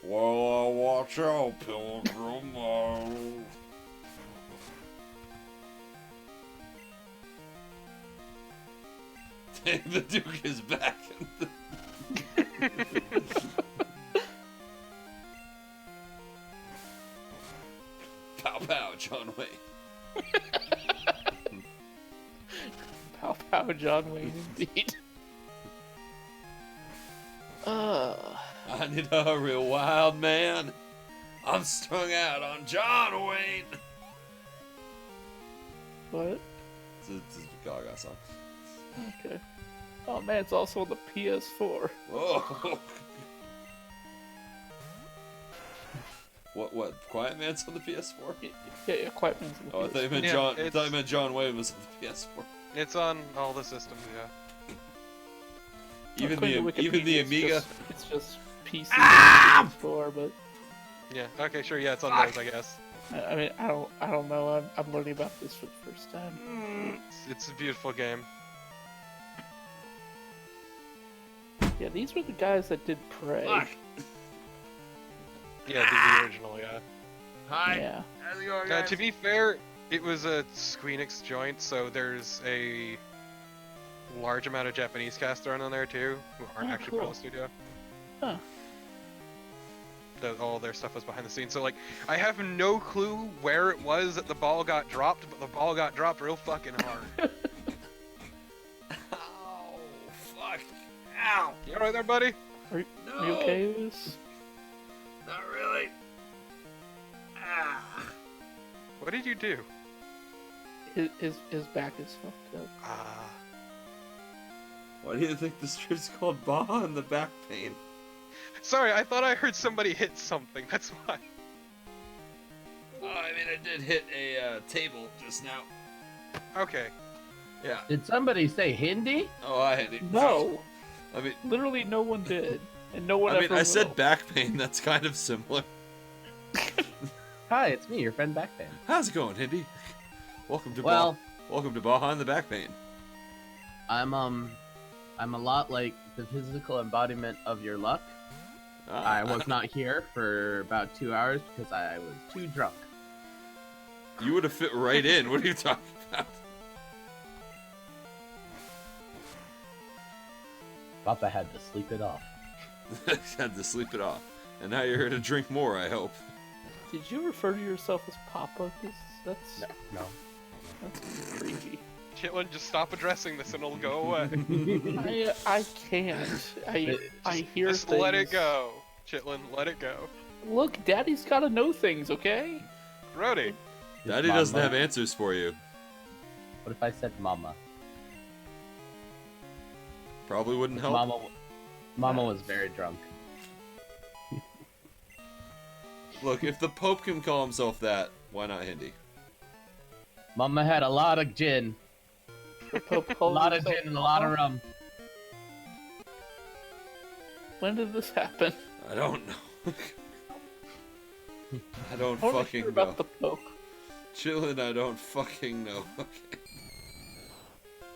Well, watch out, Pilgrim. The Duke is back. Pow pow, John Wayne. Pow pow, John Wayne, indeed. I need a real wild man. I'm strung out on John Wayne. What? It's a Gaga song. Okay. Oh man, it's also on the PS4. Whoa. What? Quiet Man's on the PS4? Yeah, Quiet Man's on the Oh, I PS4. thought you meant Yeah, John. I it's- thought you meant John Wayne was on the PS4. It's on all the systems, yeah. Even According to even the Wikipedia, Amiga. It's just PC and PS4, but Yeah. Okay. Sure. Yeah. It's on those, I guess. I mean, I don't know. I'm learning about this for the first time. It's a beautiful game. Yeah, these were the guys that did Prey. Yeah, the original. Yeah. Hi. Yeah. How's it going, To be fair, it was a Squeenix joint, so there's a large amount of Japanese cast thrown on there too, who aren't Oh, actually cool. part of the studio. Huh. All their stuff was behind the scenes. So like, I have no clue where it was that the ball got dropped, but the ball got dropped real fucking hard. Ow! Fuck! Ow! You alright there, buddy? Are you No! okay with this? Not really. Ah! What did you do? His back is fucked up. Ah. Why do you think the strip's called Baja and the back pain? Sorry, I thought I heard somebody hit something. That's why. Oh, I mean, I did hit a table just now. Okay. Yeah. Did somebody say Hindi? Oh, I hit it. No, I mean, literally no one did, and no one I mean, ever I will. said back pain. That's kind of similar. Hi, it's me, your friend Backband. How's it going, Hindi? Welcome to Well, Welcome to Baja and the back pain. I'm a lot like the physical embodiment of your luck. Ah, I was not here for about 2 hours because I was too drunk. You would have fit right in. What are you talking about? Papa had to sleep it off. Had to sleep it off. And now you're here to drink more, I hope. Did you refer to yourself as Papa? 'Cause that's No. that's creepy. Chitlin, just stop addressing this and it'll go away. I can't. I hear Just things. let it go. Chitlin, let it go. Look, Daddy's gotta know things, okay? Brody. Daddy Mama. doesn't have answers for you. What if I said Mama? Probably wouldn't help. Mama was very drunk. Look, if the Pope can call himself that, why not Hindi? Mama had a lot of gin. The Pope A called lot of himself gin and a lot of Papa? rum. When did this happen? I don't know. I don't I wanna fucking hear know. about the Pope. Chillin', I don't fucking know. Okay.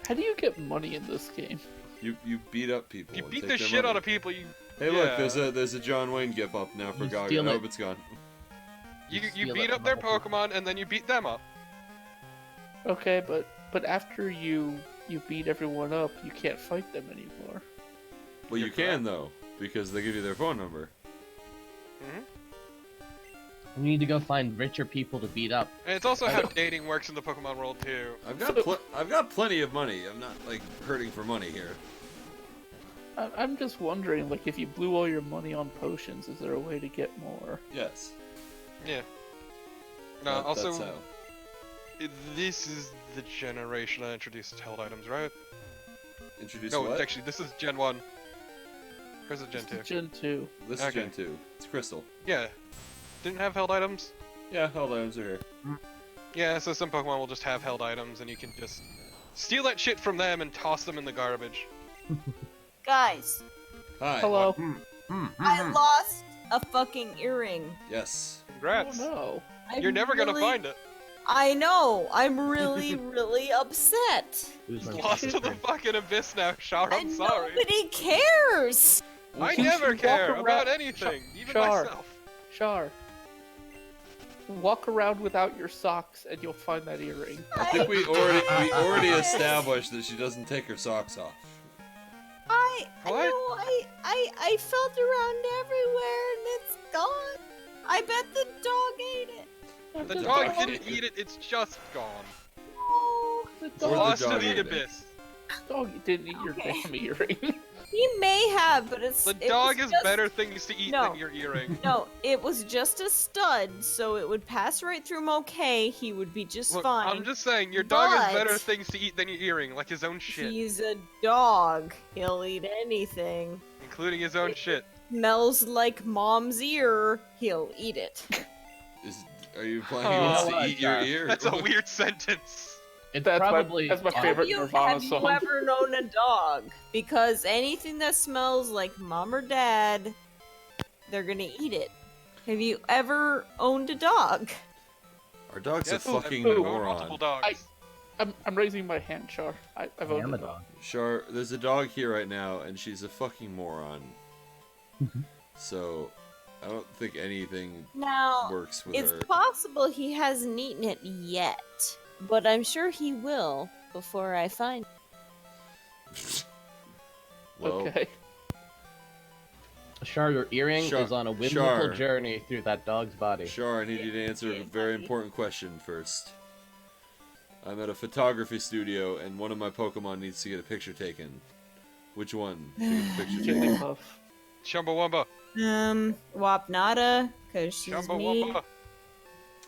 How do you get money in this game? You beat up people. You and beat take the their shit money. out of people. You Hey, yeah. look, there's a John Wayne gif up now for You Gaga. steal I it. hope it's gone. you steal beat it up from their other people. Pokemon and then you beat them up. Okay, but after you beat everyone up, you can't fight them anymore. Well, you You're can though, because they give you their phone number. We need to go find richer people to beat up. And it's also how dating works in the Pokemon world too. I've got plenty of money. I'm not like hurting for money here. I'm just wondering, like, if you blew all your money on potions, is there a way to get more? Yes. Yeah. No, That's also, how. this is the generation I introduced held items, right? Introduce No, what? actually, this is Gen 1. Where's the Gen 2? Gen 2. This is Okay. Gen 2. It's Crystal. Yeah. Didn't have held items? Yeah, held items are here. Yeah, so some Pokemon will just have held items and you can just steal that shit from them and toss them in the garbage. Guys, Hi. Hello. I lost a fucking earring. Yes. Congrats. Oh no. You're never gonna find it. I know. I'm really, really upset. Who's my Lost to the friend? fucking abyss now, Char. I'm And sorry. nobody cares. I You never should care walk about around- anything, even Char. myself. Char. Walk around without your socks and you'll find that earring. I think we already established that she doesn't take her socks off. What? I felt around everywhere and it's gone. I bet the dog ate it. The The dog dog didn't ate eat it, it's just gone. No. The Or the Lost to dog the ate it. abyss. dog didn't eat your Okay. damn earring. He may have, but The it dog was has just- better things to eat No. than your earring. No, it was just a stud, so it would pass right through him okay. He would be just Look, fine. I'm just saying, your dog has But- better things to eat than your earring, like his own shit. He's a dog. He'll eat anything. Including his own shit. Smells like mom's ear. He'll eat it. Are you planning Oh, to eat your ear? That's a weird sentence. It's That's probably my Have favorite you, Nirvana have you song. ever known a dog? Because anything that smells like mom or dad, they're gonna eat it. Have you ever owned a dog? Our dog's Yes, a fucking I've owned moron. multiple dogs. I'm raising my hand, Char. I've I owned am a a dog. dog. Char, there's a dog here right now, and she's a fucking moron. So, I don't think anything Now, works with it's her. possible he hasn't eaten it yet, but I'm sure he will before I find Well, Okay. Char, your earring Char- is on a whimsical Char. journey through that dog's body. Char, I need you to answer a very important question first. I'm at a photography studio, and one of my Pokemon needs to get a picture taken. Which one should get the picture taken? Jigglypuff. Chumbawamba. Wapnata, because she's me. Chumbawamba.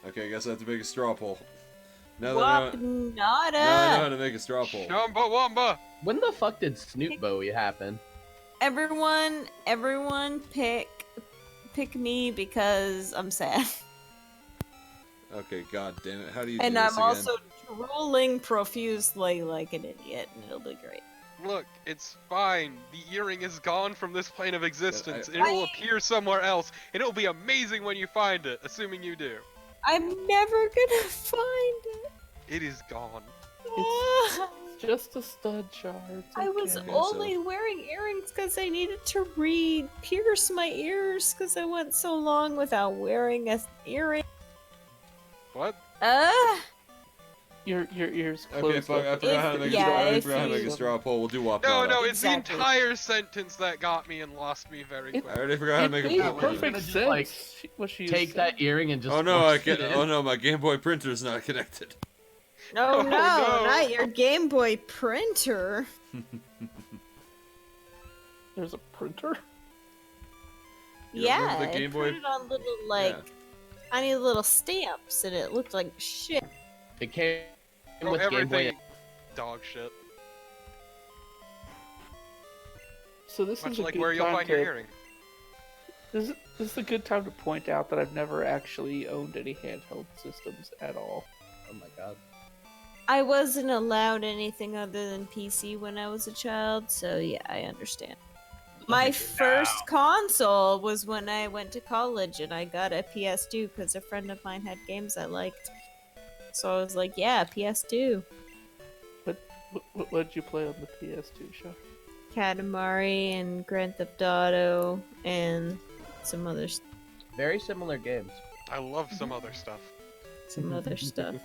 Okay, I guess I have to make a straw poll. Now that I know, Wapnata! now I know how to make a straw poll. Chumbawamba. When the fuck did Snoot Bowie happen? Everyone pick me because I'm sad. Okay, god damn it. How do you do And this I'm again? also drooling profusely like an idiot, and it'll be great. Look, it's fine. The earring is gone from this plane of existence. I- It will appear somewhere else, and it'll be amazing when you find it, assuming you do. I'm never gonna find it. It is gone. Ah, Just a stud, Char. It's I was okay. only wearing earrings because I needed to pierce my ears because I went so long without wearing an earring. What? Your ears Okay, closed. fuck, I up. forgot how to make, Yeah, I if forgot how to make a you- straw poll. We'll do Wapnata. No, it's the Exactly. entire sentence that got me and lost me very It- quick. I already forgot how to make a It made poll. perfect Just, sense. like, what she Take is that saying. earring and just. Oh no, I force it can't. in. Oh no, my Game Boy printer's not connected. No, Oh, no, no. not your Game Boy printer. There's a printer. You don't remember Yeah, the Game it Boy? printed on little tiny little stamps, and it looked like shit. It came Oh, with Game Boy. everything dog shit. So this Much is a like good where you'll time find to, your earring. This is a good time to point out that I've never actually owned any handheld systems at all. Oh my god. I wasn't allowed anything other than PC when I was a child, so yeah, I understand. My first console was when I went to college, and I got a PS2 because a friend of mine had games I liked. So I was like, yeah, PS2. What did you play on the PS2 show? Katamari and Grand Theft Auto and some other Very similar games. I love some other stuff. stuff.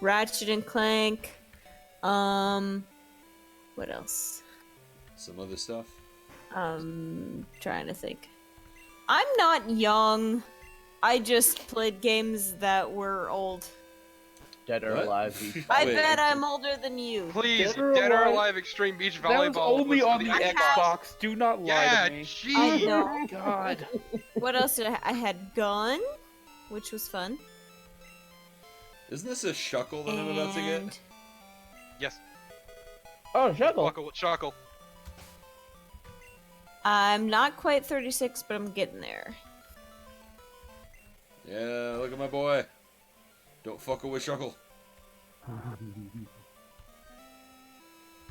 Ratchet and Clank. What else? Some other stuff. Trying to think. I'm not young. I just played games that were old. Dead or What? Alive. I Wait. bet I'm older than you. Please, Dead or Dead or Alive? Alive Extreme Beach That was Volleyball. only was for on the Xbox. Do not lie Yeah, to me. I gee. know. God. What else did I had Gun, which was fun. Isn't this a shuckle that I'm about to And get? Yes, Oh, Shuckle. Shuckle with Shuckle. I'm not quite 36, but I'm getting there. Yeah, look at my boy. Don't fuck with shuckle.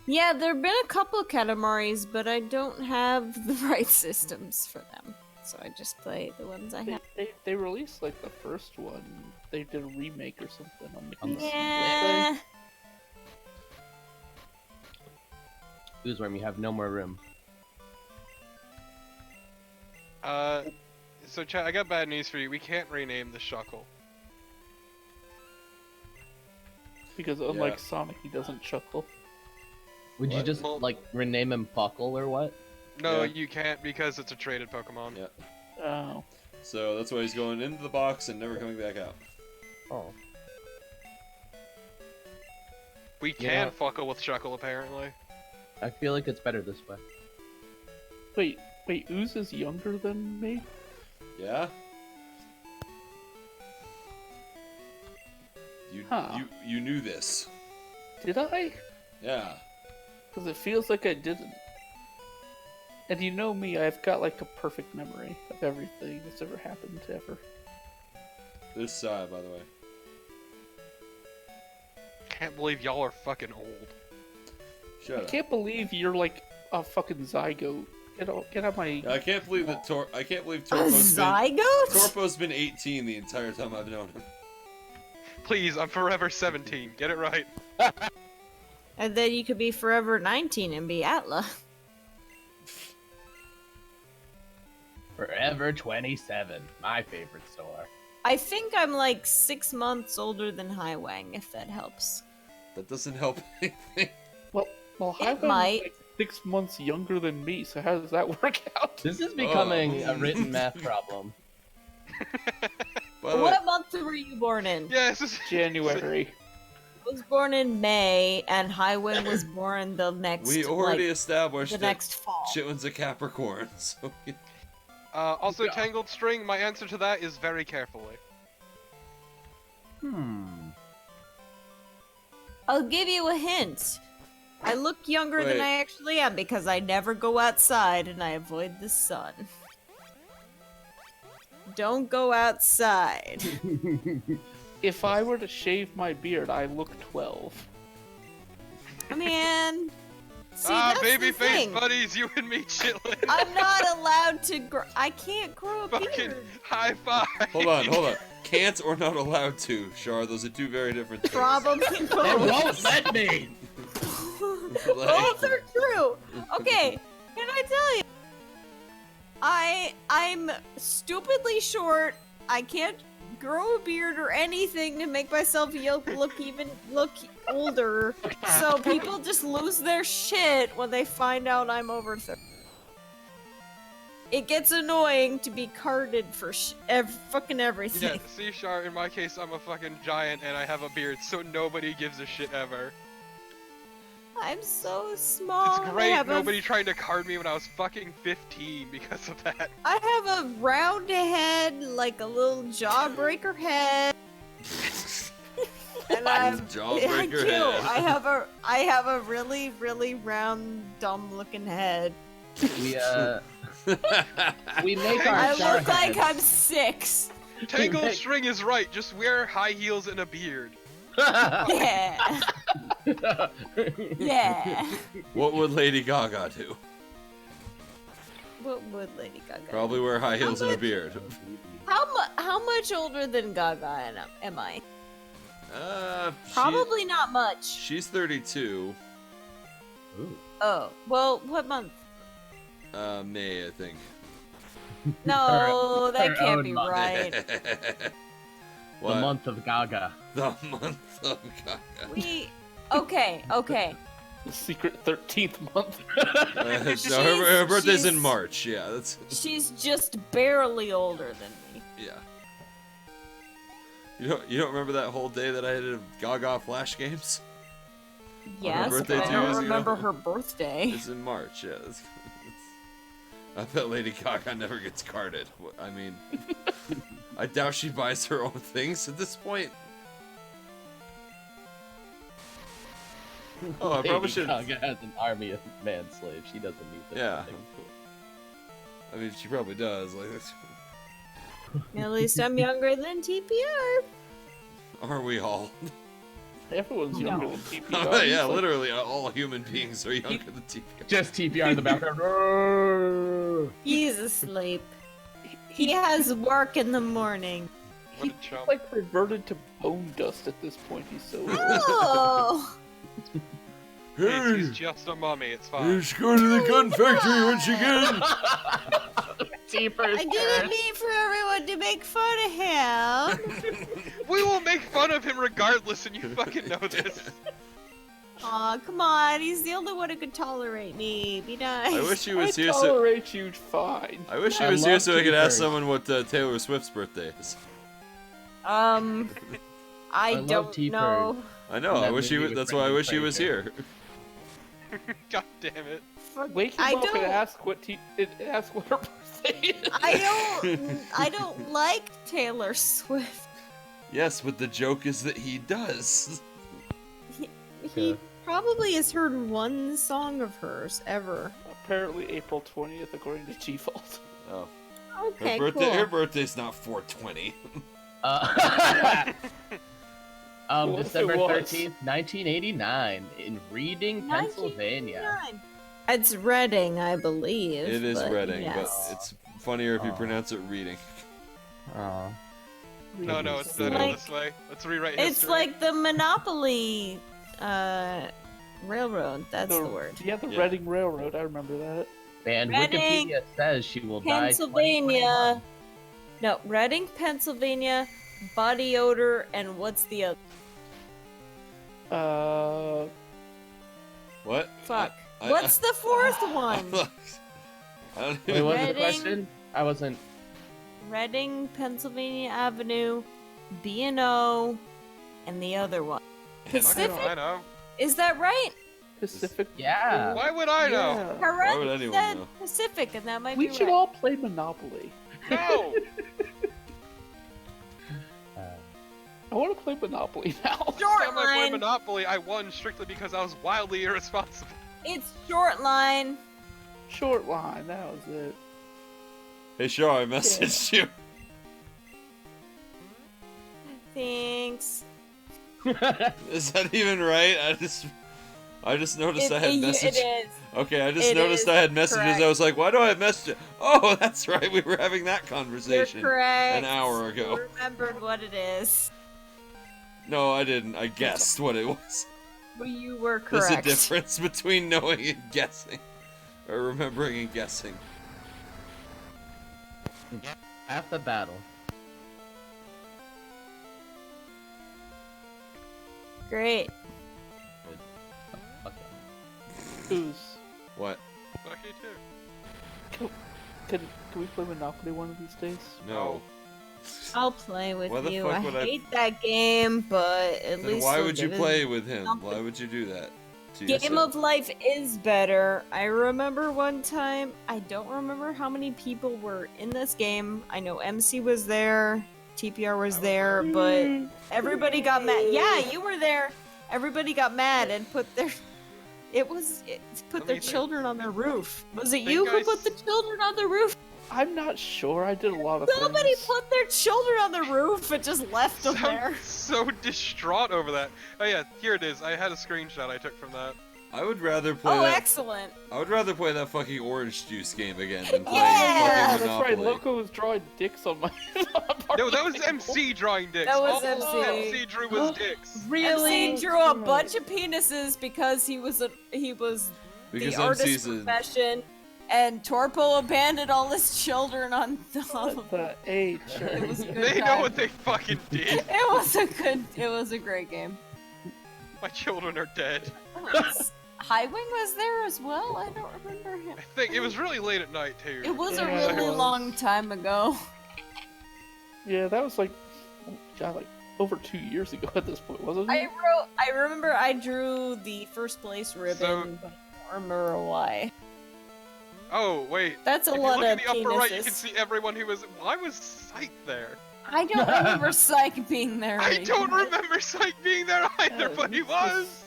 Yeah, there have been a couple of Katamaris, but I don't have the right systems for them. So I just play the ones I have. They released like the first one. They did a remake or something on the On the PC. Yeah. UZworm, you have no more room. So Chad, I got bad news for you. We can't rename the Shuckle. Because unlike Yeah. Sonic, he doesn't chuckle. Would you What? just, Well- like, rename him Puckle or what? No, Yeah. you can't because it's a traded Pokemon. Yeah. Oh. So that's why he's going into the box and never coming back out. Oh. We Yeah. can fuckle with Shuckle apparently. I feel like it's better this way. Wait, Ooze is younger than me? Yeah? You Huh. you knew this. Did I? Yeah. Because it feels like I didn't. And you know me, I've got like a perfect memory of everything that's ever happened ever. This side, by the way. can't believe y'all are fucking old. Shut I up. can't believe you're like a fucking zygote. Get out my. I can't believe that I can't believe A zygote? Torpo's been 18 the entire time I've known him. Please, I'm forever 17. Get it right. And then you could be forever 19 and be Atla. Forever 27, my favorite store. I think I'm like 6 months older than Highwang, if that helps. That doesn't help anything. Well, Highway's might. like 6 months younger than me, so how does that work out? This is becoming a written math problem. By the way, What month were you born in? Yes. January. I was born in May, and Highwing was born the next. we already like, established the that next fall. Chitlin's a Capricorn, so Also, Tangled String, my answer to that is very carefully. I'll give you a hint. I look younger Wait. than I actually am because I never go outside and I avoid the sun. Don't go outside. If I were to shave my beard, I look 12. Man. See, that's the Babyface thing. buddies, you and me chillin'. I'm not allowed to grow. I can't grow a Fucking beard. high five. hold on. Can't or not allowed to, Char. Those are two very different things. Probably They both. won't let me! Both are true. Okay, can I tell you? I'm stupidly short. I can't grow a beard or anything to make myself look older. So people just lose their shit when they find out I'm over 30. It gets annoying to be carded for fucking everything. Yeah, see, Shar, in my case, I'm a fucking giant and I have a beard, so nobody gives a shit ever. I'm so small. It's and great, I have nobody tried to card me when I was fucking 15 because of that. I have a round head, like a little jawbreaker head. And I Jawbreaker do. head. I have a really, really round, dumb-looking head. We make our I Char look like heads. I'm 6. Tangled String is right, just wear high heels and a beard. Yeah. Yeah. What would Lady Gaga do? What would Lady Gaga? Probably wear high heels and a much- beard. How much older than Gaga am I? She- Probably not much. She's 32. Oh, well, what month? May, I think. No, that her can't own be month. right. What? The month of Gaga. The month of Gaga. Okay. The secret 13th month. No, her birthday's in she's- March. Yeah, that's She's just barely older than me. yeah. You don't remember that whole day that I had Gaga Flash games? Yes, birthday but I 2 don't years ago? remember her birthday. It's in March. Yeah. I bet Lady Gaga never gets carded. I mean, I doubt she buys her own things at this point. Oh, I probably Lady should. Gaga has an army of man slaves. She doesn't need that. Yeah. I mean, she probably does. Like, At least I'm younger than TPR. aren't we all? Everyone's younger No. than TPR. Yeah, literally, all human beings are younger than TPR. Just TPR in the background. He's asleep. He has work in the morning. What a chump. Like reverted to bone dust at this point. He's so. Oh! He's just a mummy, it's fine. Let's go to the gun factory once again. I didn't mean for everyone to make fun of him. We will make fun of him regardless, and you fucking know this. Aw, come on. He's the only one who could tolerate me. Be nice. I wish he I was here so. tolerate you fine. I wish he I was here love so I could Katy ask Perry. someone what Taylor Swift's birthday is. I love don't T-Bird. know. I know. I That wish he. movie with That's why I Brendan wish he was Fraser. here. God damn it. Wake him I up and don't- ask what ask what her birthday is. I don't like Taylor Swift. Yes, but the joke is that he does. He Yeah. probably has heard one song of hers ever. Apparently April 20th, according to G-Fault. Oh, Okay, her cool. birthday's not 420. What if it December was? 13th, 1989, in Reading, Pennsylvania. 1989. It's Reading, I believe. It is but Reading, yes. but it's funnier if you Aw. pronounce it reading. Oh. No, it's It's better like- this way. Let's rewrite history. It's like the Monopoly railroad. That's the word. Yeah, the Yeah. Reading Railroad. I remember that. And Reading, Wikipedia says she will die Pennsylvania. No, Reading, Pennsylvania, body odor, and what's the other? What? Fuck. I- What's the fourth one? I don't Wait, even what was the Reading. question? I wasn't. Reading, Pennsylvania Avenue, B&O, and the other one. Pacific? I know. Is that right? Pacific. Yeah. Why would I know? Yeah. Correct. would anyone Said know? Pacific, and that might We be should right. all play Monopoly. No! I want to play Monopoly now. Last time I played Shortline. Monopoly, I won strictly because I was wildly irresponsible. It's short line. Short line. That was it. Hey, Shaw, I messaged you. Thanks. Is that even right? I just noticed I had messages. It is. Okay, I just It noticed is I had messages. correct. I was like, why do I have messages? Oh, that's right. We were having that You're conversation correct. an hour You ago. remembered what it is. No, I didn't. I guessed what it was. Well, you were There's correct. a difference between knowing and guessing. Or remembering and guessing. At the battle. Great. Okay. Who's? What? Fuck you too. Can we play Monopoly one of these days? No. I'll play with Why the you. fuck I would I- hate that game, but at Then least why you'll would you give it- play with him? something. Why would you do that? To Game yourself? of Life is better. I remember one time, I don't remember how many people were in this game. I know MC was there, TPR was there, but everybody got mad. Yeah, you were there. Everybody got mad and put their Let their me think. children on their roof. Was it Think you who I put the children on the roof? I'm not sure. I did a lot of Somebody things. put their children on the roof and just left them there. So distraught over that. Oh yeah, here it is. I had a screenshot I took from that. I would rather play Oh, that. excellent. I would rather play that fucking orange juice game again than playing Yeah! fucking That's right. Monopoly. Loco was drawing dicks on my. No, that was MC drawing dicks. That was All MC. MC drew was dicks. MC drew a bunch of penises because he was Because the artist MC's a profession, and Torpo abandoned all his children on The H. It was a good They know time. what they fucking did. It was a great game. My children are dead. Highwing was there as well. I don't remember him. I think it was really late at night too. It was a Yeah, it really was. long time ago. Yeah, that was like, oh God, like over 2 years ago at this point, wasn't it? I remember I drew the first place ribbon, but I don't remember why. Oh wait. That's a If you lot look in of the upper right, you penises. can see everyone who was. Why was Psych there? I don't remember Psych being there. I don't anymore. remember Psych being there either, Yeah, but he this was. is-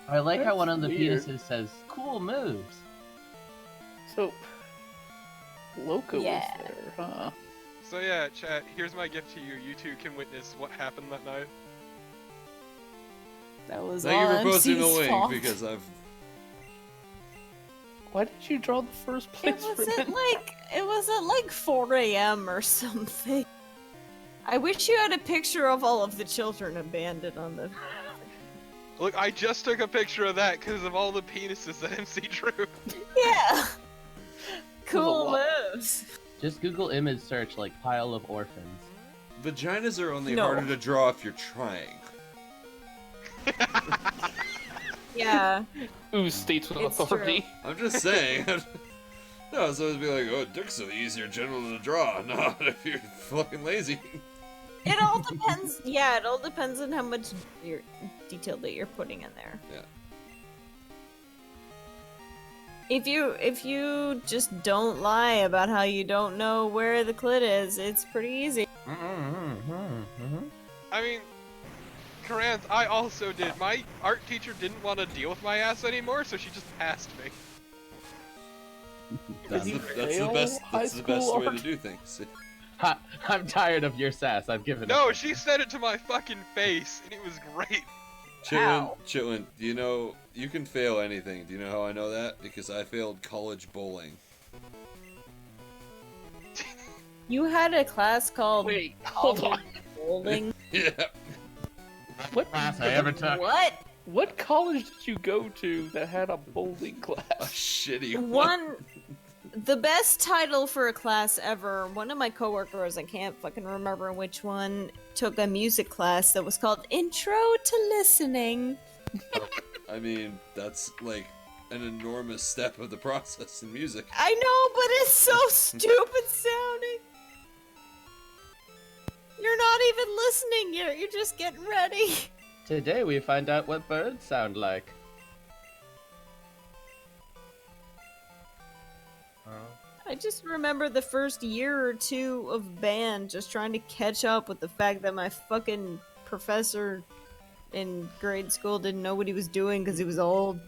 I like how That's one of the weird. penises says, "Cool moves." So, Loco Yeah. was there, huh? So yeah, chat. Here's my gift to you. You two can witness what happened that night. That was Thank you all for posting the MC's link fault. because I've. Why did you draw the first It place was ribbon? at like 4 a.m. or something. I wish you had a picture of all of the children abandoned on the. Look, I just took a picture of that because of all the penises that MC drew. Yeah. Cool lot. moves. Just Google image search like pile of orphans. Vaginas are only No. harder to draw if you're trying. Yeah. Ooh, states with It's authority. I'm just saying. No, it's always be like, oh, dicks are easier general to draw. Not if you're fucking lazy. It all depends. Yeah, it all depends on how much detail that you're putting in there. Yeah. If you just don't lie about how you don't know where the clit is, it's pretty easy. I mean, Karanthe, I also did. My art teacher didn't want to deal with my ass anymore, so she just passed me. Did you That's the fail best. high That's the best school way art? to do things. I'm tired of your sass. I've given No, up. she said it to my fucking face, and it was great. Chitlin, do you know you can fail anything? Do you know how I know that? Because I failed college bowling. You had a class called Wait, hold on. bowling. Yeah. What Class I ever took. What? What college did you go to that had a bowling A class? shitty One, the best title for a class ever. One of my coworkers, I can't fucking remember which one, took a music class that was called Intro to Listening. I mean, that's like an enormous step of the process in music. I know, but it's so stupid sounding. You're not even listening yet. You're just getting ready. Today we find out what birds sound like. I just remember the first year or two of band just trying to catch up with the fact that my fucking professor in grade school didn't know what he was doing because he was old.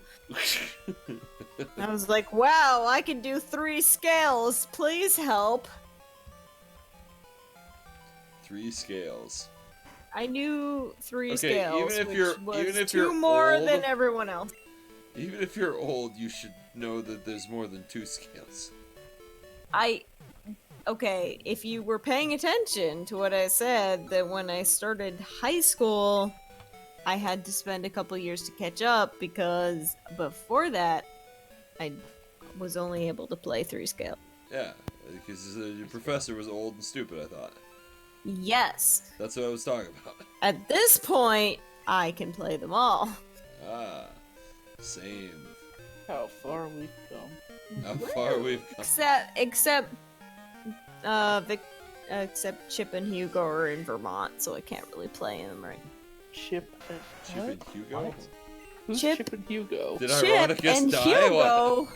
I was like, wow, I can do 3 scales. Please help. 3 scales. I knew 3 Okay, scales, even if which you're- was even if 2 you're more old- than everyone else. Even if you're old, you should know that there's more than 2 scales. Okay, if you were paying attention to what I said, that when I started high school, I had to spend a couple years to catch up because before that, I was only able to play 3 scale. Yeah, because your professor was old and stupid, I thought. Yes. That's what I was talking about. At this point, I can play them all. Ah, same. How far we've come. How far we've come. Except Chip and Hugo are in Vermont, so I can't really play them right. Chip and Chip and Hugo? Who's Chip- Chip and Hugo? Did Chip Ironicus and die? Hugo What?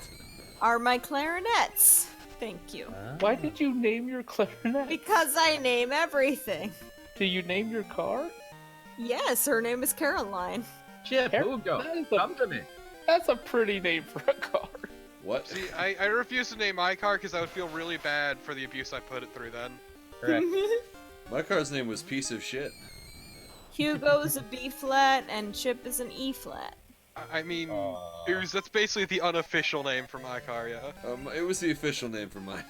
are my clarinets. Thank you. Why did you name your clarinet? Because I name everything. Do you name your car? Yes, her name is Caroline. Chip, That Hugo, is come to me. That's a pretty name for a car. What? See, I refuse to name my car because I would feel really bad for the abuse I put it through then. Correct. My car's name was Piece of Shit. Hugo's a B flat and Chip is an E flat. I mean, that's basically the unofficial name for my car, yeah. It was the official name for mine.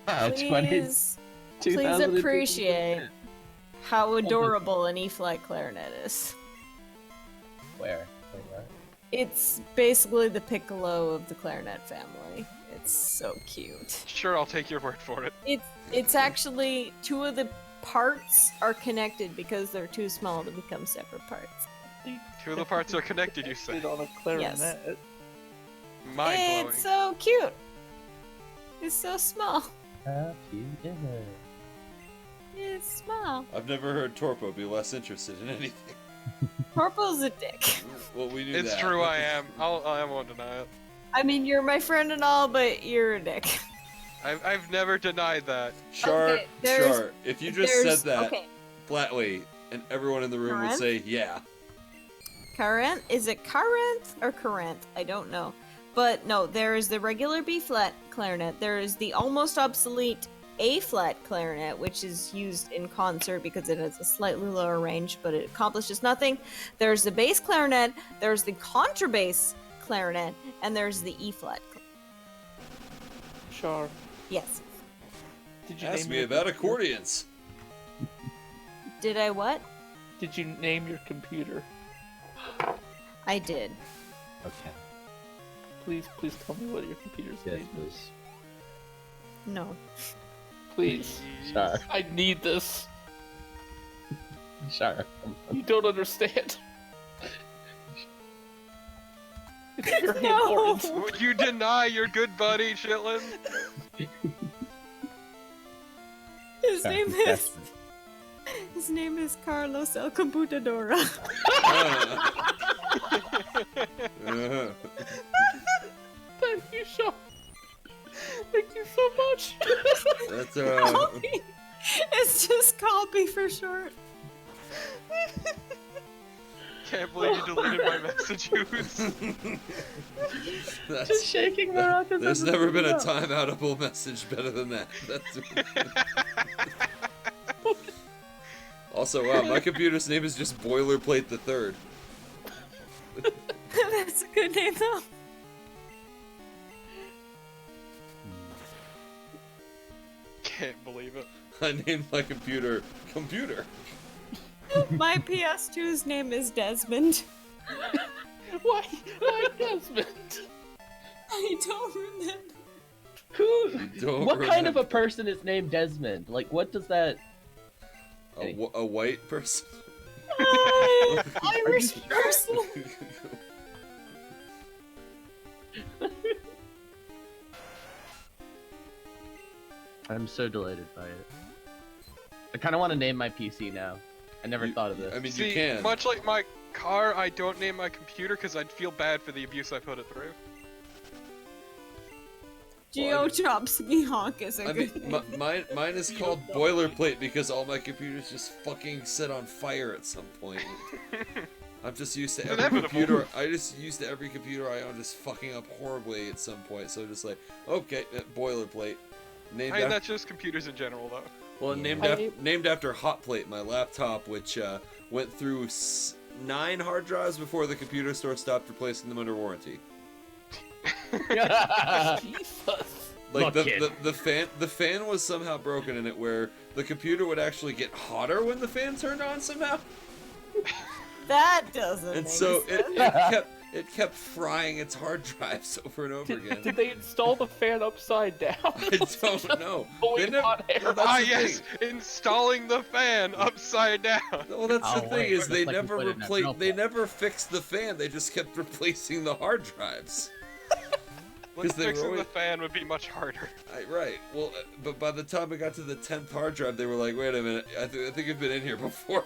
Please, please appreciate how adorable an E flat clarinet is. Where? It's basically the piccolo of the clarinet family. It's so cute. Sure, I'll take your word for it. It's actually 2 of the parts are connected because they're too small to become separate parts. 2 of the parts are connected, you say. On a clarinet. Yes. Mind blowing. It's so cute. It's so small. It's small. I've never heard Torpo be less interested in anything. Torpo's a dick. Well, we knew It's that. true, I am. I won't deny it. I mean, you're my friend and all, but you're a dick. I've never denied that. Char, Okay, there's- Char, if you just said that Okay. flatly, and everyone in the room would Corinth? say, yeah. Corinth? Is it Corinth or Corinth? I don't know. But no, there is the regular B flat clarinet. There is the almost obsolete A flat clarinet, which is used in concert because it has a slightly lower range, but it accomplishes nothing. There's the bass clarinet, there's the contrabass clarinet, and there's the E flat. Char, Yes. did you Ask name me your about computer? accordions. Did I what? Did you name your computer? I did. Okay. Please tell me what your computer's Yes, name is. please. No. Please. Sure. I need this. Sure. You don't understand. It's very No. important. Would you deny your good buddy, Chitlin? His Sorry, name yes. is. His name is Carlos El Computadora. Thank you, Char. Thank you so much. That's, It's just copy for short. Can't believe you deleted my messages. Just shaking maracas. There's never been a time-outable message better than that. Also, wow, my computer's name is just Boilerplate the Third. That's a good name, though. Can't believe it. I named my computer Computer. My PS2's name is Desmond. Why Desmond? I don't remember. What kind of a person is named Desmond? Like, what does that? A white person? Irish person. I'm so delighted by it. I kind of want to name my PC now. I never thought of this. I mean, See, you can. much like my car, I don't name my computer because I'd feel bad for the abuse I put it through. Geo Chomsky Honk is a I good mean, name. mine is called Boilerplate because all my computers just fucking set on fire at some point. I'm just used to every Inevitable. computer. I just used to every computer I own just fucking up horribly at some point. So just like, okay, Boilerplate. Named I mean, after, that's just computers in general, though. well, named after Hotplate, my laptop, which went through 9 hard drives before the computer store stopped replacing them under warranty. Jesus. Like Look, the fan was somehow broken in it, where the computer would actually get hotter when the fan turned on somehow, That doesn't and make so sense. it kept frying its hard drives over and over again. Did they install the fan upside down? I don't know. Blowing hot air. Well, that's Ah, the yes! thing. Installing the fan upside down! Well, that's the Oh, thing wait, is just they like you never put it in a replaced. They notebook. never fixed the fan. They just kept replacing the hard drives. Like, they were fixing always- the fan would be much harder. Right. Well, but by the time I got to the 10th hard drive, they were like, "Wait a minute. I think I've been in here before."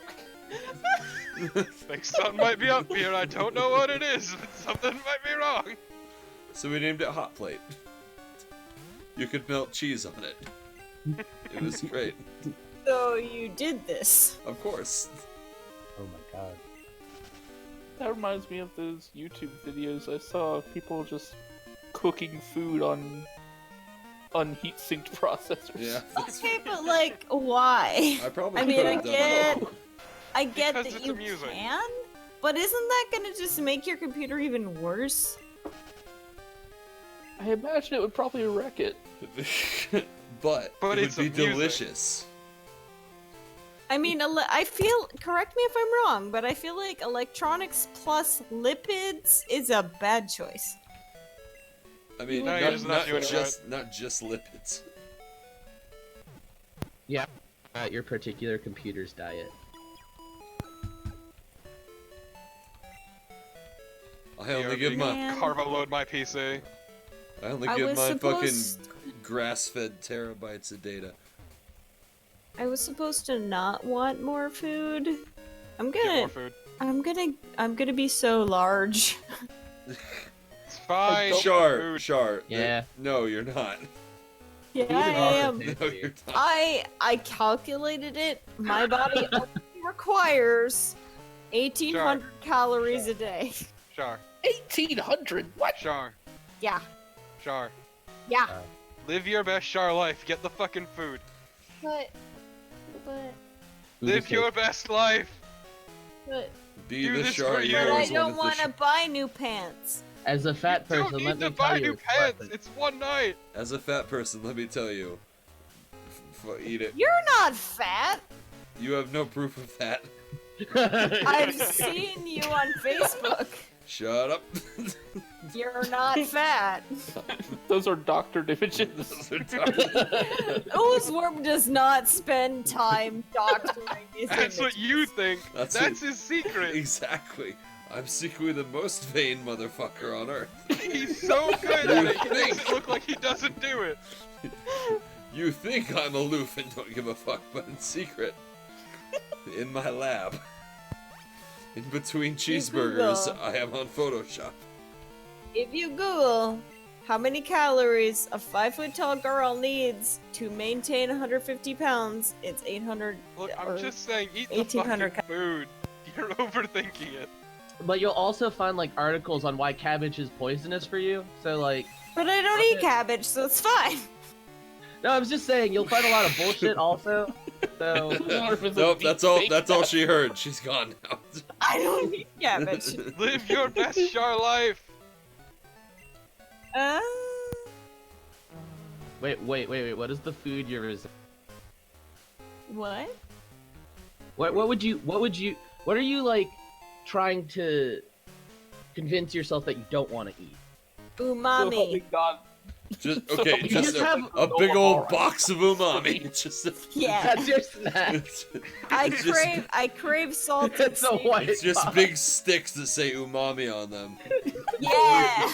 Think something might be up here, I don't know what it is, but something might be wrong. So we named it Hot Plate. You could melt cheese on it. It was great. So you did this. Of course. Oh my god. That reminds me of those YouTube videos I saw of people just cooking food on unheat synced processors. Yeah. Okay, but like, why? I probably. I mean, I could've done get, that. I get Because that it's you amusing. can, but isn't that gonna just make your computer even worse? I imagine it would probably wreck it. But it would it's be amusing. delicious. I mean, I feel, correct me if I'm wrong, but I feel like electronics plus lipids is a bad choice. I mean, No, you're just not doing it not just lipids. Yeah. Your particular computer's diet. I only You're give my Man. carbo load my PC. I only I give was my supposed- fucking grass-fed terabytes of data. I was supposed to not want more food. I'm Get more gonna, food. I'm gonna be so large. It's fine. Char, Food. Char. Yeah. No, you're not. Yeah, Food is I also am. tasty. No, you're not. I calculated it. My body only requires 1,800 calories a day. Char. 1800. What? Char. Yeah, Char. yeah. Live your best Char life. Get the fucking food. But Food Live is your tasty. best life. Be do the this Char for you. you But I always don't wanted want to to buy new pants. As a fat You person, don't let need me to tell buy you. new it's pants. worth it. It's one night. As a fat person, let me tell you. Eat it. You're not fat. You have no proof of that. I've seen you on Facebook. Shut up. You're not fat. Those are doctored images. UZworm does not spend time doctoring his That's what images. you think. That's That's it. his secret. Exactly. I'm secretly the most vain motherfucker on earth. He's so good at it. He makes it look like he doesn't do it. You think I'm aloof and don't give a fuck, but in secret, in my lab, in between cheeseburgers, Google. I am on Photoshop. If you Google how many calories a 5-foot-tall girl needs to maintain 150 pounds, it's 800. Look, or I'm just saying, eat the 1800 fucking food. You're overthinking it. but you'll also find like articles on why cabbage is poisonous for you. So like, But I don't eat cabbage, so it's fine. no, I was just saying you'll find a lot of bullshit also. So Nope, that's all. That's all she heard. She's gone now. I don't eat cabbage. Live your best Char life. Uh, wait. What is the food you're resisting? what? What are you like trying to convince yourself that you don't want to eat? So Umami. helping God. Just okay, You just just have a big old box of umami. It's just a, Yeah. That's your snack. I crave salted It's a white. it's just box. big sticks that say umami on them. Yeah.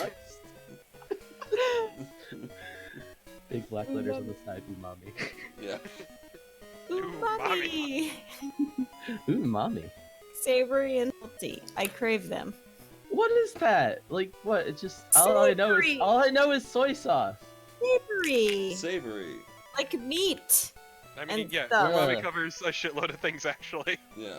Big black letters on the side. Umami. Yeah. Umami. Umami. Savory and salty. I crave them. What is that? Like what? It's just all I Savory. know is soy sauce. Savory. Savory. Like meat. I mean, And yeah, stuff. umami covers a shitload of things actually. Yeah.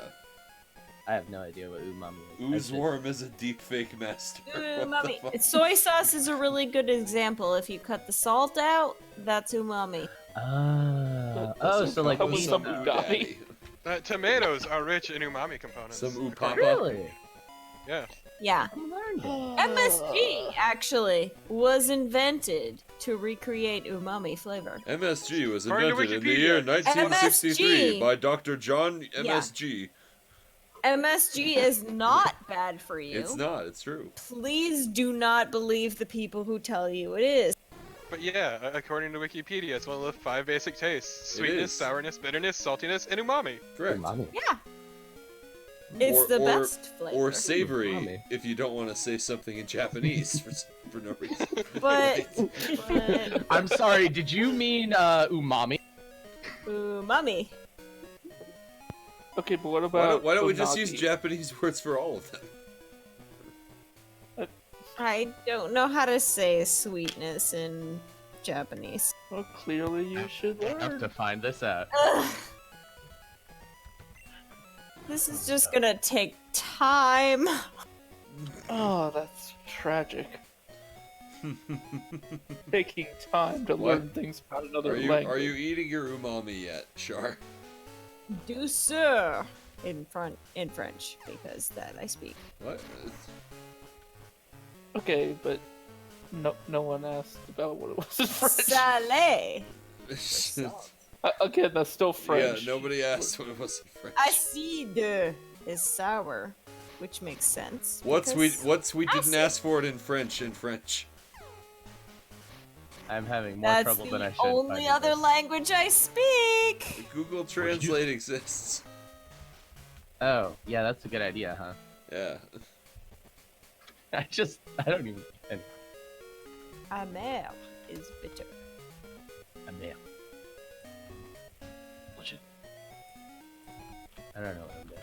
I have no idea what umami is. UZworm is a deep fake master. What the Umami. fuck? Soy sauce is a really good example. If you cut the salt out, that's umami. Oh, so like That was meat- some Ooh, Umami. daddy. Tomatoes are rich in umami components. Some upapa. Really? Yeah. Yeah. I learned it. MSG actually was invented to recreate umami flavor. MSG was According to invented in the year Wikipedia. 1963 MSG. by Dr. John Yeah. MSG. MSG is not bad for you. It's not, it's true. Please do not believe the people who tell you it is. But yeah, according to Wikipedia, it's one of the 5 basic tastes: sweetness, is. sourness, bitterness, saltiness, and umami. Correct. Umami. Yeah. It's the best flavor. Or savory, Umami. if you don't want to say something in Japanese for no reason. but I'm sorry. Did you mean umami? umami. Okay, but what about? Why don't we just unagi? use Japanese words for all of them? I don't know how to say sweetness in Japanese. Well, clearly you should I have to learn. find this out. Ugh. This is just gonna take time. Oh, that's tragic. Taking time to What? learn things about another Are language. you eating your umami yet, Char? Du sir in French because that I speak. What? Okay, but no one asked about what it was in French. Salé. Again, that's still French. Yeah, nobody asked what it was in French. Acide is sour, which makes sense. What's because- we didn't ask for it in French I'm having more That's trouble the than I should. only finding other this. language I speak. Google Translate exists. Oh, yeah, that's a good idea, huh? Yeah. I don't even. Amer is bitter. I'm there. Bullshit. I don't know what I'm doing.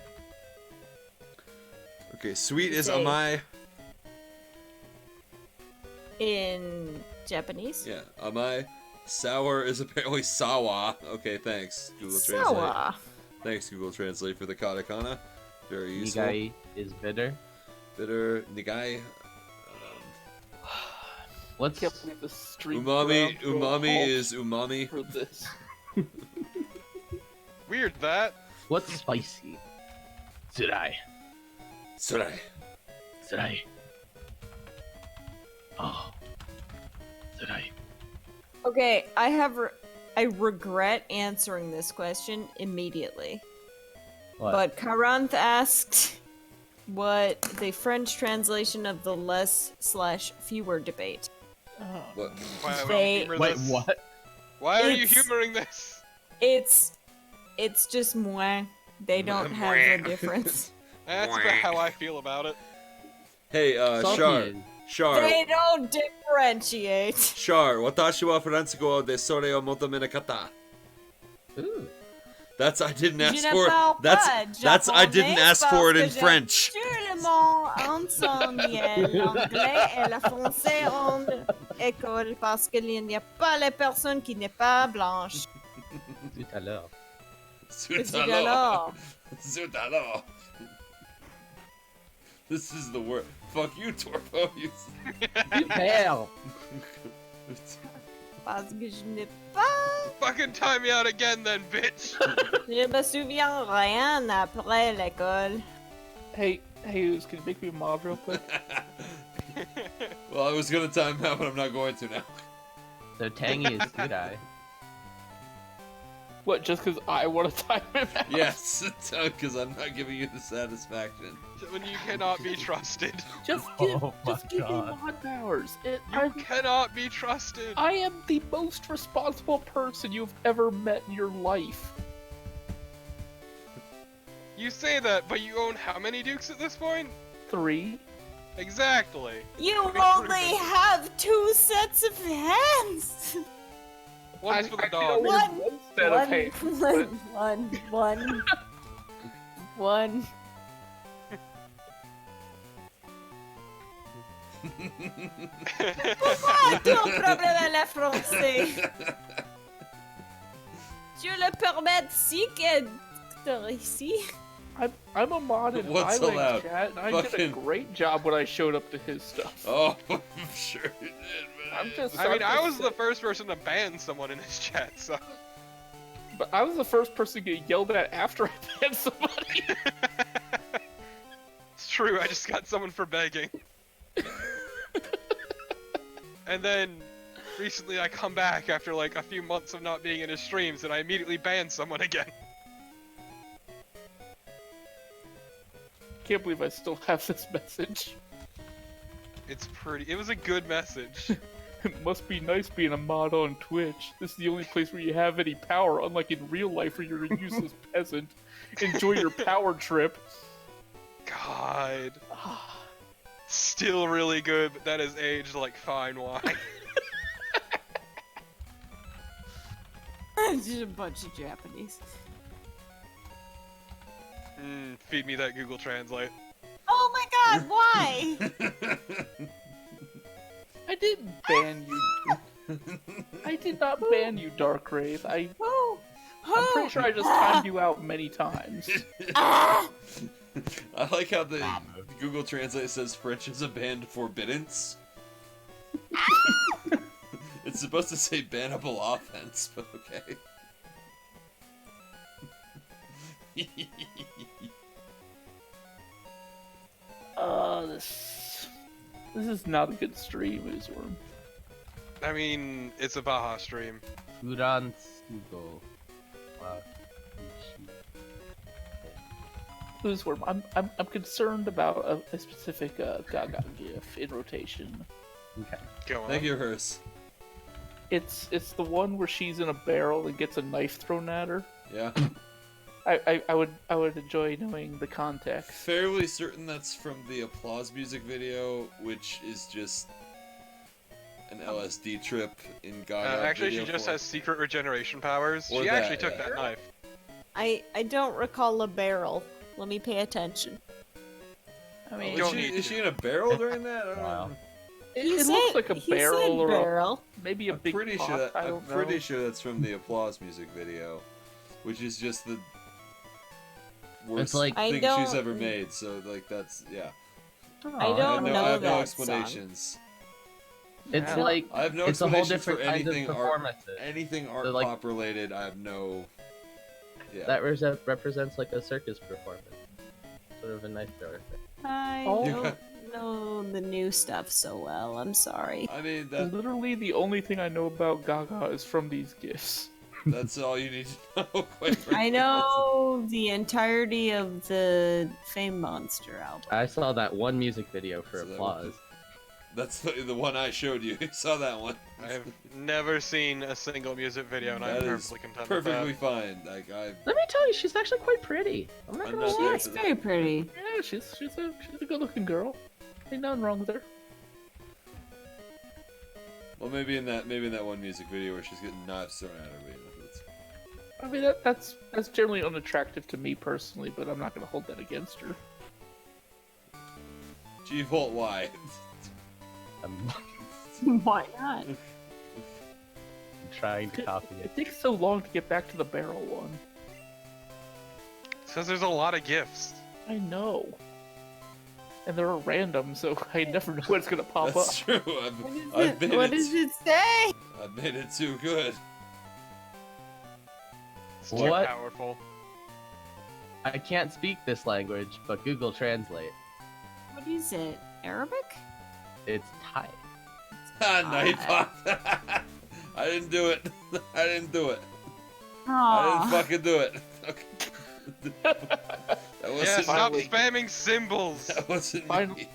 Okay, sweet is Say- amai. In Japanese? Yeah, amai. Sour is apparently sawa. Okay, thanks, Google Translate. Sour. Thanks, Google Translate, for the katakana. Very useful. Nigai is bitter. Bitter, nigai. What's Can't believe the street Umami, ground to a umami halt is umami. for this. Weird that. what's spicy? Tsurai. Surai. Tsurai. Oh. Tsurai. Okay, I regret answering this question immediately. What? But Karanth asked what the French translation of the less/fewer debate. What? Why would They- you humor Wait, this? what? Why are you It's- humoring this? It's just moins. They don't have a difference. That's about how I feel about it. Hey, Salty Char. is- Char. They don't differentiate. Char. Watashi wa Fransugo de sore o motomenakata. Ooh. That's I didn't Je ask ne for. parle That's pas I didn't japonais ask for it in parce que French. Absolument enseigné l'anglais et le français en école parce qu'il n'y a pas les personnes qui n'est pas blanche. Tout à l'heure. Zut alors. Zut alors. This is the word. Fuck you, Torpo. You... You pale. Parce que je n'ai pas. Fucking time me out again then, bitch! Je me souviens rien après l'école. Hey, Ooze, can you make me a mod real quick? Well, I was gonna time out, but I'm not going to now. So Tangy is Sudai. What, just because I want to time him out? Yes, because I'm not giving you the satisfaction. When you cannot be trusted. Just give me mod powers. You cannot be trusted. I am the most responsible person you've ever met in your life. You say that, but you own how many Dukes at this point? 3. Exactly. You only have 2 sets of hands. One's for the I can dog. only have one set of hands, but- one. Pourquoi ton problème à la français? Je le permets si que t'es ici. I'm a mod in What's Highland allowed? chat, and I did a Fucking- great job when I showed up to his stuff. Oh, I'm sure you did, man. I'm just. I mean, I'm I just was the first person to ban someone in his chat, so. But I was the first person to get yelled at after I banned somebody. It's true, I just got someone for begging. And then, recently I come back after like a few months of not being in his streams, and I immediately ban someone again. Can't believe I still have this message. It was a good message. It must be nice being a mod on Twitch. This is the only place where you have any power, unlike in real life where you're a useless peasant. Enjoy your power trip. God. Still really good, but that is aged like fine wine. Just a bunch of Japanese. Feed me that Google Translate. Oh my god, why? I didn't ban you. I did not ban you, Dark Wraith. I'm pretty sure I just timed you out many times. Ah! I like how the Google Translate says French is a banned forbiddance. It's supposed to say bannable offense, but okay. This is not a good stream, UZworm. I mean, it's a Baja stream. Uran Sugo. Wow. UZworm, I'm concerned about a specific Gaga GIF in rotation. Okay. Go on. Thank you, Hearse. It's the one where she's in a barrel and gets a knife thrown at her. Yeah. I would enjoy knowing the context. Fairly certain that's from the Applause music video, which is just an LSD trip in Gaga. Actually, she video just form. has secret regeneration powers. Or She that, actually took yeah. that knife. I don't recall a barrel. Let me pay attention. I Oh, mean, is she in a barrel during that? I don't Wow. know. it looks like a barrel or barrel. maybe a I'm big pretty pot, sure I I'm don't know. pretty sure that's from the Applause music video, which is just the worst It's like- I thing don't- she's ever made. So like that's yeah. I don't I know have no that explanations. It's Yeah. like I have no it's a whole explanations for different kind of anything art, performances. anything art So, like- pop related. I have no. Yeah. That represents like a circus performance. Sort of a nice thrower thing. I Oh. don't know the new stuff so well. I'm sorry. I mean that Literally the only thing I know about Gaga is from these gifs. that's all you need to know. Quite frankly. I know the entirety of the Fame Monster album. I saw that one music video for So that Applause. That's the one I showed you. You saw that one. I have never seen a single music video, and I'm That is perfectly content perfectly with fine. Like I. Let me tell you, she's actually quite pretty. I'm not I'm gonna not lie. there She's very pretty. Yeah, she's a good looking girl. Ain't nothing wrong with her. Well, maybe in that one music video where she's getting knives thrown at her. But, you know, that's... I mean that's generally unattractive to me personally, but I'm not gonna hold that against her. G Volt Y. Why not? I'm trying to copy It it. takes so long to get back to the barrel one. Says there's a lot of gifts. I know. and they're random, so I never know what's gonna pop up. That's true. I've made What it. does it say? I've made it too good. It's too What? powerful. I can't speak this language, but Google Translate. What is it? Arabic? It's Thai. Night pop. I didn't do it. I didn't do it. I Aw. didn't fucking do it. Okay. That Yeah, wasn't stop me. spamming symbols. That wasn't Final- me.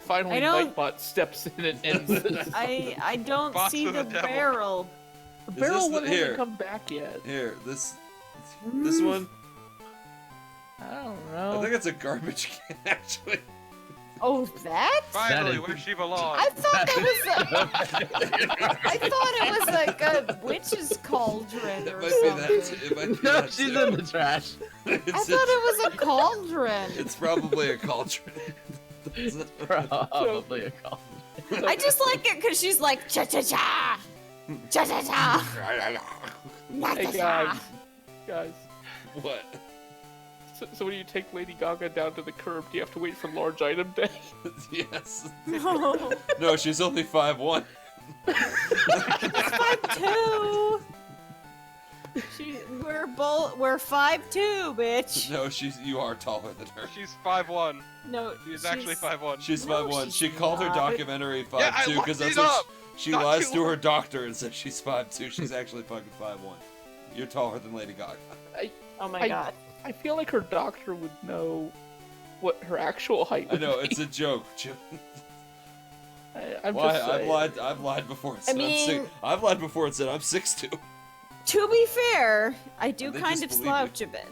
Finally, I don't- Nightbot steps in and ends this. I don't Box see of the the devil. barrel. The this barrel the- one here? hasn't come back yet. Here, this one. I don't I know. think it's a garbage can, actually. Oh, that? Finally, is- where she belongs. I thought it was like a witch's cauldron It or might be that. something. It might be No, that she's too. in the trash. I thought it was a cauldron. It's probably a cauldron. Probably a call. I just like it because she's like cha cha cha, cha cha cha, cha Hey cha guys, What? so when you take Lady Gaga down to the curb, do you have to wait for large item day? Yes. No, No, she's only 5'1". 5'2". We're 5'2", bitch. No, you are taller than her. She's 5'1". No, She's actually 5'1". She's No, 5'1". she's She called her not. documentary 5'2" Yeah, I because looked that's it what up she not lies too to her long. doctor and says she's 5'2". She's actually fucking 5'1". You're taller than Lady Gaga. Oh my god. I feel like her doctor would know what her actual height I would know be. it's a joke. Jim. I'm Why? just saying. I've lied before it said mean- I've lied before it said I'm 6'2". To be fair, I do And they kind just of believe slouch a bit.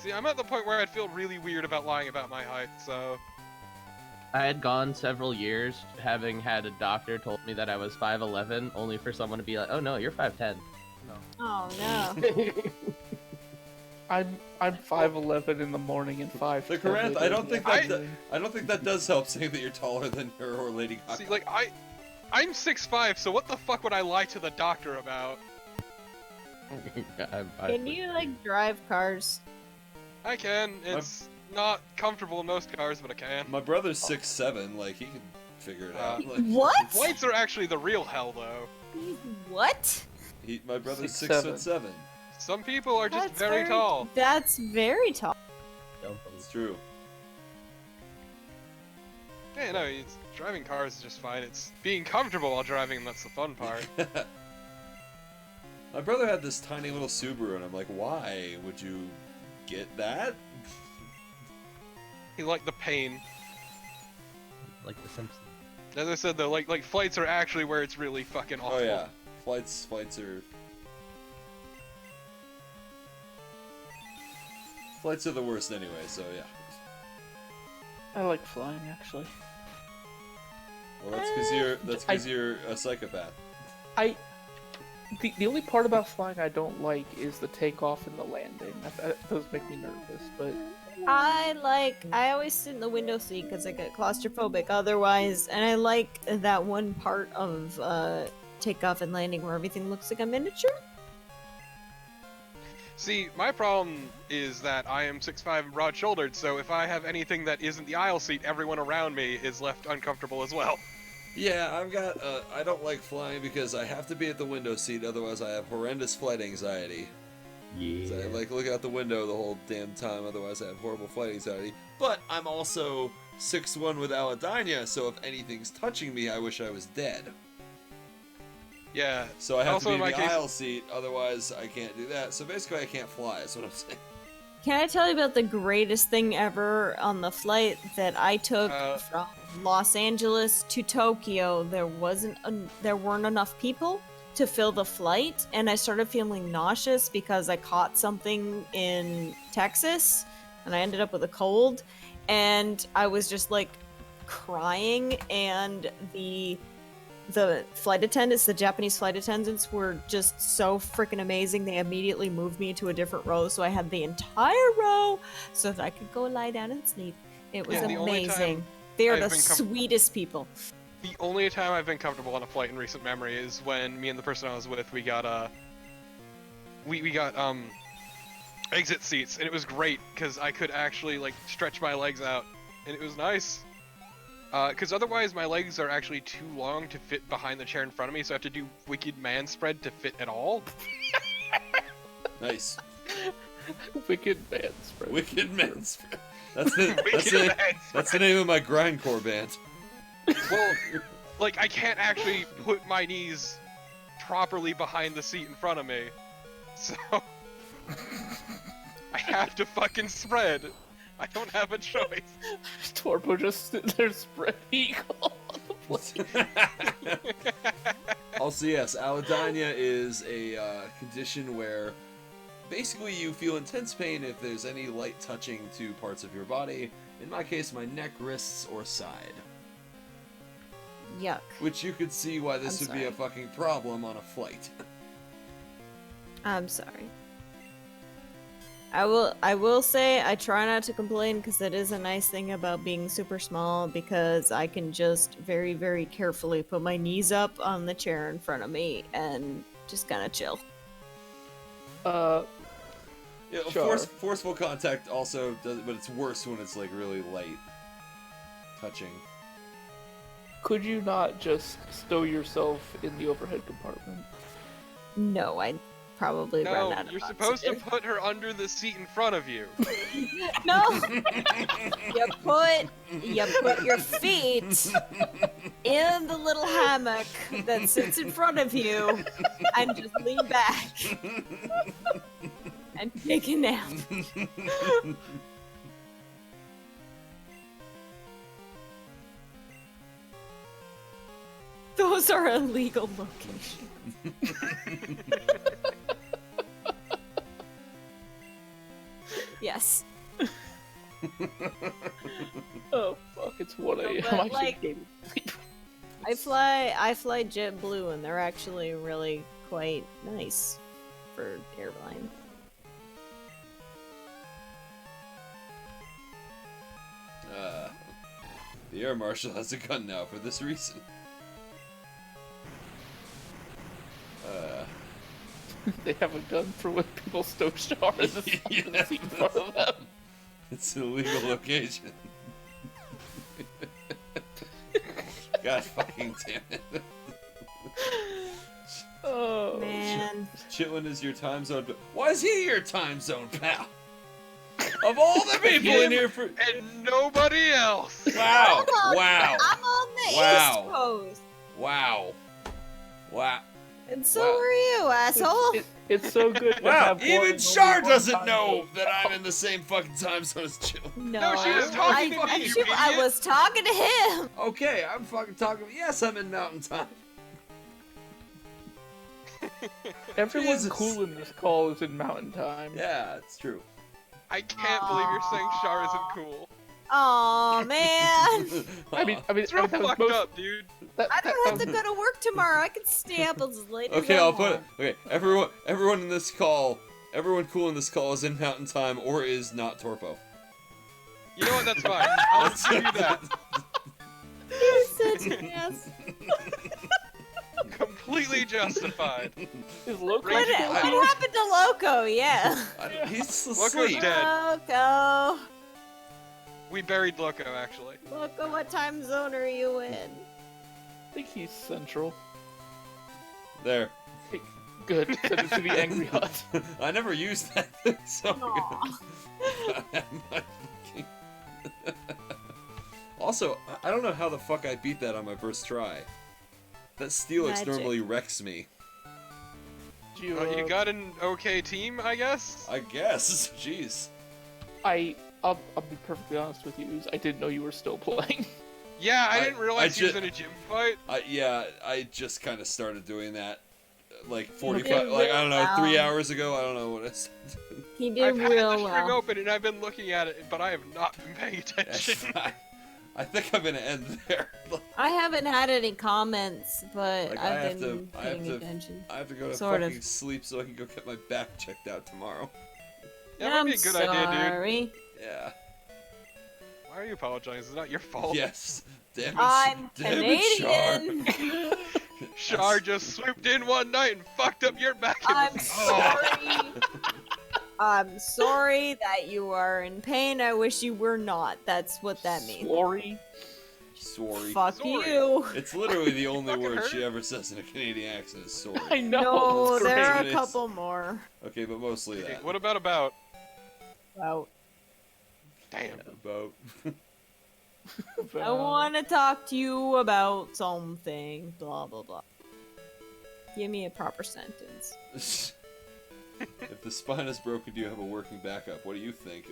See, I'm at the point where I'd feel really weird about lying about my height, so... I had gone several years having had a doctor told me that I was 5'11", only for someone to be like, "Oh no, you're 5'10". Oh no. I'm 5'11" in the morning and 5'10". The Corinth, I don't think that I- I don't think that does help saying that you're taller than her or Lady Gaga. See, like, I'm 6'5", so what the fuck would I lie to the doctor about? Can you like drive cars? I can. It's not comfortable in most cars, but I can. My brother's 6'7", like he can figure it out. Like, What? Flights are actually the real hell, though. What? my brother's 6'7". 6'7". Some people are just That's very tall. That's very tall. It's true. Yeah, no, driving cars is just fine. It's being comfortable while driving that's the fun part. My brother had this tiny little Subaru, and I'm like, why would you get that? He liked the pain. Like the Simpsons. As I said though, like flights are actually where it's really fucking awful. Oh yeah, flights are. Flights are the worst anyway, so yeah. I like flying, actually. Well, that's because you're a psychopath. The only part about flying I don't like is the takeoff and the landing. Those make me nervous, but I always sit in the window seat because I get claustrophobic otherwise, and I like that one part of takeoff and landing where everything looks like a miniature. See, my problem is that I am 6'5" and broad-shouldered, so if I have anything that isn't the aisle seat, everyone around me is left uncomfortable as well. Yeah, I don't like flying because I have to be at the window seat, otherwise I have horrendous flight anxiety. Yeah. So I like look out the window the whole damn time, otherwise I have horrible flight anxiety. But I'm also 6'1" with allodynia, so if anything's touching me, I wish I was dead. Yeah. So I have Also, to be in in my the case- aisle seat, otherwise I can't do that. So basically I can't fly, is what I'm saying. Can I tell you about the greatest thing ever on the flight that I took from Los Angeles to Tokyo? There weren't enough people to fill the flight, and I started feeling nauseous because I caught something in Texas, and I ended up with a cold, and I was just like crying, and the flight attendants, the Japanese flight attendants, were just so freaking amazing. They immediately moved me to a different row, so I had the entire row so that I could go lie down and sleep. It was Yeah, the only amazing. time They are I've the been sweetest people. The only time I've been comfortable on a flight in recent memory is when me and the person I was with, we got exit seats, and it was great because I could actually like stretch my legs out and it was nice. Because otherwise my legs are actually too long to fit behind the chair in front of me, so I have to do wicked man spread to fit at all. Nice. Wicked man spread. Wicked Man Spread. That's the name of my grindcore band. Well, like, I can't actually put my knees properly behind the seat in front of me, so I have to fucking spread. I don't have a choice. Torpo just stood there spread eagle on the plate. Also, yes, allodynia is a condition where basically you feel intense pain if there's any light touching to parts of your body. In my case, my neck, wrists, or side. Yuck. Which you could see why this I'm would be a sorry. fucking problem on a flight. I'm sorry. I will say I try not to complain because it is a nice thing about being super small because I can just very, very carefully put my knees up on the chair in front of me and just kind of chill. Yeah, Sure. forceful contact also does, but it's worse when it's like really light touching. Could you not just stow yourself in the overhead compartment? No, I'd probably run No, out of you're supposed to oxygen. put her under the seat in front of you. No! you put your feet in the little hammock that sits in front of you and just lean back and take a nap. Those are illegal locations. Yes. Oh fuck! It's 1 a.m. but, I should like, go to sleep. I fly JetBlue and they're actually really quite nice for airline. The air marshal has a gun now for this reason. They have a gun for when people stow star in the seat in front of them. It's an illegal location. God fucking damn it. Oh Man. Chitlin is your time zone. Why is he your time zone, pal? Of all the people in here for. And nobody else! Wow! I'm Wow! on the Wow. East Coast. Wow! Wow! And so Wow. are you, asshole. It's so good. To Wow! have one Even and Char only one doesn't time know zone. that I'm in the same fucking time zone as Chitlin. No, she was talking to me, you I idiot. was talking to him. Okay, I'm fucking talking. Yes, I'm in Mountain Time. Everyone Jesus. cool in this call is in mountain time. Yeah, it's true. I can't believe you're saying Char isn't cool. Aw, man. I mean, It's real that was fucked most- up, dude. I don't have to go to work tomorrow. I can stay up as late as Okay, I I'll put it. want. Okay, everyone in this call, everyone cool in this call is in Mountain Time or is not Torpo. You know what? That's fine. I'll give you that. Such an ass. Completely justified. Is local What happened to Loco? Yeah. He's Loco's asleep. dead. Loco. We buried Loco, actually. Loco, what time zone are you in? I think he's central. There. Good. Send it to the angry hut. I never used that thing, so. Aw. Also, I don't know how the fuck I beat that on my first try. That Steelix Magic. normally wrecks me. You got an okay team, I guess? I guess. Jeez. I'll be perfectly honest with you. I didn't know you were still playing. Yeah, I didn't realize he was ju- in a gym fight. I just kind of started doing that, like did 45, like I don't know, real 3 well. hours ago. I don't know what it's. He did I've had real the stream well. open and I've been looking at it, but I have not been paying attention. I think I'm gonna end there. I haven't had any comments, but Like, I I've have been to- I have paying to- attention. I have to go to Sort of. fucking sleep so I can go get my back checked out tomorrow. That might I'm be a good idea, dude. sorry. Yeah. Why are you apologizing? It's not your fault. Yes. Damn it. I'm damn it, Char. Canadian. Char just swooped in one night and fucked up your back. I'm sorry. I'm sorry that you are in pain. I wish you were not. That's what that means. Sorry. Sorry. Fuck Sorry. you. It's literally the only Fucking word hurt. she ever says in a Canadian accent is sorry. I know. No, it's there great. are a It's- couple more. Okay, but mostly Okay, that. what about? Wow. Damn. About. I want to talk to you about something. Blah blah blah. Give me a proper sentence. If the spine is broken, do you have a working backup? What do you think?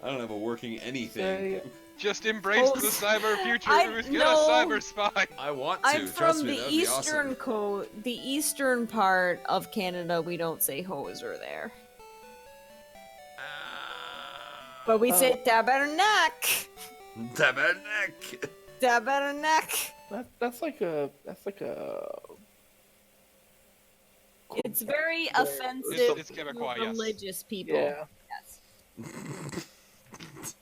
I don't have a working anything. Say- Just embrace Oh, the cyber future. I- Get no. a cyber spy. I want to. I'm Trust from me, the that would be eastern awesome. the eastern part of Canada. We don't say hoser there, but we say tabernacle. Tabernacle. Tabernacle. That's like a It's very Yeah. offensive It's to Quebecois, yes. religious people. yeah. Yes.